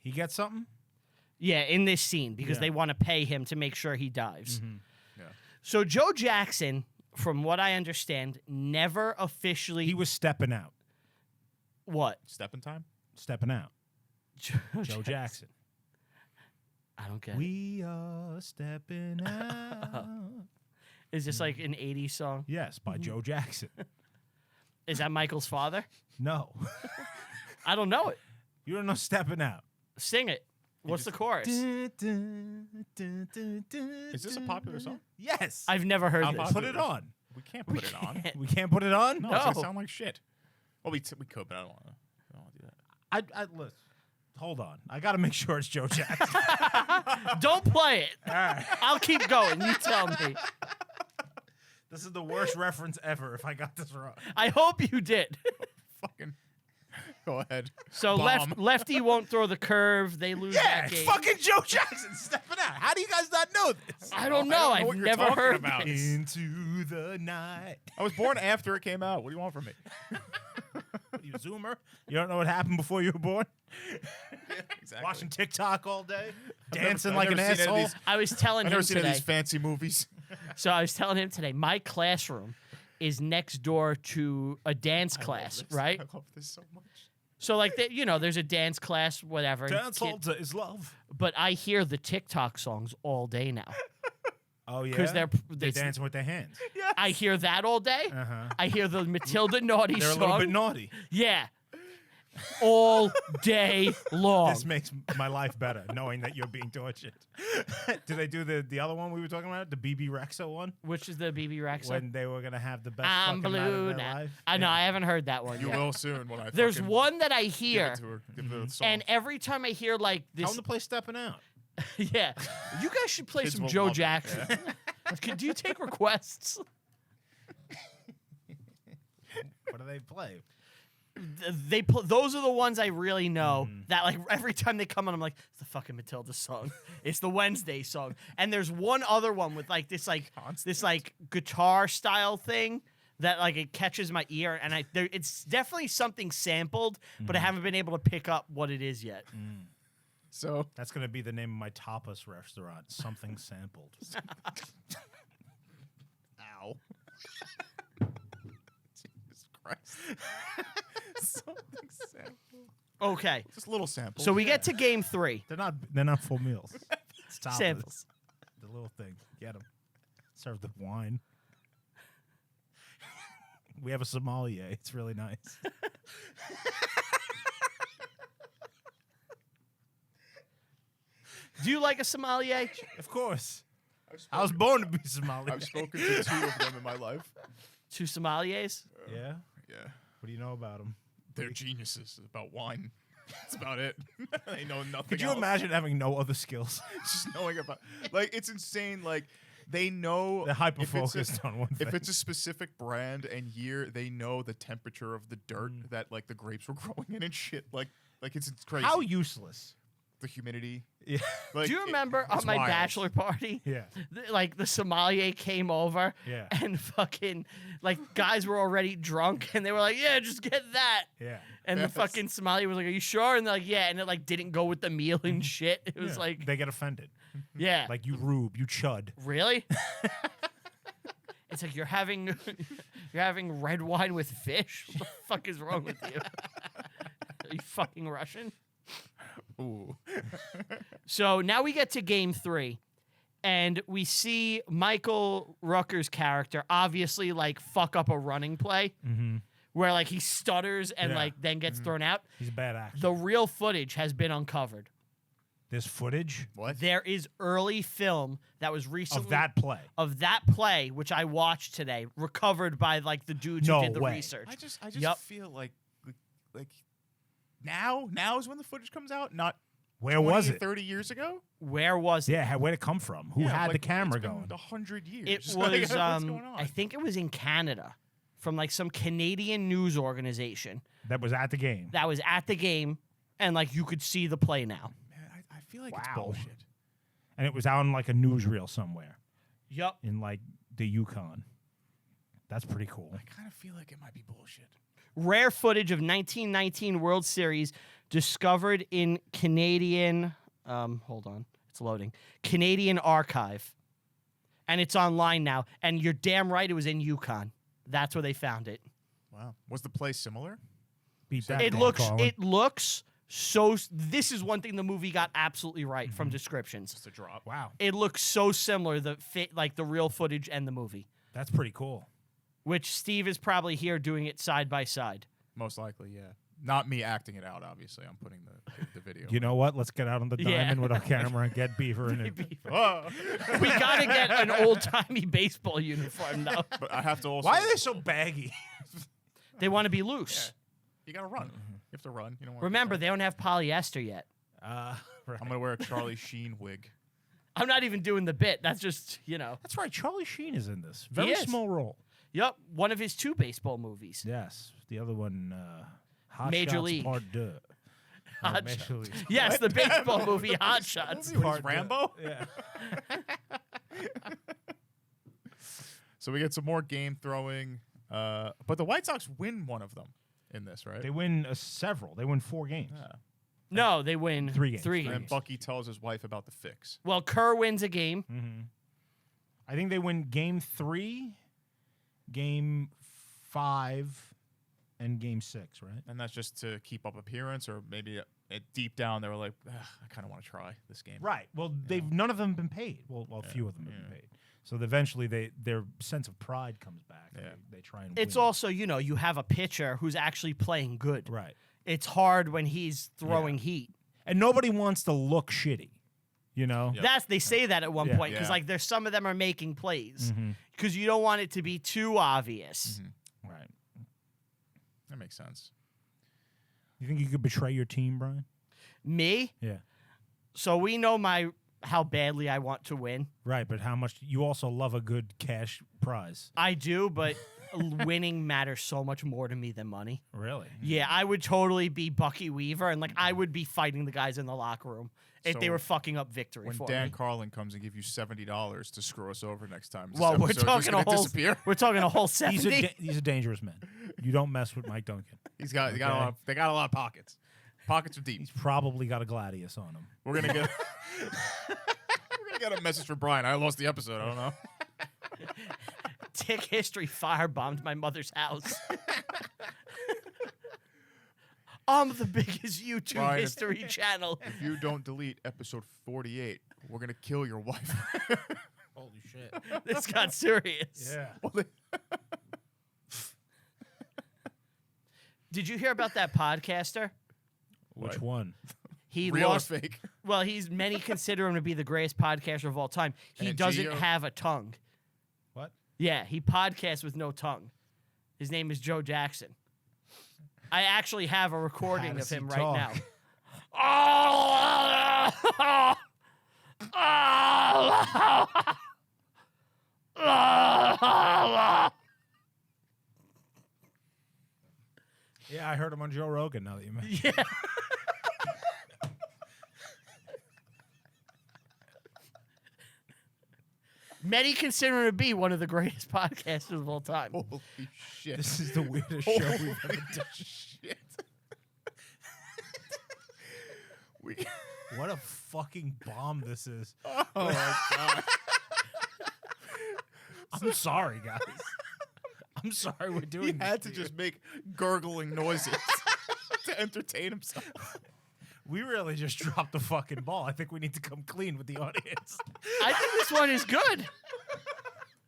[SPEAKER 3] He gets something.
[SPEAKER 1] Yeah, in this scene because
[SPEAKER 3] Yeah.
[SPEAKER 1] they want to pay him to make sure he dives.
[SPEAKER 2] Yeah.
[SPEAKER 1] So Joe Jackson, from what I understand, never officially
[SPEAKER 3] He was stepping out.
[SPEAKER 1] what?
[SPEAKER 2] Stepping time.
[SPEAKER 3] Stepping out.
[SPEAKER 1] Joe
[SPEAKER 3] Joe Jackson.
[SPEAKER 1] I don't get it.
[SPEAKER 3] We are stepping out.
[SPEAKER 1] Is this like an 80s song?
[SPEAKER 3] Yes, by Joe Jackson.
[SPEAKER 1] Is that Michael's father?
[SPEAKER 3] No.
[SPEAKER 1] I don't know it.
[SPEAKER 3] You don't know stepping out.
[SPEAKER 1] Sing it. What's the chorus?
[SPEAKER 3] Is
[SPEAKER 2] Is this a popular song?
[SPEAKER 3] Yes.
[SPEAKER 1] I've never heard
[SPEAKER 2] How
[SPEAKER 1] this.
[SPEAKER 2] popular?
[SPEAKER 3] Put it on.
[SPEAKER 2] We can't put it on.
[SPEAKER 3] We can't put it on?
[SPEAKER 2] No, it's gonna
[SPEAKER 1] No.
[SPEAKER 2] sound like shit. Well, we could, but I don't want to do that.
[SPEAKER 3] I listen. Hold on. I got to make sure it's Joe Jackson.
[SPEAKER 1] Don't play it.
[SPEAKER 3] All right.
[SPEAKER 1] I'll keep going. You tell me.
[SPEAKER 3] This is the worst reference ever if I got this wrong.
[SPEAKER 1] I hope you did.
[SPEAKER 2] Fucking go ahead.
[SPEAKER 1] So
[SPEAKER 2] Bomb.
[SPEAKER 1] lefty won't throw the curve. They lose
[SPEAKER 3] Yeah,
[SPEAKER 1] that
[SPEAKER 3] it's
[SPEAKER 1] game.
[SPEAKER 3] fucking Joe Jackson stepping out. How do you guys not know this?
[SPEAKER 1] I don't know.
[SPEAKER 2] know
[SPEAKER 1] I've
[SPEAKER 2] what you're
[SPEAKER 1] never
[SPEAKER 2] talking
[SPEAKER 1] heard
[SPEAKER 2] about.
[SPEAKER 1] this.
[SPEAKER 3] Into the night.
[SPEAKER 2] I was born after it came out. What do you want from me?
[SPEAKER 3] What are you, Zoomer? You don't know what happened before you were born?
[SPEAKER 2] Exactly.
[SPEAKER 3] Watching TikTok all day? Dancing
[SPEAKER 2] I've
[SPEAKER 3] like an
[SPEAKER 2] never seen any of
[SPEAKER 3] asshole?
[SPEAKER 2] these-
[SPEAKER 1] I was telling
[SPEAKER 2] I've
[SPEAKER 1] him
[SPEAKER 2] never seen any of
[SPEAKER 1] today.
[SPEAKER 2] these fancy movies.
[SPEAKER 1] So I was telling him today. My classroom is next door to a dance class, right?
[SPEAKER 2] I love this so much.
[SPEAKER 1] So like, there's a dance class, whatever. and
[SPEAKER 3] Dance
[SPEAKER 1] kid-
[SPEAKER 3] Alta is love.
[SPEAKER 1] but I hear the TikTok songs all day now
[SPEAKER 3] Oh, yeah?
[SPEAKER 1] because they're
[SPEAKER 3] dancing with their hands.
[SPEAKER 1] I hear that all day.
[SPEAKER 3] Uh-huh.
[SPEAKER 1] I hear the Matilda Naughty
[SPEAKER 3] They're a
[SPEAKER 1] song.
[SPEAKER 3] little bit naughty.
[SPEAKER 1] Yeah. All day long.
[SPEAKER 3] This makes my life better, knowing that you're being tortured. Did they do the other one we were talking about? The BB Rexa one?
[SPEAKER 1] Which is the BB Rexa?
[SPEAKER 3] When they were going to have the best
[SPEAKER 1] I'm
[SPEAKER 3] fucking night of
[SPEAKER 1] blue
[SPEAKER 3] their
[SPEAKER 1] now.
[SPEAKER 3] life?
[SPEAKER 1] I know,
[SPEAKER 3] Yeah.
[SPEAKER 1] I haven't heard that one
[SPEAKER 2] You
[SPEAKER 1] yet.
[SPEAKER 2] will soon when I.
[SPEAKER 1] There's
[SPEAKER 2] fucking
[SPEAKER 1] one that I
[SPEAKER 2] give
[SPEAKER 1] hear,
[SPEAKER 2] it to her. Give her the song.
[SPEAKER 1] and every time I hear like
[SPEAKER 3] Tell
[SPEAKER 1] this,
[SPEAKER 3] them to play Stepping Out.
[SPEAKER 1] yeah, you guys should play
[SPEAKER 2] Kids
[SPEAKER 1] some
[SPEAKER 2] will
[SPEAKER 1] Joe
[SPEAKER 2] love it,
[SPEAKER 1] Jackson. Do you take requests?
[SPEAKER 3] What do they play?
[SPEAKER 1] Those are the ones I really know
[SPEAKER 3] Mm-hmm.
[SPEAKER 1] that like every time they come on I'm like it's the fucking Matilda song. It's the Wednesday song. And there's one other one with like this guitar style thing that like it catches my ear and it's definitely something sampled, but I
[SPEAKER 3] Mm-hmm.
[SPEAKER 1] haven't been able to pick up what it is yet.
[SPEAKER 2] So
[SPEAKER 3] That's going to be the name of my tapas restaurant. Something sampled.
[SPEAKER 2] ow. Jesus Christ. Something sample.
[SPEAKER 1] Okay.
[SPEAKER 2] Just little sample.
[SPEAKER 1] So we get to game 3.
[SPEAKER 3] They're not full meals. It's tapas.
[SPEAKER 1] Samples.
[SPEAKER 3] The little thing. Get them. Serve the wine. We have a sommelier. It's really nice.
[SPEAKER 1] Do you like a sommelier?
[SPEAKER 3] Of course. I was born to be Somali.
[SPEAKER 2] I've spoken to 2 of them in my life.
[SPEAKER 1] 2 sommeliers.
[SPEAKER 3] Yeah.
[SPEAKER 2] Yeah.
[SPEAKER 3] What do you know about them?
[SPEAKER 2] They're geniuses about wine. That's about it. They know nothing.
[SPEAKER 3] Could you
[SPEAKER 2] else.
[SPEAKER 3] imagine having no other skills?
[SPEAKER 2] Just knowing about, like, it's insane. Like, they know
[SPEAKER 3] They're hyper
[SPEAKER 2] if it's a-
[SPEAKER 3] focused on one thing.
[SPEAKER 2] If it's a specific brand and year, they know the temperature of the dirt that like the grapes were growing in and shit. Like it's crazy.
[SPEAKER 3] How useless.
[SPEAKER 2] The humidity.
[SPEAKER 3] Yeah.
[SPEAKER 2] Like,
[SPEAKER 1] Do you remember on
[SPEAKER 2] it's
[SPEAKER 1] my
[SPEAKER 2] wild.
[SPEAKER 1] bachelor party?
[SPEAKER 3] Yeah.
[SPEAKER 1] Like the sommelier came over
[SPEAKER 3] Yeah.
[SPEAKER 1] and fucking like guys were already drunk and they were like, yeah, just get that.
[SPEAKER 3] Yeah.
[SPEAKER 1] And
[SPEAKER 2] Yes.
[SPEAKER 1] the fucking sommelier was like, are you sure? And they're like, yeah. And it like didn't go with the meal and shit. It was
[SPEAKER 3] Yeah.
[SPEAKER 1] like,
[SPEAKER 3] they get offended.
[SPEAKER 1] yeah.
[SPEAKER 3] Like you rube, you chud.
[SPEAKER 1] Really? It's like you're having red wine with fish. What the fuck is wrong with you? Are you fucking Russian?
[SPEAKER 2] Ooh.
[SPEAKER 1] So now we get to game 3, and we see Michael Rooker's character obviously like fuck up a running play
[SPEAKER 3] Mm-hmm.
[SPEAKER 1] where like he stutters and
[SPEAKER 3] Yeah.
[SPEAKER 1] like then gets thrown out.
[SPEAKER 3] He's a bad actor.
[SPEAKER 1] The real footage has been uncovered.
[SPEAKER 3] There's footage
[SPEAKER 2] What?
[SPEAKER 1] There is early film that was recently
[SPEAKER 3] of that play.
[SPEAKER 1] play, which I watched today, recovered by like the dudes
[SPEAKER 3] No
[SPEAKER 1] who did the
[SPEAKER 3] way.
[SPEAKER 1] research.
[SPEAKER 2] I just
[SPEAKER 1] Yup.
[SPEAKER 2] feel like now is when the footage comes out, not
[SPEAKER 3] Where
[SPEAKER 2] 20
[SPEAKER 3] was
[SPEAKER 2] or
[SPEAKER 3] it?
[SPEAKER 2] 30 years ago.
[SPEAKER 1] Where was it?
[SPEAKER 3] Yeah, where'd it come from? Who had the camera going?
[SPEAKER 2] 100 years.
[SPEAKER 1] It
[SPEAKER 2] Like,
[SPEAKER 1] was
[SPEAKER 2] what's going on?
[SPEAKER 1] I think it was in Canada from like some Canadian news organization
[SPEAKER 3] That was at the game.
[SPEAKER 1] that was at the game and like you could see the play now.
[SPEAKER 2] Man, I feel like it's
[SPEAKER 3] Wow.
[SPEAKER 2] bullshit.
[SPEAKER 3] And it was out on like a newsreel somewhere
[SPEAKER 1] Yup.
[SPEAKER 3] in like the Yukon. That's pretty cool.
[SPEAKER 2] I kind of feel like it might be bullshit.
[SPEAKER 1] Rare footage of 1919 World Series discovered in Canadian hold on, it's loading. Canadian Archive. And it's online now. And you're damn right it was in Yukon. That's where they found it.
[SPEAKER 2] Wow. Was the play similar?
[SPEAKER 3] Beat that.
[SPEAKER 1] It
[SPEAKER 3] Dan
[SPEAKER 1] looks
[SPEAKER 3] Carlin.
[SPEAKER 1] it looks so this is one thing the movie got absolutely right from descriptions.
[SPEAKER 2] Just a drop.
[SPEAKER 3] Wow.
[SPEAKER 1] It looks so similar the fit like the real footage and the movie,
[SPEAKER 3] That's pretty cool.
[SPEAKER 1] which Steve is probably here doing it side by side.
[SPEAKER 2] Most likely, yeah. Not me acting it out, obviously. I'm putting the video.
[SPEAKER 3] You know what? Let's get out on the
[SPEAKER 1] Yeah.
[SPEAKER 3] diamond with our camera and get Beaver in it.
[SPEAKER 2] Oh.
[SPEAKER 1] We gotta get an old timey baseball uniform though.
[SPEAKER 2] But I have to also.
[SPEAKER 3] Why are they so baggy?
[SPEAKER 1] They want to be loose.
[SPEAKER 2] You gotta run. You have to run. You don't want.
[SPEAKER 1] Remember, they don't have polyester yet.
[SPEAKER 3] Right.
[SPEAKER 2] I'm gonna wear a Charlie Sheen wig.
[SPEAKER 1] I'm not even doing the bit. That's just
[SPEAKER 3] That's right. Charlie Sheen is in this. Very
[SPEAKER 1] is.
[SPEAKER 3] small role.
[SPEAKER 1] Yup, one of his 2 baseball movies.
[SPEAKER 3] Yes. The other one, Hot
[SPEAKER 1] Major
[SPEAKER 3] Shots
[SPEAKER 1] League.
[SPEAKER 3] Part 2.
[SPEAKER 1] Hot
[SPEAKER 3] Major
[SPEAKER 1] Shots.
[SPEAKER 3] League.
[SPEAKER 1] Yes, the baseball movie Hot Shots.
[SPEAKER 2] Movie with
[SPEAKER 3] Part
[SPEAKER 2] Rambo.
[SPEAKER 3] Yeah.
[SPEAKER 2] So we get some more game throwing. But the White Sox win one of them in this, right?
[SPEAKER 3] They win several. They win 4 games.
[SPEAKER 2] Yeah.
[SPEAKER 1] No, they win
[SPEAKER 3] 3 games.
[SPEAKER 1] 3
[SPEAKER 2] And
[SPEAKER 1] games.
[SPEAKER 2] then Bucky tells his wife about the fix.
[SPEAKER 1] Well, Kerr wins a game.
[SPEAKER 3] Mm-hmm. I think they win game 3, game 5, and game 6, right?
[SPEAKER 2] And that's just to keep up appearance, or maybe deep down they were like, I kind of want to try this game.
[SPEAKER 3] Right. Well, none of them been paid. Well, a few of them have been paid. So eventually, their sense of pride comes back.
[SPEAKER 2] Yeah.
[SPEAKER 3] They try and.
[SPEAKER 1] It's
[SPEAKER 3] win.
[SPEAKER 1] also, you have a pitcher who's actually playing good.
[SPEAKER 3] right,
[SPEAKER 1] It's hard when he's throwing heat.
[SPEAKER 3] and nobody wants to look shitty. You know.
[SPEAKER 2] Yep.
[SPEAKER 1] They say that at one
[SPEAKER 3] Yeah.
[SPEAKER 1] point because
[SPEAKER 2] Yeah.
[SPEAKER 1] like there's some of them are making plays
[SPEAKER 3] Mhm.
[SPEAKER 1] because you don't want it to be too obvious.
[SPEAKER 3] Right.
[SPEAKER 2] That makes sense.
[SPEAKER 3] You think you could betray your team, Brian?
[SPEAKER 1] Me,
[SPEAKER 3] Yeah.
[SPEAKER 1] so we know how badly I want to win.
[SPEAKER 3] Right, but how much you also love a good cash prize?
[SPEAKER 1] I do, but winning matters so much more to me than money.
[SPEAKER 3] Really?
[SPEAKER 1] Yeah, I would totally be Bucky Weaver, and like I would be fighting the guys in the locker room if they
[SPEAKER 2] So
[SPEAKER 1] were fucking up victory
[SPEAKER 2] When
[SPEAKER 1] for
[SPEAKER 2] Dan
[SPEAKER 1] me.
[SPEAKER 2] Carlin comes and give you $70 to screw us over next time,
[SPEAKER 1] Well, we're
[SPEAKER 2] episode's just
[SPEAKER 1] talking a
[SPEAKER 2] gonna
[SPEAKER 1] whole.
[SPEAKER 2] disappear.
[SPEAKER 1] We're talking a whole
[SPEAKER 3] He's
[SPEAKER 1] 70.
[SPEAKER 3] he's a dangerous man. You don't mess with Mike Duncan.
[SPEAKER 2] They got
[SPEAKER 3] Okay.
[SPEAKER 2] they got a lot of pockets. Pockets are deep.
[SPEAKER 3] He's probably got a gladius on him.
[SPEAKER 2] We're gonna get a message for Brian. I lost the episode. I don't know.
[SPEAKER 1] Tick History firebombed my mother's house. I'm the biggest YouTube
[SPEAKER 2] Brian,
[SPEAKER 1] history channel.
[SPEAKER 2] If you don't delete episode 48, we're gonna kill your wife.
[SPEAKER 3] Holy shit.
[SPEAKER 1] This got serious.
[SPEAKER 3] Yeah.
[SPEAKER 2] Well, they-
[SPEAKER 1] Did you hear about that podcaster?
[SPEAKER 3] Which
[SPEAKER 2] What?
[SPEAKER 3] one?
[SPEAKER 1] He
[SPEAKER 2] Real
[SPEAKER 1] lost.
[SPEAKER 2] or fake?
[SPEAKER 1] Well, many consider him to be the greatest podcaster of all time. He
[SPEAKER 2] And
[SPEAKER 1] doesn't
[SPEAKER 2] Gio?
[SPEAKER 1] have a tongue.
[SPEAKER 3] What?
[SPEAKER 1] Yeah, he podcasts with no tongue. His name is Joe Jackson. I actually have a recording
[SPEAKER 3] How
[SPEAKER 1] of
[SPEAKER 3] does he
[SPEAKER 1] him
[SPEAKER 3] talk?
[SPEAKER 1] right now.
[SPEAKER 3] Yeah, I heard him on Joe Rogan. Now that you mention.
[SPEAKER 1] Yeah. Many consider him to be one of the greatest podcasters of all time.
[SPEAKER 2] Holy shit!
[SPEAKER 3] This is the weirdest show we've ever done.
[SPEAKER 2] Shit. we.
[SPEAKER 3] What a fucking bomb this is.
[SPEAKER 2] Oh my god!
[SPEAKER 3] I'm sorry, guys. I'm sorry we're doing
[SPEAKER 2] He
[SPEAKER 3] this.
[SPEAKER 2] had to just make gurgling noises to entertain himself.
[SPEAKER 3] We really just dropped the fucking ball. I think we need to come clean with the audience.
[SPEAKER 1] I think this one is good.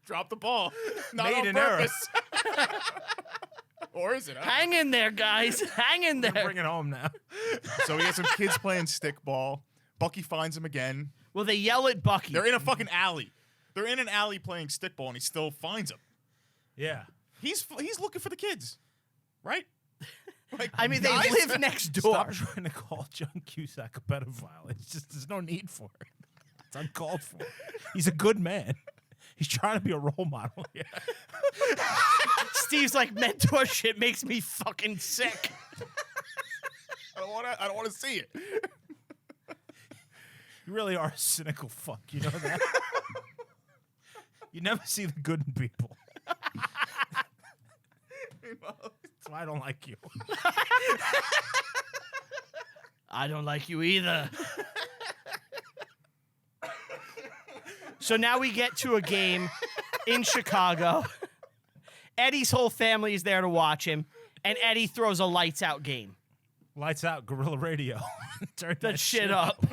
[SPEAKER 2] Drop the ball. Not
[SPEAKER 3] Made
[SPEAKER 2] on
[SPEAKER 3] in error.
[SPEAKER 2] purpose. Or is it?
[SPEAKER 1] Hang in there, guys. Hang in there.
[SPEAKER 3] Bring it home now.
[SPEAKER 2] So he has some kids playing stickball. Bucky finds him again.
[SPEAKER 1] Well, they yell at Bucky.
[SPEAKER 2] They're in a fucking alley. They're in an alley playing stickball, and he still finds them.
[SPEAKER 3] Yeah.
[SPEAKER 2] He's looking for the kids, right? Like,
[SPEAKER 1] I mean, they
[SPEAKER 2] guys-
[SPEAKER 1] live next door.
[SPEAKER 3] Stop trying to call John Cusack a pedophile. It's just, there's no need for it. It's uncalled for. He's a good man. He's trying to be a role model here.
[SPEAKER 1] Steve's like, mentor shit makes me fucking sick.
[SPEAKER 2] I don't want to see it.
[SPEAKER 3] You really are a cynical fuck. You know that? You never see the good in people. That's why I don't like you.
[SPEAKER 1] I don't like you either. So now we get to a game in Chicago. Eddie's whole family is there to watch him, and Eddie throws a lights out game.
[SPEAKER 3] Lights out, guerrilla radio. Turn
[SPEAKER 1] That shit up.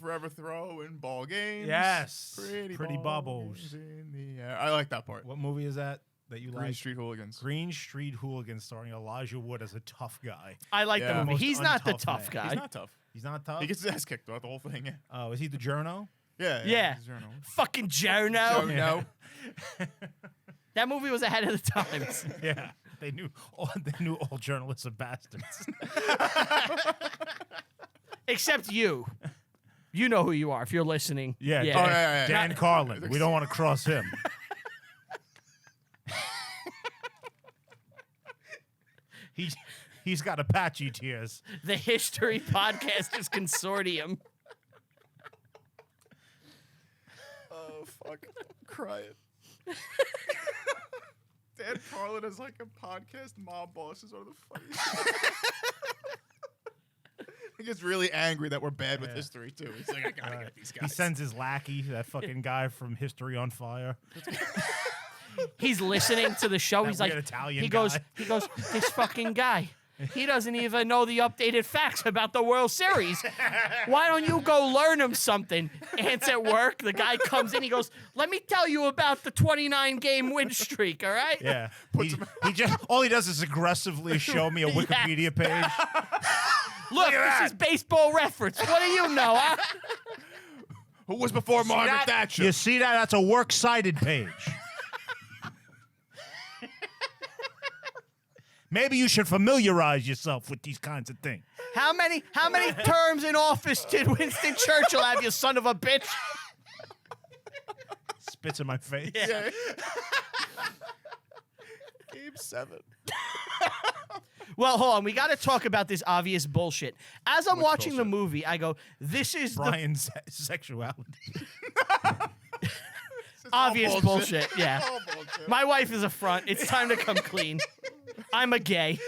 [SPEAKER 2] Forever throwing ball games.
[SPEAKER 3] Yes.
[SPEAKER 2] Pretty
[SPEAKER 3] bubbles.
[SPEAKER 2] bubbles in the air. I like that part.
[SPEAKER 3] What movie is that you
[SPEAKER 2] Green
[SPEAKER 3] like?
[SPEAKER 2] Street Hooligans.
[SPEAKER 3] Green Street Hooligans, starring Elijah Wood as a tough guy.
[SPEAKER 1] I like
[SPEAKER 2] Yeah.
[SPEAKER 1] the movie.
[SPEAKER 3] Most
[SPEAKER 1] He's not the
[SPEAKER 3] untough
[SPEAKER 1] tough
[SPEAKER 3] man.
[SPEAKER 1] guy.
[SPEAKER 2] He's not tough.
[SPEAKER 3] He's not tough.
[SPEAKER 2] He gets his ass kicked throughout the whole thing. Yeah.
[SPEAKER 3] Oh, is he the journo?
[SPEAKER 2] Yeah.
[SPEAKER 1] Yeah.
[SPEAKER 2] Zerno.
[SPEAKER 1] Fucking Jono.
[SPEAKER 2] No.
[SPEAKER 1] That movie was ahead of the times.
[SPEAKER 3] Yeah. They knew all journalists are bastards.
[SPEAKER 1] Except you. You know who you are if you're listening.
[SPEAKER 3] Yeah.
[SPEAKER 2] Oh, yeah.
[SPEAKER 3] Dan Carlin. We don't want to cross him. He's got Apache tears.
[SPEAKER 1] The History Podcasters Consortium.
[SPEAKER 2] Oh fuck! I'm crying. Dan Carlin is like a podcast mob boss. Is one of the funniest. He gets really angry that we're bad with
[SPEAKER 3] Yeah.
[SPEAKER 2] history too. He's like, I gotta get these guys.
[SPEAKER 3] He sends his lackey, that fucking guy from History on Fire.
[SPEAKER 1] He's listening to the show.
[SPEAKER 3] That
[SPEAKER 1] He's like,
[SPEAKER 3] weird Italian
[SPEAKER 1] he goes,
[SPEAKER 3] guy.
[SPEAKER 1] this fucking guy. He doesn't even know the updated facts about the World Series. Why don't you go learn him something? Ant's at work. The guy comes in. He goes, let me tell you about the 29-game win streak, all right?
[SPEAKER 3] Yeah. He just all he does is aggressively show me a Wikipedia page.
[SPEAKER 1] Look, this is baseball reference. What do you know, huh?
[SPEAKER 2] Who was before Margaret
[SPEAKER 3] That-
[SPEAKER 2] Thatcher?
[SPEAKER 3] You see that? That's a works cited page. Maybe you should familiarize yourself with these kinds of things.
[SPEAKER 1] How many terms in office did Winston Churchill have, you son of a bitch?
[SPEAKER 3] Spits in my face.
[SPEAKER 2] Yeah. Game 7.
[SPEAKER 1] Well, hold on. We got to talk about this obvious bullshit. As I'm
[SPEAKER 2] Which
[SPEAKER 1] watching the
[SPEAKER 2] bullshit?
[SPEAKER 1] movie, I go, this is the
[SPEAKER 3] Brian's sexuality.
[SPEAKER 1] obvious
[SPEAKER 2] All
[SPEAKER 1] bullshit. Yeah.
[SPEAKER 2] All bullshit.
[SPEAKER 1] My wife is a front. It's time to come clean. I'm a gay.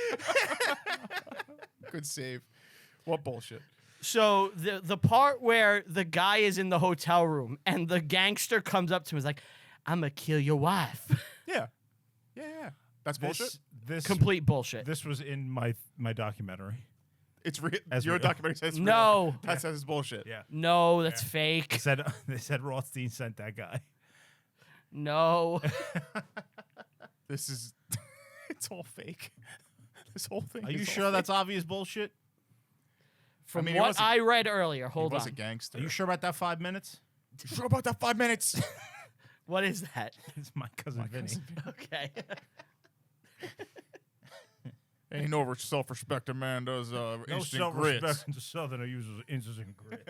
[SPEAKER 2] Good save. What bullshit?
[SPEAKER 1] So the part where the guy is in the hotel room and the gangster comes up to him and is like, I'm going to kill your wife.
[SPEAKER 2] Yeah. Yeah. That's bullshit.
[SPEAKER 3] This
[SPEAKER 1] Complete bullshit.
[SPEAKER 3] This was in my documentary.
[SPEAKER 2] It's real.
[SPEAKER 3] As
[SPEAKER 2] Your
[SPEAKER 3] real.
[SPEAKER 2] documentary says it's real.
[SPEAKER 1] No.
[SPEAKER 2] That says it's bullshit.
[SPEAKER 3] Yeah.
[SPEAKER 1] No, that's
[SPEAKER 3] They
[SPEAKER 1] fake.
[SPEAKER 3] said Rothstein sent that guy.
[SPEAKER 1] No.
[SPEAKER 2] This is. It's all fake. This whole thing.
[SPEAKER 3] Are
[SPEAKER 2] is
[SPEAKER 3] you
[SPEAKER 2] all
[SPEAKER 3] sure
[SPEAKER 2] fake.
[SPEAKER 3] that's obvious bullshit?
[SPEAKER 1] From
[SPEAKER 2] mean, he
[SPEAKER 1] what
[SPEAKER 2] was a-
[SPEAKER 1] I read earlier, hold
[SPEAKER 2] he was
[SPEAKER 1] on.
[SPEAKER 2] a gangster.
[SPEAKER 3] Are you sure about that 5 minutes?
[SPEAKER 2] You sure about that 5 minutes?
[SPEAKER 1] What is that?
[SPEAKER 3] It's my cousin Vinny.
[SPEAKER 1] Okay.
[SPEAKER 2] Ain't no self-respecting man does
[SPEAKER 3] No
[SPEAKER 2] instant grits.
[SPEAKER 3] self-respect into Southerner uses instant grits.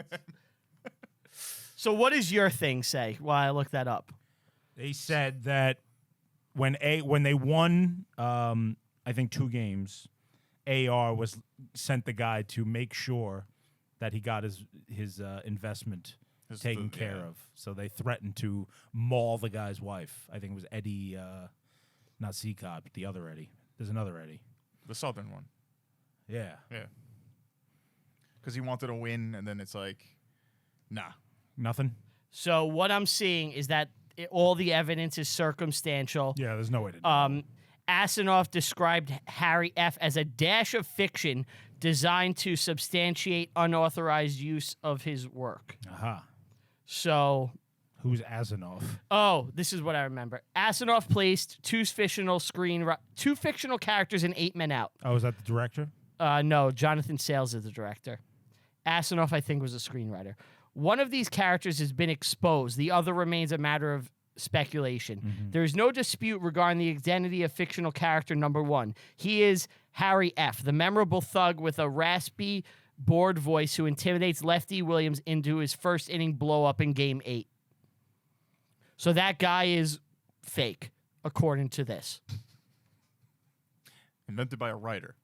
[SPEAKER 1] So what does your thing say while I look that up?
[SPEAKER 3] They said that when they won, I think 2 games, AR was sent the guy to make sure that he got his investment taken care of. So they threatened to maul the guy's wife. I think it was Eddie, not Seacott, but the other Eddie. There's another Eddie.
[SPEAKER 2] The Southern one.
[SPEAKER 3] Yeah.
[SPEAKER 2] Yeah. Because he wanted to win, and then it's like, nah.
[SPEAKER 3] Nothing?
[SPEAKER 1] So what I'm seeing is that all the evidence is circumstantial.
[SPEAKER 3] Yeah, there's no way to know.
[SPEAKER 1] Asinoff described Harry F. as a dash of fiction designed to substantiate unauthorized use of his work.
[SPEAKER 3] Aha.
[SPEAKER 1] So,
[SPEAKER 3] Who's Asinoff?
[SPEAKER 1] this is what I remember. Asinoff placed two fictional characters in 8 Men Out.
[SPEAKER 3] Oh, is that the director?
[SPEAKER 1] No, Jonathan Sayles is the director. Asinoff, I think, was a screenwriter. One of these characters has been exposed. The other remains a matter of speculation.
[SPEAKER 3] Mm-hmm.
[SPEAKER 1] There is no dispute regarding the identity of fictional character number 1. He is Harry F., the memorable thug with a raspy, bored voice who intimidates Lefty Williams into his first inning blow-up in Game 8. So that guy is fake, according to this.
[SPEAKER 2] Invented by a writer.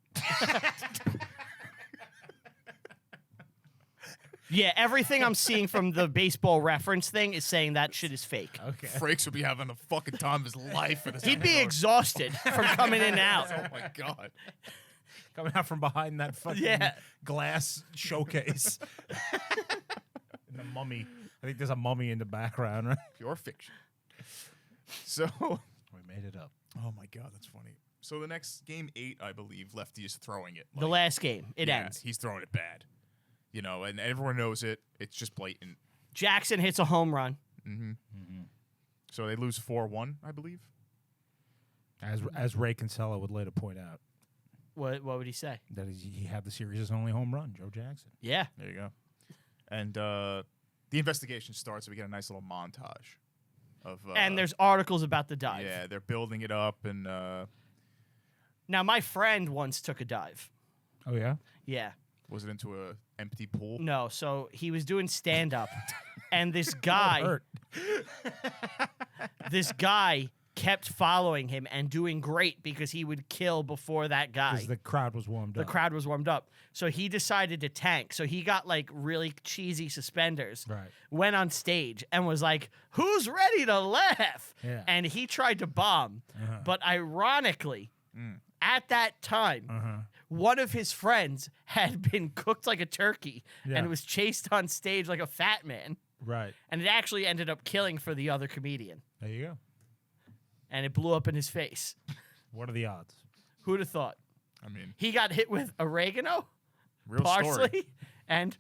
[SPEAKER 1] Yeah, everything I'm seeing from the baseball reference thing is saying that shit is fake.
[SPEAKER 3] Okay.
[SPEAKER 2] Frakes would be having the fucking time of his life for this.
[SPEAKER 1] He'd be
[SPEAKER 2] episode.
[SPEAKER 1] exhausted from coming in and out.
[SPEAKER 2] Oh my god.
[SPEAKER 3] Coming out from behind that fucking
[SPEAKER 1] Yeah.
[SPEAKER 3] glass showcase. And the mummy. I think there's a mummy in the background, right?
[SPEAKER 2] Pure fiction. So,
[SPEAKER 3] We made it up.
[SPEAKER 2] oh my god, that's funny. So the next Game 8, I believe, Lefty is throwing it.
[SPEAKER 1] The last game, it
[SPEAKER 2] yeah,
[SPEAKER 1] ends.
[SPEAKER 2] He's throwing it bad. You know, and everyone knows it. It's just blatant.
[SPEAKER 1] Jackson hits a home run.
[SPEAKER 2] So they lose 4-1, I believe.
[SPEAKER 3] As Ray Kinsella would later point out,
[SPEAKER 1] What would he say?
[SPEAKER 3] that he had the series' only home run, Joe Jackson.
[SPEAKER 1] Yeah.
[SPEAKER 2] There you go. And the investigation starts. So we get a nice little montage of.
[SPEAKER 1] And there's articles about the dive.
[SPEAKER 2] Yeah, they're building it up, and
[SPEAKER 1] Now, my friend once took a dive.
[SPEAKER 3] Oh, yeah?
[SPEAKER 1] Yeah.
[SPEAKER 2] was it into a empty pool?
[SPEAKER 1] No, so he was doing stand-up, and this guy,
[SPEAKER 3] Hurt.
[SPEAKER 1] this guy kept following him and doing great because he would kill before that guy.
[SPEAKER 3] Because the crowd was warmed
[SPEAKER 1] The
[SPEAKER 3] up.
[SPEAKER 1] crowd was warmed up. So he decided to tank. So he got like really cheesy suspenders,
[SPEAKER 3] Right.
[SPEAKER 1] went on stage and was like, who's ready to laugh?
[SPEAKER 3] Yeah.
[SPEAKER 1] And he tried to bomb.
[SPEAKER 3] Uh-huh.
[SPEAKER 1] But ironically, at that time,
[SPEAKER 3] Uh-huh.
[SPEAKER 1] one of his friends had been cooked like a turkey
[SPEAKER 3] Yeah.
[SPEAKER 1] and was chased on stage like a fat man.
[SPEAKER 3] Right.
[SPEAKER 1] And it actually ended up killing for the other comedian.
[SPEAKER 3] There you go.
[SPEAKER 1] And it blew up in his face.
[SPEAKER 3] What are the odds?
[SPEAKER 1] Who'd have thought?
[SPEAKER 2] I mean,
[SPEAKER 1] He got hit with oregano,
[SPEAKER 2] real
[SPEAKER 1] parsley,
[SPEAKER 2] story.
[SPEAKER 1] and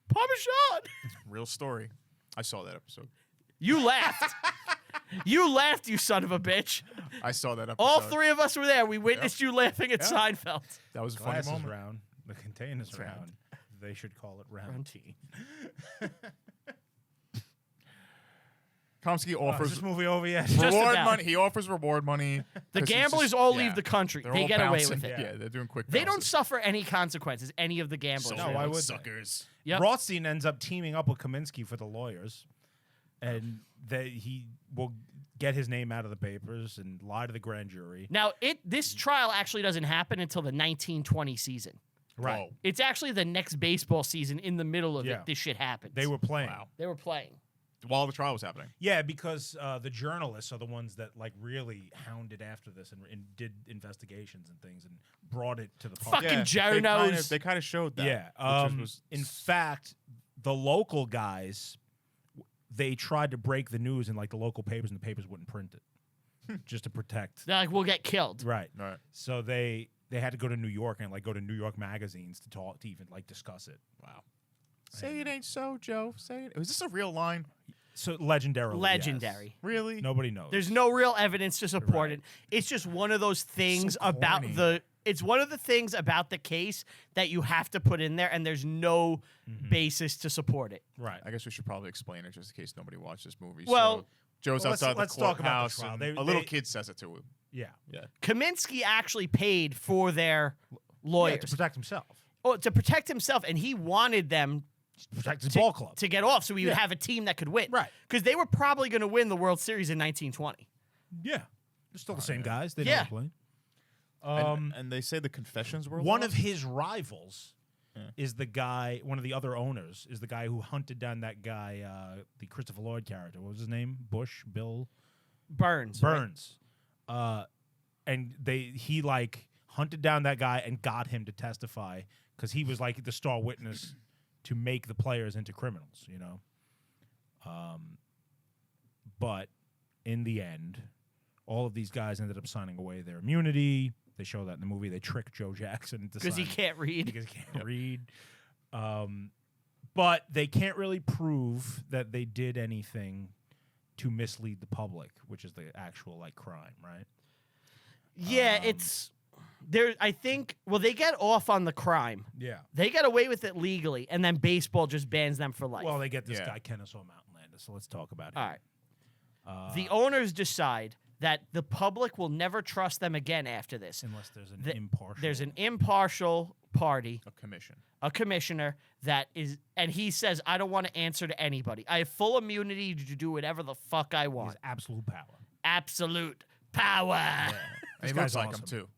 [SPEAKER 1] Parmesan.
[SPEAKER 2] Real story. I saw that episode.
[SPEAKER 1] You laughed. You laughed, you son of a bitch.
[SPEAKER 2] I saw that episode.
[SPEAKER 1] All 3 of us were there. We witnessed you laughing at Seinfeld.
[SPEAKER 2] That was a funny
[SPEAKER 3] Glass is
[SPEAKER 2] moment.
[SPEAKER 3] round. The container's
[SPEAKER 2] It's
[SPEAKER 3] round.
[SPEAKER 2] round.
[SPEAKER 3] They should call it round tea.
[SPEAKER 2] Komsky
[SPEAKER 3] Is
[SPEAKER 2] offers
[SPEAKER 3] this movie over yet?
[SPEAKER 1] Just
[SPEAKER 2] reward
[SPEAKER 1] about.
[SPEAKER 2] money. He offers reward money.
[SPEAKER 1] The
[SPEAKER 2] 'cause he's
[SPEAKER 1] gamblers
[SPEAKER 2] just-
[SPEAKER 1] all
[SPEAKER 2] yeah.
[SPEAKER 1] leave the country.
[SPEAKER 2] They're
[SPEAKER 1] They
[SPEAKER 2] all
[SPEAKER 1] get away
[SPEAKER 2] bouncing.
[SPEAKER 1] with it.
[SPEAKER 2] Yeah, they're doing quick.
[SPEAKER 1] They don't
[SPEAKER 2] bounces.
[SPEAKER 1] suffer any consequences, any of the gamblers.
[SPEAKER 2] So
[SPEAKER 3] No,
[SPEAKER 2] they're
[SPEAKER 3] why
[SPEAKER 2] like
[SPEAKER 3] would they?
[SPEAKER 2] suckers?
[SPEAKER 1] Yep.
[SPEAKER 3] Rothstein ends up teaming up with Kaminsky for the lawyers, and he will get his name out of the papers and lie to the grand jury.
[SPEAKER 1] Now, this trial actually doesn't happen until the 1920 season.
[SPEAKER 3] Right.
[SPEAKER 2] Oh,
[SPEAKER 1] It's actually the next baseball season. In the middle of
[SPEAKER 3] Yeah.
[SPEAKER 1] it, this shit happens.
[SPEAKER 3] They were playing.
[SPEAKER 2] wow.
[SPEAKER 1] They were playing.
[SPEAKER 2] While the trial was happening.
[SPEAKER 3] Yeah, because the journalists are the ones that like really hounded after this and did investigations and things and brought it to the public.
[SPEAKER 1] Fucking
[SPEAKER 2] They
[SPEAKER 1] journos.
[SPEAKER 2] kind of showed that.
[SPEAKER 3] Yeah.
[SPEAKER 2] which was
[SPEAKER 3] In fact, the local guys, they tried to break the news in like the local papers, and the papers wouldn't print it, just to protect.
[SPEAKER 1] They're like, we'll get killed.
[SPEAKER 3] Right.
[SPEAKER 2] all right.
[SPEAKER 3] So they had to go to New York and like go to New York magazines to talk to even like discuss it.
[SPEAKER 2] Wow. Say it ain't so, Joe. Say it. Was this a real line?
[SPEAKER 3] So legendary.
[SPEAKER 1] Legendary.
[SPEAKER 2] Really?
[SPEAKER 3] Nobody knows.
[SPEAKER 1] There's no real evidence to support
[SPEAKER 3] Right.
[SPEAKER 1] it. It's just one of those things
[SPEAKER 2] So
[SPEAKER 1] about
[SPEAKER 2] corny.
[SPEAKER 1] the It's one of the things about the case that you have to put in there, and there's no basis to support it.
[SPEAKER 3] Right.
[SPEAKER 2] I guess we should probably explain it just in case nobody watched this movie.
[SPEAKER 1] Well,
[SPEAKER 2] so Joe's
[SPEAKER 3] let's
[SPEAKER 2] outside
[SPEAKER 3] talk
[SPEAKER 2] the
[SPEAKER 3] about the
[SPEAKER 2] courthouse.
[SPEAKER 3] trial.
[SPEAKER 2] And
[SPEAKER 3] They-
[SPEAKER 2] a little
[SPEAKER 3] they-
[SPEAKER 2] kid says it to him.
[SPEAKER 3] Yeah.
[SPEAKER 2] Yeah.
[SPEAKER 1] Kaminsky actually paid for their
[SPEAKER 3] Yeah,
[SPEAKER 1] lawyers
[SPEAKER 3] to protect himself.
[SPEAKER 1] to protect himself, and he wanted them
[SPEAKER 3] Protect his ball club.
[SPEAKER 1] to get off so we would
[SPEAKER 3] Yeah.
[SPEAKER 1] have a team that could win.
[SPEAKER 3] Right.
[SPEAKER 1] Because they were probably going to win the World Series in 1920.
[SPEAKER 3] Yeah. They're still the same guys. They
[SPEAKER 1] Yeah.
[SPEAKER 3] don't play.
[SPEAKER 2] And they say the confessions were
[SPEAKER 3] One
[SPEAKER 2] lost?
[SPEAKER 3] of his rivals is the guy, one of the other owners, is the guy who hunted down that guy, the Christopher Lloyd character. What was his name? Bill
[SPEAKER 1] Burns. right?
[SPEAKER 3] Burns. And he like hunted down that guy and got him to testify because he was like the star witness to make the players into criminals, you know. But in the end, all of these guys ended up signing away their immunity. They show that in the movie. They trick Joe Jackson into
[SPEAKER 1] Because he
[SPEAKER 3] signing-
[SPEAKER 1] can't read.
[SPEAKER 3] because he can't read. But they can't really prove that they did anything to mislead the public, which is the actual like crime, right?
[SPEAKER 1] Yeah, it's there. I think. Well, they get off on the crime.
[SPEAKER 3] Yeah.
[SPEAKER 1] They get away with it legally, and then baseball just bans them for life.
[SPEAKER 3] Well, they get this
[SPEAKER 2] Yeah.
[SPEAKER 3] guy Kennesaw Mountain Landis, so let's talk about him.
[SPEAKER 1] all right. The owners decide that the public will never trust them again after this.
[SPEAKER 3] Unless there's an
[SPEAKER 1] The-
[SPEAKER 3] impartial.
[SPEAKER 1] There's an impartial party,
[SPEAKER 2] a commission.
[SPEAKER 1] a commissioner that is, and he says, "I don't want to answer to anybody. I have full immunity to do whatever the fuck I
[SPEAKER 3] He
[SPEAKER 1] want.
[SPEAKER 3] has absolute power.
[SPEAKER 1] Absolute power."
[SPEAKER 2] And he
[SPEAKER 3] guy's
[SPEAKER 2] looks like
[SPEAKER 3] awesome.
[SPEAKER 2] him too.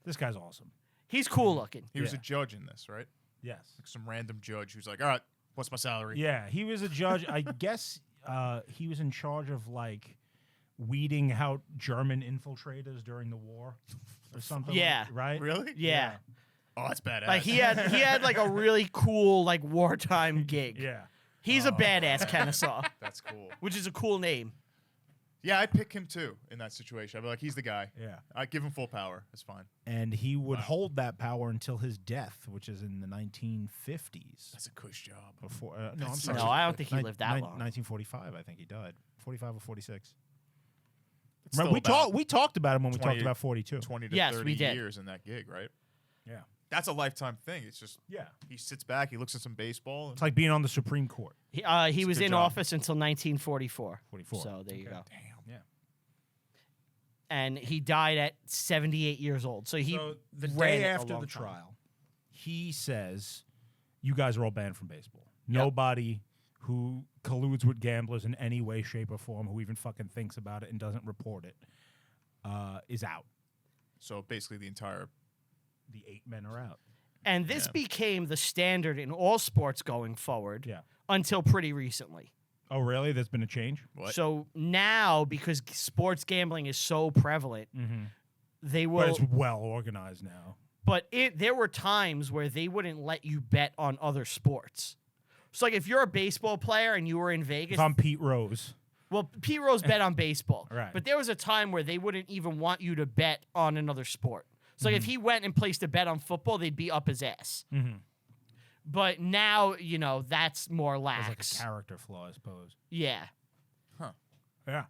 [SPEAKER 3] This guy's awesome.
[SPEAKER 1] He's cool looking.
[SPEAKER 2] He was a
[SPEAKER 3] Yeah.
[SPEAKER 2] judge in this, right?
[SPEAKER 3] Yes.
[SPEAKER 2] Like some random judge who's like, all right, what's my salary?
[SPEAKER 3] Yeah, he was a judge. I guess he was in charge of like weeding out German infiltrators during the war or something.
[SPEAKER 1] Yeah.
[SPEAKER 3] Right?
[SPEAKER 2] Really?
[SPEAKER 1] Yeah.
[SPEAKER 2] Oh, that's badass.
[SPEAKER 1] Like he had like a really cool like wartime gig.
[SPEAKER 3] Yeah.
[SPEAKER 1] He's a badass Kennesaw,
[SPEAKER 2] That's cool.
[SPEAKER 1] which is a cool name.
[SPEAKER 2] Yeah, I'd pick him too in that situation. I'd be like, he's the guy.
[SPEAKER 3] Yeah.
[SPEAKER 2] I'd give him full power. That's fine.
[SPEAKER 3] And he would hold that power until his death, which is in the 1950s.
[SPEAKER 2] That's a cush job.
[SPEAKER 3] Before, no, I'm
[SPEAKER 2] That's
[SPEAKER 3] sorry.
[SPEAKER 1] No, I don't think he
[SPEAKER 3] Nin-
[SPEAKER 1] lived that
[SPEAKER 3] nin-
[SPEAKER 1] long.
[SPEAKER 3] 1945, I think he died. 45 or 46.
[SPEAKER 2] It's
[SPEAKER 3] Remember,
[SPEAKER 2] still
[SPEAKER 3] we talked about him when we
[SPEAKER 2] 20
[SPEAKER 3] talked about 42.
[SPEAKER 2] 20 to
[SPEAKER 1] Yes,
[SPEAKER 2] 30
[SPEAKER 1] we did.
[SPEAKER 2] years in that gig, right?
[SPEAKER 3] Yeah.
[SPEAKER 2] That's a lifetime thing. It's just
[SPEAKER 3] Yeah.
[SPEAKER 2] he sits back, he looks at some baseball.
[SPEAKER 3] It's like being on the Supreme Court.
[SPEAKER 1] He
[SPEAKER 2] a
[SPEAKER 1] was
[SPEAKER 2] good
[SPEAKER 1] in
[SPEAKER 2] job.
[SPEAKER 1] office until 1944.
[SPEAKER 3] 44.
[SPEAKER 1] So there you go.
[SPEAKER 2] Damn.
[SPEAKER 3] Yeah.
[SPEAKER 1] And he died at 78 years old. So he
[SPEAKER 3] So the
[SPEAKER 1] ran
[SPEAKER 3] day
[SPEAKER 1] it a
[SPEAKER 3] after
[SPEAKER 1] long
[SPEAKER 3] the
[SPEAKER 1] time.
[SPEAKER 3] trial, he says, "You guys are all banned from baseball. Nobody who colludes with gamblers in any way, shape, or form, who even fucking thinks about it and doesn't report it, is out.
[SPEAKER 2] So basically, the entire
[SPEAKER 3] The 8 men are out."
[SPEAKER 1] And this became the standard in all sports going forward
[SPEAKER 3] Yeah.
[SPEAKER 1] until pretty recently.
[SPEAKER 3] Oh, really? There's been a change.
[SPEAKER 2] what?
[SPEAKER 1] So now, because sports gambling is so prevalent, they
[SPEAKER 3] But
[SPEAKER 1] will.
[SPEAKER 3] it's well organized now.
[SPEAKER 1] But there were times where they wouldn't let you bet on other sports. So, like, if you're a baseball player and you were in Vegas,
[SPEAKER 3] If I'm Pete Rose,
[SPEAKER 1] well, Pete Rose bet on baseball,
[SPEAKER 3] Right.
[SPEAKER 1] But there was a time where they wouldn't even want you to bet on another sport. So, like, if he went and placed a bet on football, they'd be up his ass. But now, that's more
[SPEAKER 3] there's like
[SPEAKER 1] lax.
[SPEAKER 3] a character flaw, I suppose.
[SPEAKER 1] Yeah.
[SPEAKER 3] Yeah.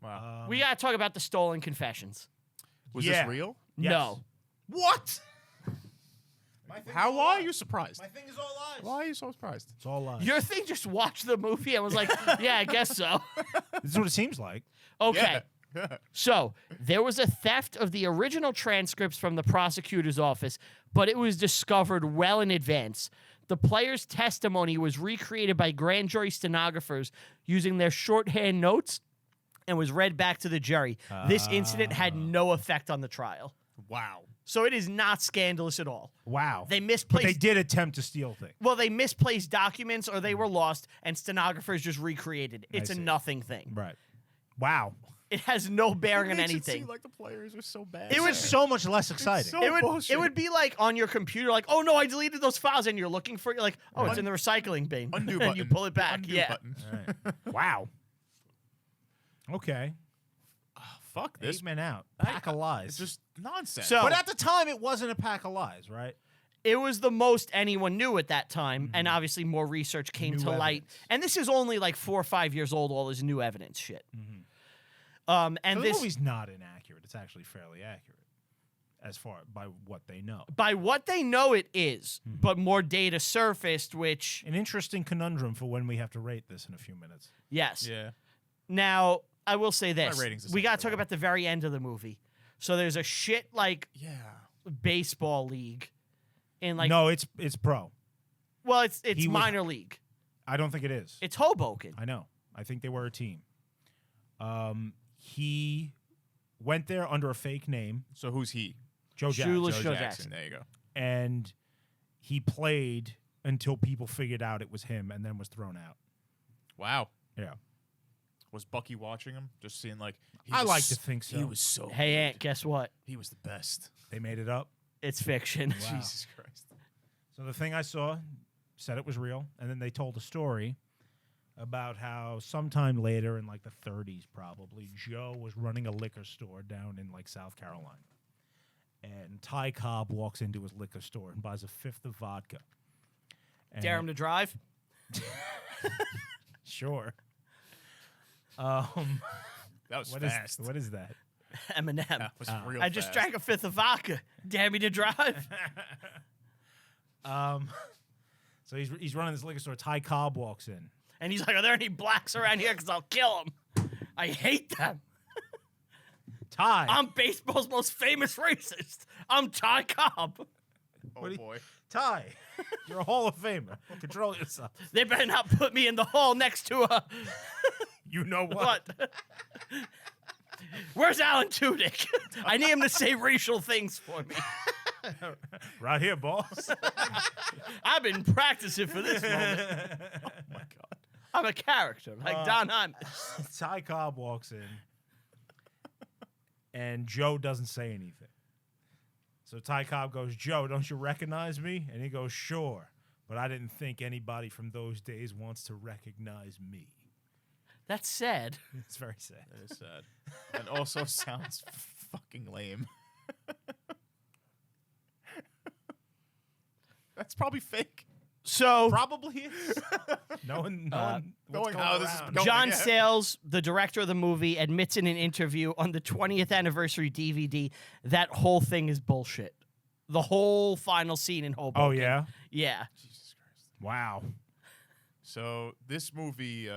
[SPEAKER 2] Wow.
[SPEAKER 1] We got to talk about the stolen confessions.
[SPEAKER 2] Was
[SPEAKER 3] yeah.
[SPEAKER 2] this real?
[SPEAKER 3] Yes.
[SPEAKER 1] No.
[SPEAKER 2] What? How are you surprised?
[SPEAKER 3] My thing is all lies.
[SPEAKER 2] Why are you so surprised?
[SPEAKER 3] It's all lies.
[SPEAKER 1] Your thing just watched the movie and was like, yeah, I guess so.
[SPEAKER 3] This is what it seems like.
[SPEAKER 1] Okay.
[SPEAKER 2] Yeah.
[SPEAKER 1] So there was a theft of the original transcripts from the prosecutor's office, but it was discovered well in advance. The player's testimony was recreated by grand jury stenographers using their shorthand notes and was read back to the jury. This incident had no effect on the trial.
[SPEAKER 2] Wow.
[SPEAKER 1] So it is not scandalous at all.
[SPEAKER 3] Wow.
[SPEAKER 1] They
[SPEAKER 3] But
[SPEAKER 1] misplaced.
[SPEAKER 3] they did attempt to steal things.
[SPEAKER 1] Well, they misplaced documents or they were lost, and stenographers just recreated it. It's a
[SPEAKER 3] see.
[SPEAKER 1] nothing thing.
[SPEAKER 3] Right. Wow.
[SPEAKER 1] It has no bearing on
[SPEAKER 2] It makes it
[SPEAKER 1] anything.
[SPEAKER 2] seem like the players are so bad.
[SPEAKER 1] It was
[SPEAKER 3] So much less exciting.
[SPEAKER 2] so-
[SPEAKER 1] It would
[SPEAKER 2] bullshit.
[SPEAKER 1] it would be like on your computer, like, oh no, I deleted those files, and you're looking for it, you're like, oh, it's in the recycling bin,
[SPEAKER 2] undo
[SPEAKER 1] and
[SPEAKER 2] button.
[SPEAKER 1] you pull it back.
[SPEAKER 2] Undo
[SPEAKER 1] Yeah,
[SPEAKER 2] button.
[SPEAKER 3] Wow. Okay.
[SPEAKER 2] Fuck this.
[SPEAKER 3] 8 men out. Pack of lies.
[SPEAKER 2] It's just nonsense.
[SPEAKER 1] So-
[SPEAKER 3] But at the time, it wasn't a pack of lies, right?
[SPEAKER 1] it was the most anyone knew at that time, and obviously more research came
[SPEAKER 3] New
[SPEAKER 1] to light.
[SPEAKER 3] evidence.
[SPEAKER 1] And this is only like 4 or 5 years old. All this new evidence shit. And
[SPEAKER 3] So the
[SPEAKER 1] this
[SPEAKER 3] movie's not inaccurate. It's actually fairly accurate. as far by what they know.
[SPEAKER 1] By what they know, it is, but more data surfaced, which
[SPEAKER 3] An interesting conundrum for when we have to rate this in a few minutes.
[SPEAKER 1] yes.
[SPEAKER 2] Yeah.
[SPEAKER 1] Now I will say this:
[SPEAKER 2] rating's the
[SPEAKER 1] we
[SPEAKER 2] same
[SPEAKER 1] got to
[SPEAKER 2] for
[SPEAKER 1] talk
[SPEAKER 2] them.
[SPEAKER 1] about the very end of the movie. So there's a shit like
[SPEAKER 2] Yeah.
[SPEAKER 1] baseball league, in like
[SPEAKER 3] No, it's pro.
[SPEAKER 1] well, it's
[SPEAKER 3] He was-
[SPEAKER 1] minor league.
[SPEAKER 3] I don't think it is.
[SPEAKER 1] It's Hoboken.
[SPEAKER 3] I know. I think they were a team. He went there under a fake name,
[SPEAKER 2] So who's he?
[SPEAKER 3] Joe Jackson,
[SPEAKER 1] Shoeless
[SPEAKER 2] Joe
[SPEAKER 1] Joe
[SPEAKER 2] Jackson.
[SPEAKER 1] Jackson.
[SPEAKER 2] There you go.
[SPEAKER 3] and he played until people figured out it was him, and then was thrown out.
[SPEAKER 2] Wow.
[SPEAKER 3] Yeah,
[SPEAKER 2] Was Bucky watching him? Just seeing like he
[SPEAKER 3] I
[SPEAKER 2] was
[SPEAKER 3] like to
[SPEAKER 2] s-
[SPEAKER 3] think so.
[SPEAKER 2] He was so
[SPEAKER 1] Hey,
[SPEAKER 2] good.
[SPEAKER 1] Aunt, guess what?
[SPEAKER 2] He was the best.
[SPEAKER 3] They made it up.
[SPEAKER 1] It's fiction.
[SPEAKER 3] Wow.
[SPEAKER 2] Jesus Christ.
[SPEAKER 3] So the thing I saw said it was real, and then they told a story about how sometime later in like the 30s probably, Joe was running a liquor store down in like South Carolina. And Ty Cobb walks into his liquor store and buys a fifth of vodka. And
[SPEAKER 1] Dare him to drive?
[SPEAKER 3] Sure.
[SPEAKER 2] That was
[SPEAKER 3] What is
[SPEAKER 2] fast.
[SPEAKER 3] what is that?
[SPEAKER 1] Eminem.
[SPEAKER 2] That was real
[SPEAKER 1] I just
[SPEAKER 2] fast.
[SPEAKER 1] drank a fifth of vodka. Dare me to drive?
[SPEAKER 3] So he's running this liquor store. Ty Cobb walks in.
[SPEAKER 1] And he's like, are there any blacks around here? Because I'll kill them. I hate them.
[SPEAKER 3] Ty.
[SPEAKER 1] I'm baseball's most famous racist. I'm Ty Cobb.
[SPEAKER 2] Oh boy.
[SPEAKER 3] Ty. You're a Hall of Famer. Control yourself.
[SPEAKER 1] They better not put me in the hall next to a...
[SPEAKER 3] You know what?
[SPEAKER 1] What? Where's Alan Tudyk? I need him to say racial things for me.
[SPEAKER 3] Right here, boss.
[SPEAKER 1] I've been practicing for this moment.
[SPEAKER 2] Oh my God.
[SPEAKER 1] I'm a character, like Don Imus.
[SPEAKER 3] Ty Cobb walks in, and Joe doesn't say anything. So Ty Cobb goes, Joe, don't you recognize me? And he goes, sure, but I didn't think anybody from those days wants to recognize me.
[SPEAKER 1] That's sad.
[SPEAKER 3] It's very sad.
[SPEAKER 2] That is sad. And also sounds fucking lame. That's probably fake.
[SPEAKER 1] So,
[SPEAKER 3] Probably is. No one what's
[SPEAKER 2] knowing
[SPEAKER 3] going
[SPEAKER 2] how this is
[SPEAKER 3] around.
[SPEAKER 2] going.
[SPEAKER 1] John
[SPEAKER 2] yeah.
[SPEAKER 1] Sayles, the director of the movie, admits in an interview on the 20th anniversary DVD that whole thing is bullshit. The whole final scene in Hoboken.
[SPEAKER 3] Oh, yeah?
[SPEAKER 1] Yeah.
[SPEAKER 2] Jesus Christ.
[SPEAKER 3] Wow.
[SPEAKER 2] So this movie,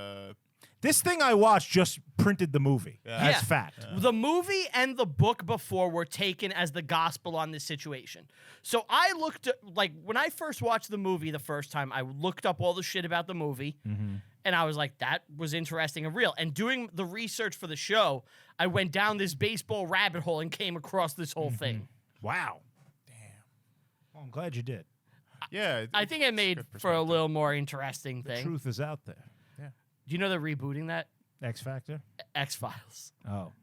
[SPEAKER 3] This thing I watched just printed the movie
[SPEAKER 2] Yeah.
[SPEAKER 3] as
[SPEAKER 1] Yeah.
[SPEAKER 3] fact.
[SPEAKER 1] The movie and the book before were taken as the gospel on this situation. So I looked at, like, when I first watched the movie the first time, I looked up all the shit about the movie, and I was like, that was interesting and real. And doing the research for the show, I went down this baseball rabbit hole and came across this whole thing.
[SPEAKER 3] Wow.
[SPEAKER 2] damn.
[SPEAKER 3] Well, I'm glad you did.
[SPEAKER 2] Yeah.
[SPEAKER 1] I think it made
[SPEAKER 2] good
[SPEAKER 1] for a
[SPEAKER 2] perspective.
[SPEAKER 1] little more interesting
[SPEAKER 3] The
[SPEAKER 1] thing.
[SPEAKER 3] truth is out there.
[SPEAKER 1] Do you know they're rebooting that?
[SPEAKER 3] X Factor?
[SPEAKER 1] X-Files.
[SPEAKER 3] Oh.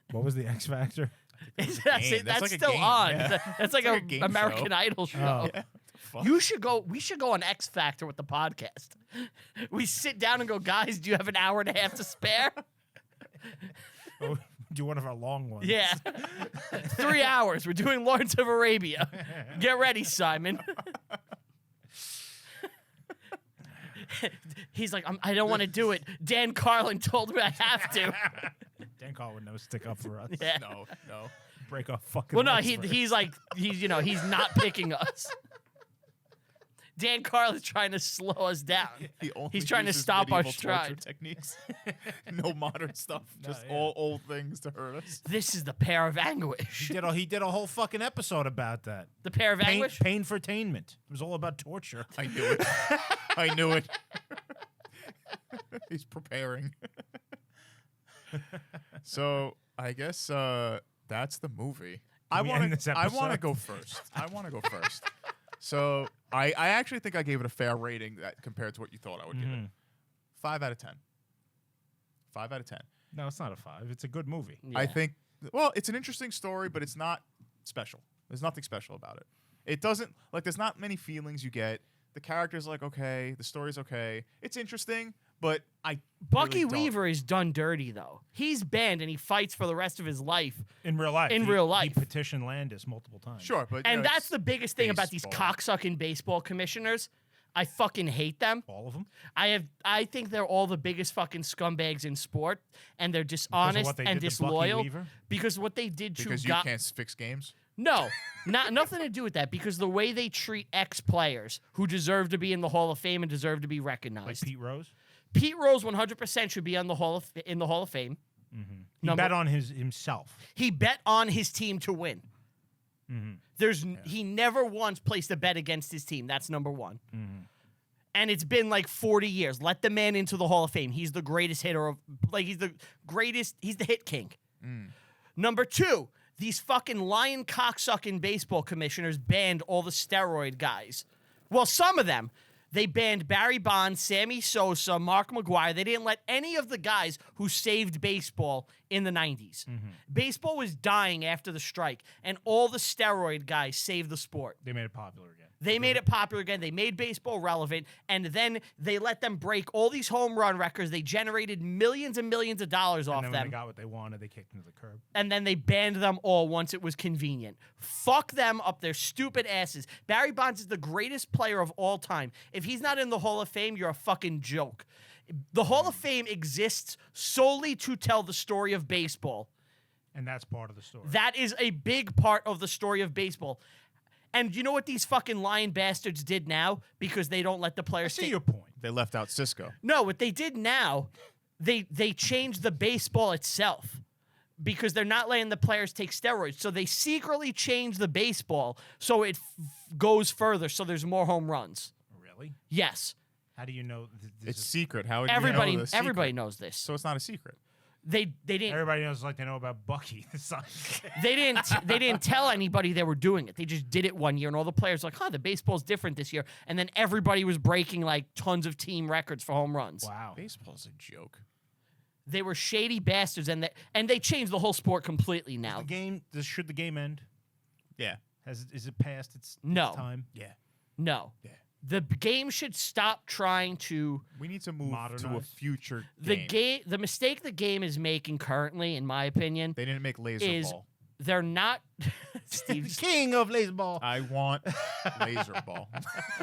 [SPEAKER 3] What was the X Factor?
[SPEAKER 1] That's
[SPEAKER 2] game. That's like a
[SPEAKER 1] still
[SPEAKER 2] game.
[SPEAKER 1] on.
[SPEAKER 2] Yeah.
[SPEAKER 1] That's like
[SPEAKER 2] It's like
[SPEAKER 1] a
[SPEAKER 2] a game
[SPEAKER 1] American
[SPEAKER 2] show.
[SPEAKER 1] Idol show.
[SPEAKER 3] Oh.
[SPEAKER 2] Yeah. Fuck.
[SPEAKER 1] You should go. We should go on X Factor with the podcast. We sit down and go, guys. Do you have an hour and a half to spare?
[SPEAKER 3] Oh, do one of our long ones.
[SPEAKER 1] Yeah, 3 hours. We're doing Lawrence of Arabia. Get ready, Simon. He's like, I don't want to do it. Dan Carlin told me I have to.
[SPEAKER 3] Dan Carl would never stick up for us.
[SPEAKER 1] Yeah.
[SPEAKER 2] No.
[SPEAKER 3] Break our fucking
[SPEAKER 1] Well, no,
[SPEAKER 3] legs for it.
[SPEAKER 1] he's like, he's not picking us. Dan Carlin's trying to slow us down.
[SPEAKER 2] He only
[SPEAKER 1] He's trying to
[SPEAKER 2] uses
[SPEAKER 1] stop our
[SPEAKER 2] medieval torture
[SPEAKER 1] stride.
[SPEAKER 2] techniques. No modern stuff. Just
[SPEAKER 3] yeah.
[SPEAKER 2] all old things to hurt us.
[SPEAKER 1] This is the pair of anguish.
[SPEAKER 3] He did a whole fucking episode about that.
[SPEAKER 1] The pair of anguish.
[SPEAKER 3] Pain for attainment. It was all about torture.
[SPEAKER 2] I knew it. I knew it. He's preparing. So I guess that's the movie. I
[SPEAKER 3] we
[SPEAKER 2] want
[SPEAKER 3] end this
[SPEAKER 2] to. I want to
[SPEAKER 3] episode?
[SPEAKER 2] go first. So I actually think I gave it a fair rating that compared to what you thought I would give it. 5 out of 10. 5 out of 10.
[SPEAKER 3] No, it's not a 5. It's a good movie.
[SPEAKER 1] Yeah.
[SPEAKER 2] I think. Well, it's an interesting story, but it's not special. There's nothing special about it. It doesn't like. There's not many feelings you get. The character's like okay. The story's okay. It's interesting, but
[SPEAKER 1] Bucky
[SPEAKER 2] really don't.
[SPEAKER 1] Weaver is done dirty though. He's banned and he fights for the rest of his life.
[SPEAKER 3] In real life.
[SPEAKER 1] In
[SPEAKER 3] he-
[SPEAKER 1] real life.
[SPEAKER 3] He petitioned Landis multiple times.
[SPEAKER 2] Sure, but
[SPEAKER 1] And
[SPEAKER 2] you know,
[SPEAKER 1] that's
[SPEAKER 2] it's
[SPEAKER 1] the biggest thing about these
[SPEAKER 2] baseball.
[SPEAKER 1] cocksucking baseball commissioners. I fucking hate them.
[SPEAKER 3] All of them?
[SPEAKER 1] I think they're all the biggest fucking scumbags in sport, and they're dishonest
[SPEAKER 3] what they
[SPEAKER 1] and
[SPEAKER 3] did to Bucky
[SPEAKER 1] disloyal
[SPEAKER 3] Weaver?
[SPEAKER 1] because what they did to
[SPEAKER 2] because you can't fix games.
[SPEAKER 1] No, nothing to do with that, because the way they treat ex-players who deserve to be in the Hall of Fame and deserve to be recognized.
[SPEAKER 3] Like Pete Rose?
[SPEAKER 1] Pete Rose 100% should be on the Hall of Fame.
[SPEAKER 3] Mm-hmm. He bet on himself.
[SPEAKER 1] He bet on his team to win.
[SPEAKER 3] Mm-hmm.
[SPEAKER 1] He never once placed a bet against his team. That's number one.
[SPEAKER 3] Mm-hmm.
[SPEAKER 1] And it's been like 40 years. Let the man into the Hall of Fame. He's the greatest hitter of, like, he's the greatest. He's the hit king. Number two, these fucking lying cocksucking baseball commissioners banned all the steroid guys. Well, some of them. They banned Barry Bonds, Sammy Sosa, Mark McGwire. They didn't let any of the guys who saved baseball in the 90s. Baseball was dying after the strike, and all the steroid guys saved the sport.
[SPEAKER 3] They made it popular again.
[SPEAKER 1] They made it popular again. They made baseball relevant, and then they let them break all these home run records. They generated millions and millions of dollars off
[SPEAKER 3] And then
[SPEAKER 1] them.
[SPEAKER 3] when they got what they wanted, they kicked them to the curb.
[SPEAKER 1] And then they banned them all once it was convenient. Fuck them up their stupid asses. Barry Bonds is the greatest player of all time. If he's not in the Hall of Fame, you're a fucking joke. The Hall of Fame exists solely to tell the story of baseball.
[SPEAKER 3] And that's part of the story.
[SPEAKER 1] That is a big part of the story of baseball. And you know what these fucking lying bastards did now? Because they don't let the
[SPEAKER 3] I
[SPEAKER 1] players
[SPEAKER 3] see
[SPEAKER 1] take...
[SPEAKER 3] your point.
[SPEAKER 2] They left out Cisco.
[SPEAKER 1] No, what they did now, they changed the baseball itself because they're not letting the players take steroids. So they secretly changed the baseball so it goes further, so there's more home runs.
[SPEAKER 3] Really?
[SPEAKER 1] Yes.
[SPEAKER 3] How do you know?
[SPEAKER 2] It's secret. How would
[SPEAKER 1] Everybody
[SPEAKER 2] you know the secret?
[SPEAKER 1] everybody knows this.
[SPEAKER 2] So it's not a secret.
[SPEAKER 1] They didn't
[SPEAKER 3] Everybody knows like they know about Bucky. It's not-
[SPEAKER 1] they didn't tell anybody they were doing it. They just did it one year, and all the players were like, "Huh, the baseball's different this year." And then everybody was breaking like tons of team records for home runs.
[SPEAKER 3] Wow.
[SPEAKER 2] Baseball's a joke.
[SPEAKER 1] They were shady bastards, and they changed the whole sport completely now.
[SPEAKER 3] The game. Should the game end?
[SPEAKER 2] Yeah.
[SPEAKER 3] Is it past its
[SPEAKER 1] No.
[SPEAKER 3] time?
[SPEAKER 2] Yeah.
[SPEAKER 1] No.
[SPEAKER 2] Yeah.
[SPEAKER 1] The game should stop trying to
[SPEAKER 2] We need to move to a
[SPEAKER 3] Modernize.
[SPEAKER 2] future
[SPEAKER 1] the mistake the game is making currently, in my opinion,
[SPEAKER 2] They didn't make laser
[SPEAKER 1] is
[SPEAKER 2] ball.
[SPEAKER 1] they're not Steve,
[SPEAKER 3] King of baseball.
[SPEAKER 2] I want laser ball.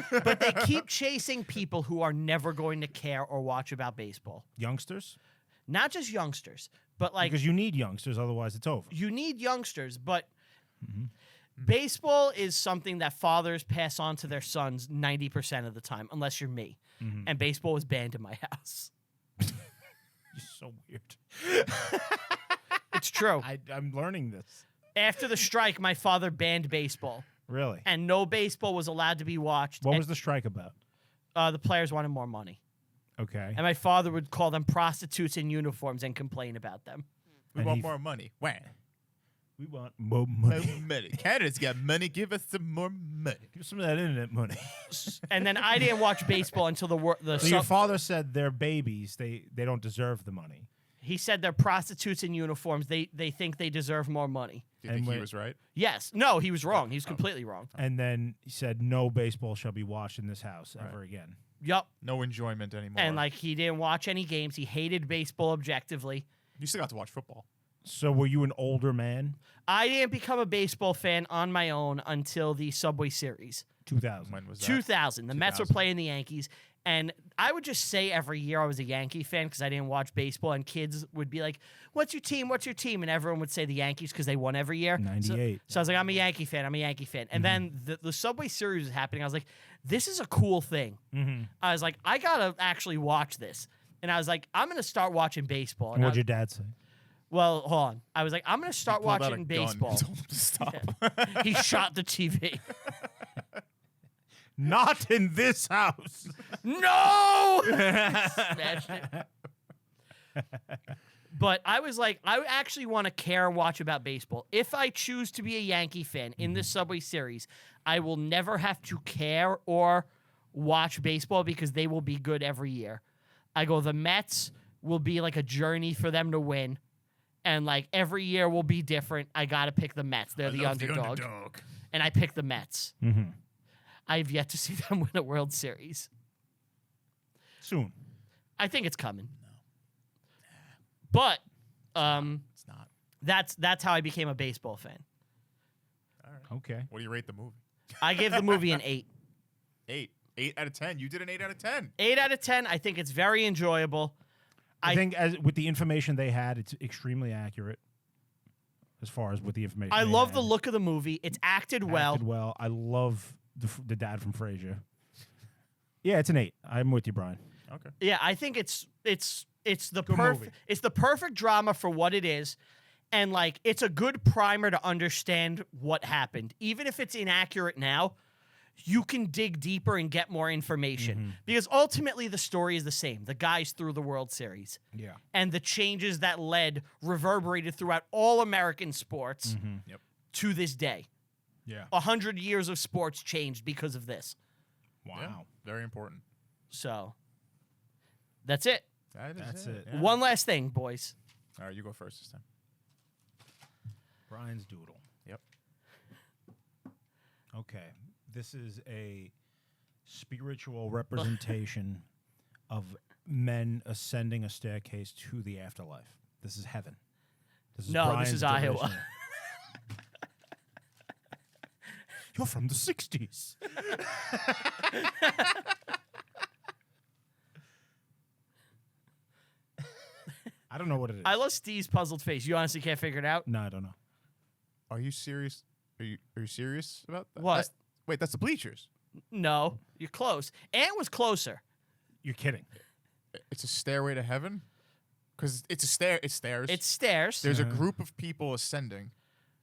[SPEAKER 1] but they keep chasing people who are never going to care or watch about baseball.
[SPEAKER 3] Youngsters,
[SPEAKER 1] Not just youngsters, but like
[SPEAKER 3] because you need youngsters, otherwise it's over.
[SPEAKER 1] you need youngsters, but baseball is something that fathers pass on to their sons 90% of the time, unless you're me. And baseball was banned in my house.
[SPEAKER 3] You're so weird.
[SPEAKER 1] It's true.
[SPEAKER 3] I'm learning this.
[SPEAKER 1] After the strike, my father banned baseball,
[SPEAKER 3] Really?
[SPEAKER 1] and no baseball was allowed to be watched.
[SPEAKER 3] What
[SPEAKER 1] and,
[SPEAKER 3] was the strike about?
[SPEAKER 1] the players wanted more money.
[SPEAKER 3] Okay.
[SPEAKER 1] And my father would call them prostitutes in uniforms and complain about them.
[SPEAKER 2] We
[SPEAKER 3] And
[SPEAKER 2] want
[SPEAKER 3] he-
[SPEAKER 2] more money. Wah.
[SPEAKER 3] We want more
[SPEAKER 2] More
[SPEAKER 3] money.
[SPEAKER 2] money. Canada's got money. Give us some more money.
[SPEAKER 3] Give some of that internet money.
[SPEAKER 1] And then I didn't watch baseball until
[SPEAKER 3] So your father said they're babies. They don't deserve the money.
[SPEAKER 1] he said they're prostitutes in uniforms. They think they deserve more money.
[SPEAKER 2] Do you
[SPEAKER 3] And
[SPEAKER 2] think he
[SPEAKER 3] when-
[SPEAKER 2] was right?
[SPEAKER 1] Yes. No, he was wrong. He was completely wrong.
[SPEAKER 3] And then he said no baseball shall be watched in this house ever again.
[SPEAKER 1] Yup.
[SPEAKER 2] No enjoyment anymore.
[SPEAKER 1] And like he didn't watch any games. He hated baseball objectively.
[SPEAKER 2] You still got to watch football.
[SPEAKER 3] So were you an older man?
[SPEAKER 1] I didn't become a baseball fan on my own until the Subway Series.
[SPEAKER 3] 2000.
[SPEAKER 2] When was that?
[SPEAKER 1] 2000. The Mets were
[SPEAKER 2] 2000.
[SPEAKER 1] playing the Yankees. And I would just say every year I was a Yankee fan because I didn't watch baseball. And kids would be like, "What's your team? What's your team?" And everyone would say the Yankees because they won every year.
[SPEAKER 3] 98.
[SPEAKER 1] So I was like, I'm a Yankee fan. I'm a Yankee fan. And then the Subway Series was happening. I was like, this is a cool thing. I was like, I got to actually watch this. And I was like, I'm going to start watching baseball.
[SPEAKER 3] And
[SPEAKER 1] And
[SPEAKER 3] what'd your dad say?
[SPEAKER 1] well, hold on. I was like, I'm going to start
[SPEAKER 2] Pulled out
[SPEAKER 1] watching
[SPEAKER 2] a gun
[SPEAKER 1] baseball.
[SPEAKER 2] and told him to stop.
[SPEAKER 1] He shot the TV.
[SPEAKER 3] Not in this house.
[SPEAKER 1] No! Smashed it. But I was like, I actually want to care and watch about baseball. If I choose to be a Yankee fan in this Subway Series, I will never have to care or watch baseball because they will be good every year. I go, the Mets will be like a journey for them to win. And like every year will be different. I got to pick the Mets. They're the
[SPEAKER 2] Love
[SPEAKER 1] underdog. And I pick the Mets.
[SPEAKER 3] Mm-hmm.
[SPEAKER 1] I've yet to see them win a World Series.
[SPEAKER 3] Soon.
[SPEAKER 1] I think it's coming. But
[SPEAKER 2] It's not.
[SPEAKER 1] that's how I became a baseball fan.
[SPEAKER 2] All right.
[SPEAKER 3] Okay.
[SPEAKER 2] What do you rate the movie?
[SPEAKER 1] I gave the movie an 8.
[SPEAKER 2] 8. 8 out of 10. You did an 8 out of 10.
[SPEAKER 1] 8 out of 10. I think it's very enjoyable.
[SPEAKER 3] I think as with the information they had, it's extremely accurate. as far as with the information.
[SPEAKER 1] I
[SPEAKER 3] they
[SPEAKER 1] love
[SPEAKER 3] had.
[SPEAKER 1] the look of the movie. It's acted well.
[SPEAKER 3] Acted well. I love the dad from Frasier. Yeah, it's an 8. I'm with you, Brian.
[SPEAKER 2] Okay.
[SPEAKER 1] Yeah, I think it's the
[SPEAKER 3] Good movie.
[SPEAKER 1] it's the perfect drama for what it is, and like it's a good primer to understand what happened. Even if it's inaccurate now, you can dig deeper and get more information because ultimately the story is the same. The guys through the World Series.
[SPEAKER 3] Yeah.
[SPEAKER 1] And the changes that led reverberated throughout all American sports
[SPEAKER 2] Yep.
[SPEAKER 1] to this day.
[SPEAKER 3] Yeah.
[SPEAKER 1] 100 years of sports changed because of this.
[SPEAKER 3] Wow.
[SPEAKER 2] Yeah, very important.
[SPEAKER 1] So that's it.
[SPEAKER 3] That's it.
[SPEAKER 2] Yeah.
[SPEAKER 1] One last thing, boys.
[SPEAKER 2] All right, you go first this time.
[SPEAKER 3] Brian's doodle.
[SPEAKER 2] Yep.
[SPEAKER 3] Okay. This is a spiritual representation of men ascending a staircase to the afterlife. This is heaven. This is
[SPEAKER 1] No, this
[SPEAKER 3] Brian's
[SPEAKER 1] is Iowa.
[SPEAKER 3] division. You're from the 60s. I don't know what it is.
[SPEAKER 1] I love Steve's puzzled face. You honestly can't figure it out?
[SPEAKER 3] No, I don't know.
[SPEAKER 2] Are you serious? Are you serious about that?
[SPEAKER 1] What?
[SPEAKER 2] Wait, that's the bleachers.
[SPEAKER 1] No, you're close. Ant was closer.
[SPEAKER 3] You're kidding.
[SPEAKER 2] It's a stairway to heaven? Because it's a stair. It's stairs.
[SPEAKER 1] It's stairs.
[SPEAKER 2] There's a group of people ascending,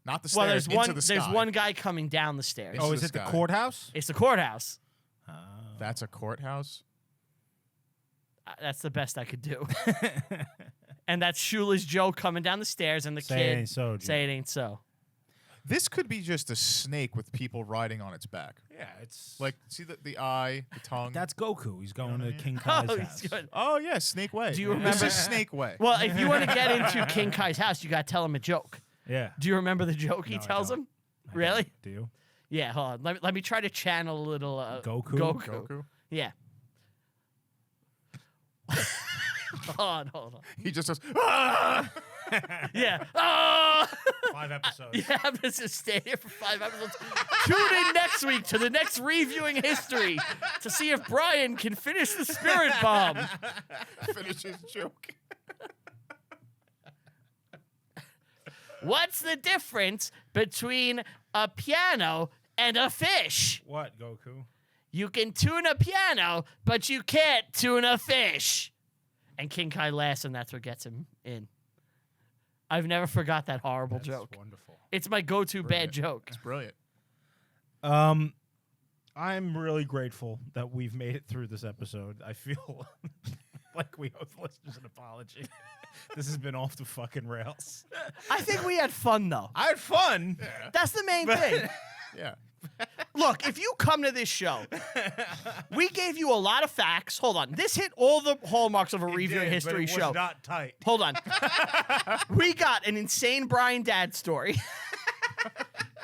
[SPEAKER 2] not the
[SPEAKER 1] well,
[SPEAKER 2] stairs.
[SPEAKER 1] there's one.
[SPEAKER 2] Into the sky.
[SPEAKER 1] There's one guy coming down the stairs.
[SPEAKER 2] Into
[SPEAKER 3] Oh,
[SPEAKER 2] the
[SPEAKER 3] is it the
[SPEAKER 2] sky.
[SPEAKER 3] courthouse?
[SPEAKER 1] It's the courthouse.
[SPEAKER 2] That's a courthouse.
[SPEAKER 1] That's the best I could do. And that's Shoeless Joe coming down the stairs, and the
[SPEAKER 3] Say
[SPEAKER 1] kid
[SPEAKER 3] it ain't so, Joe.
[SPEAKER 1] say it ain't so.
[SPEAKER 2] This could be just a snake with people riding on its back.
[SPEAKER 3] Yeah, it's
[SPEAKER 2] Like, see the eye, the tongue.
[SPEAKER 3] that's Goku. He's going to King
[SPEAKER 1] Oh,
[SPEAKER 3] Kai's house.
[SPEAKER 1] he's good.
[SPEAKER 2] Oh yeah, Snake Way.
[SPEAKER 1] Do you
[SPEAKER 2] This
[SPEAKER 1] remember-
[SPEAKER 2] is Snake Way.
[SPEAKER 1] Well, if you want to get into King Kai's house, you got to tell him a joke.
[SPEAKER 3] Yeah.
[SPEAKER 1] Do you remember the joke he
[SPEAKER 3] No, I
[SPEAKER 1] tells
[SPEAKER 3] don't.
[SPEAKER 1] him? Really?
[SPEAKER 3] Do you?
[SPEAKER 1] Yeah, hold on. Let me try to channel a little
[SPEAKER 3] Goku?
[SPEAKER 2] Goku.
[SPEAKER 1] Yeah. hold on.
[SPEAKER 2] He just goes. Ah!
[SPEAKER 1] Yeah. Oh!
[SPEAKER 3] 5 episodes.
[SPEAKER 1] Yeah, this is stay here for 5 episodes. Tune in next week to the next Reviewing History to see if Brian can finish the Spirit Bomb.
[SPEAKER 2] Finish his joke.
[SPEAKER 1] What's the difference between a piano and a fish?
[SPEAKER 3] What, Goku?
[SPEAKER 1] You can tune a piano, but you can't tune a fish. And King Kai laughs, and that's what gets him in. I've never forgot that horrible
[SPEAKER 3] That's
[SPEAKER 1] joke.
[SPEAKER 3] wonderful.
[SPEAKER 1] It's my go-to bad
[SPEAKER 2] Brilliant.
[SPEAKER 1] joke.
[SPEAKER 2] It's brilliant.
[SPEAKER 3] I'm really grateful that we've made it through this episode. I feel like we owe the listeners an apology. This has been off the fucking rails.
[SPEAKER 1] I think we had fun, though.
[SPEAKER 3] I had fun.
[SPEAKER 1] That's the main thing.
[SPEAKER 2] Yeah.
[SPEAKER 1] Look, if you come to this show, we gave you a lot of facts. Hold on. This hit all the hallmarks of a Reviewing History show.
[SPEAKER 3] Not tight.
[SPEAKER 1] Hold on. We got an insane Brian Dad story.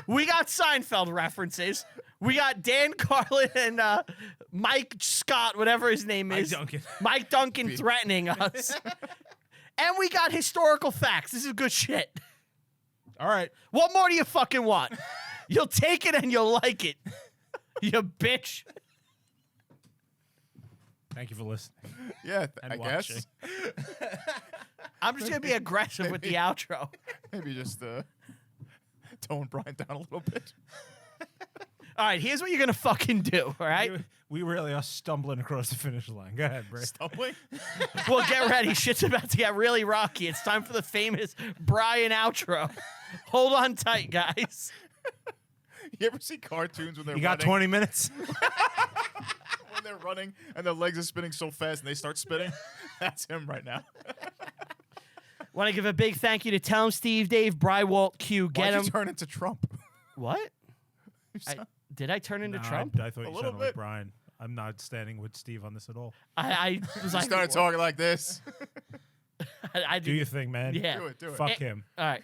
[SPEAKER 1] We got Seinfeld references. We got Dan Carlin and Mike Scott, whatever his name is.
[SPEAKER 3] Duncan.
[SPEAKER 1] Mike Duncan threatening us. And we got historical facts. This is good shit.
[SPEAKER 3] All right.
[SPEAKER 1] What more do you fucking want? You'll take it and you'll like it. You bitch.
[SPEAKER 3] Thank you for listening.
[SPEAKER 2] Yeah,
[SPEAKER 3] And
[SPEAKER 2] I
[SPEAKER 3] watching.
[SPEAKER 2] guess.
[SPEAKER 1] I'm just going to be aggressive with the outro.
[SPEAKER 2] Maybe just tone Brian down a little bit.
[SPEAKER 1] All right, here's what you're going to fucking do, all right?
[SPEAKER 3] We really are stumbling across the finish line. Go ahead, Bray.
[SPEAKER 2] Stumbling.
[SPEAKER 1] Well, get ready. Shit's about to get really rocky. It's time for the famous Brian outro. Hold on tight, guys.
[SPEAKER 2] You ever see cartoons when they're
[SPEAKER 3] You got
[SPEAKER 2] running?
[SPEAKER 3] 20 minutes?
[SPEAKER 2] When they're running and their legs are spinning so fast and they start spinning? That's him right now.
[SPEAKER 1] Want to give a big thank you to Tell 'em Steve, Dave, Brywalt, Q. Get
[SPEAKER 2] Why'd
[SPEAKER 1] him.
[SPEAKER 2] you turn into Trump?
[SPEAKER 1] What?
[SPEAKER 2] You sound-
[SPEAKER 1] Did I turn into
[SPEAKER 3] Nah,
[SPEAKER 1] Trump?
[SPEAKER 3] I thought
[SPEAKER 2] A
[SPEAKER 3] you
[SPEAKER 2] little
[SPEAKER 3] sounded like
[SPEAKER 2] bit.
[SPEAKER 3] Brian. I'm not standing with Steve on this at all.
[SPEAKER 1] I was
[SPEAKER 2] You
[SPEAKER 1] like,
[SPEAKER 2] started talking like this.
[SPEAKER 1] I
[SPEAKER 3] Do your thing, man.
[SPEAKER 1] Yeah.
[SPEAKER 2] Do it.
[SPEAKER 3] Fuck him.
[SPEAKER 1] All right.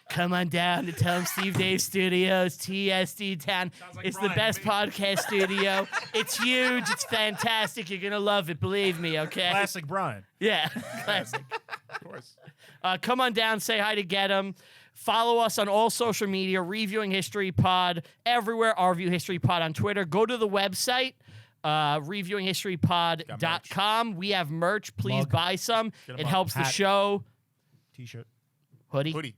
[SPEAKER 1] Come on down to Tell 'em Steve Dave Studios, TSD Town.
[SPEAKER 3] like
[SPEAKER 1] It's the
[SPEAKER 3] Brian
[SPEAKER 1] best
[SPEAKER 3] to me.
[SPEAKER 1] podcast studio. It's huge. It's fantastic. You're going to love it. Believe me, okay?
[SPEAKER 3] Classic Brian.
[SPEAKER 1] Yeah, classic.
[SPEAKER 2] Of course.
[SPEAKER 1] Come on down, say hi to Get 'em. Follow us on all social media, Reviewing History Pod, everywhere, Review History Pod on Twitter. Go to the website, reviewinghistorypod.com. We have merch. Please
[SPEAKER 3] Mug.
[SPEAKER 1] buy some.
[SPEAKER 3] Get a
[SPEAKER 1] It
[SPEAKER 3] mug.
[SPEAKER 1] helps the
[SPEAKER 3] Hat.
[SPEAKER 1] show.
[SPEAKER 3] T-shirt.
[SPEAKER 1] Hoodie.
[SPEAKER 2] Hoodie.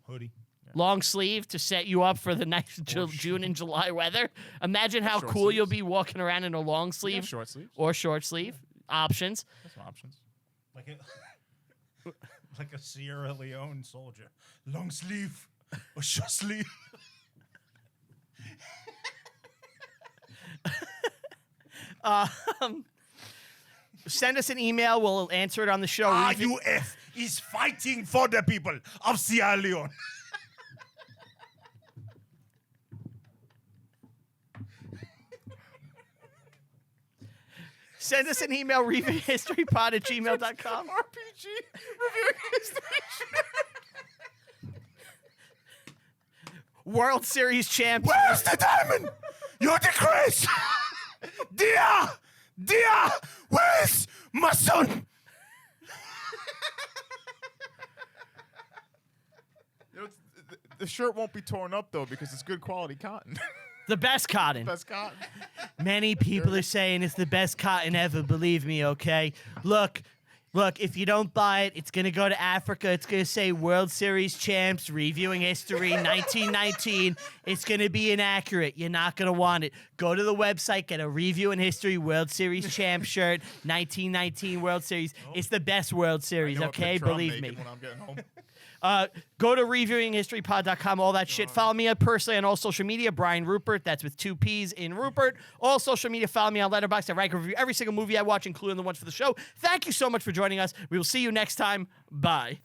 [SPEAKER 3] Hoodie.
[SPEAKER 1] Long sleeve to set you up for the nice June and July weather. Imagine how
[SPEAKER 2] Short
[SPEAKER 1] cool you'll
[SPEAKER 2] sleeves.
[SPEAKER 1] be walking around in a long
[SPEAKER 2] We
[SPEAKER 1] sleeve
[SPEAKER 2] have short sleeves.
[SPEAKER 1] or short sleeve. Options.
[SPEAKER 2] That's some options.
[SPEAKER 3] Like a Sierra Leone soldier. Long sleeve or short sleeve.
[SPEAKER 1] Send us an email. We'll answer it on the show.
[SPEAKER 3] RUF is fighting for the people of Sierra Leone.
[SPEAKER 1] Send us an email, reviewinghistorypod@gmail.com.
[SPEAKER 2] RPG reviewing history.
[SPEAKER 1] World Series champs.
[SPEAKER 3] Where's the diamond? You're disgrace. Dear, where's my son?
[SPEAKER 2] You know, the shirt won't be torn up though because it's good quality cotton.
[SPEAKER 1] The best cotton.
[SPEAKER 2] Best cotton.
[SPEAKER 1] Many people are saying it's the best cotton ever. Believe me, okay? Look, if you don't buy it, it's going to go to Africa. It's going to say World Series champs, reviewing history, 1919. It's going to be inaccurate. You're not going to want it. Go to the website, get a Review in History World Series champ shirt, 1919 World Series. It's the best World Series,
[SPEAKER 2] I know what
[SPEAKER 1] okay?
[SPEAKER 2] picture I'm
[SPEAKER 1] Believe me.
[SPEAKER 2] making when I'm getting home.
[SPEAKER 1] Go to reviewinghistorypod.com, all that shit. Follow me personally on all social media, Brian Rupert. That's with 2 P's in Rupert. All social media, follow me on Letterboxd. I rank and review every single movie I watch, including the ones for the show. Thank you so much for joining us. We will see you next time. Bye.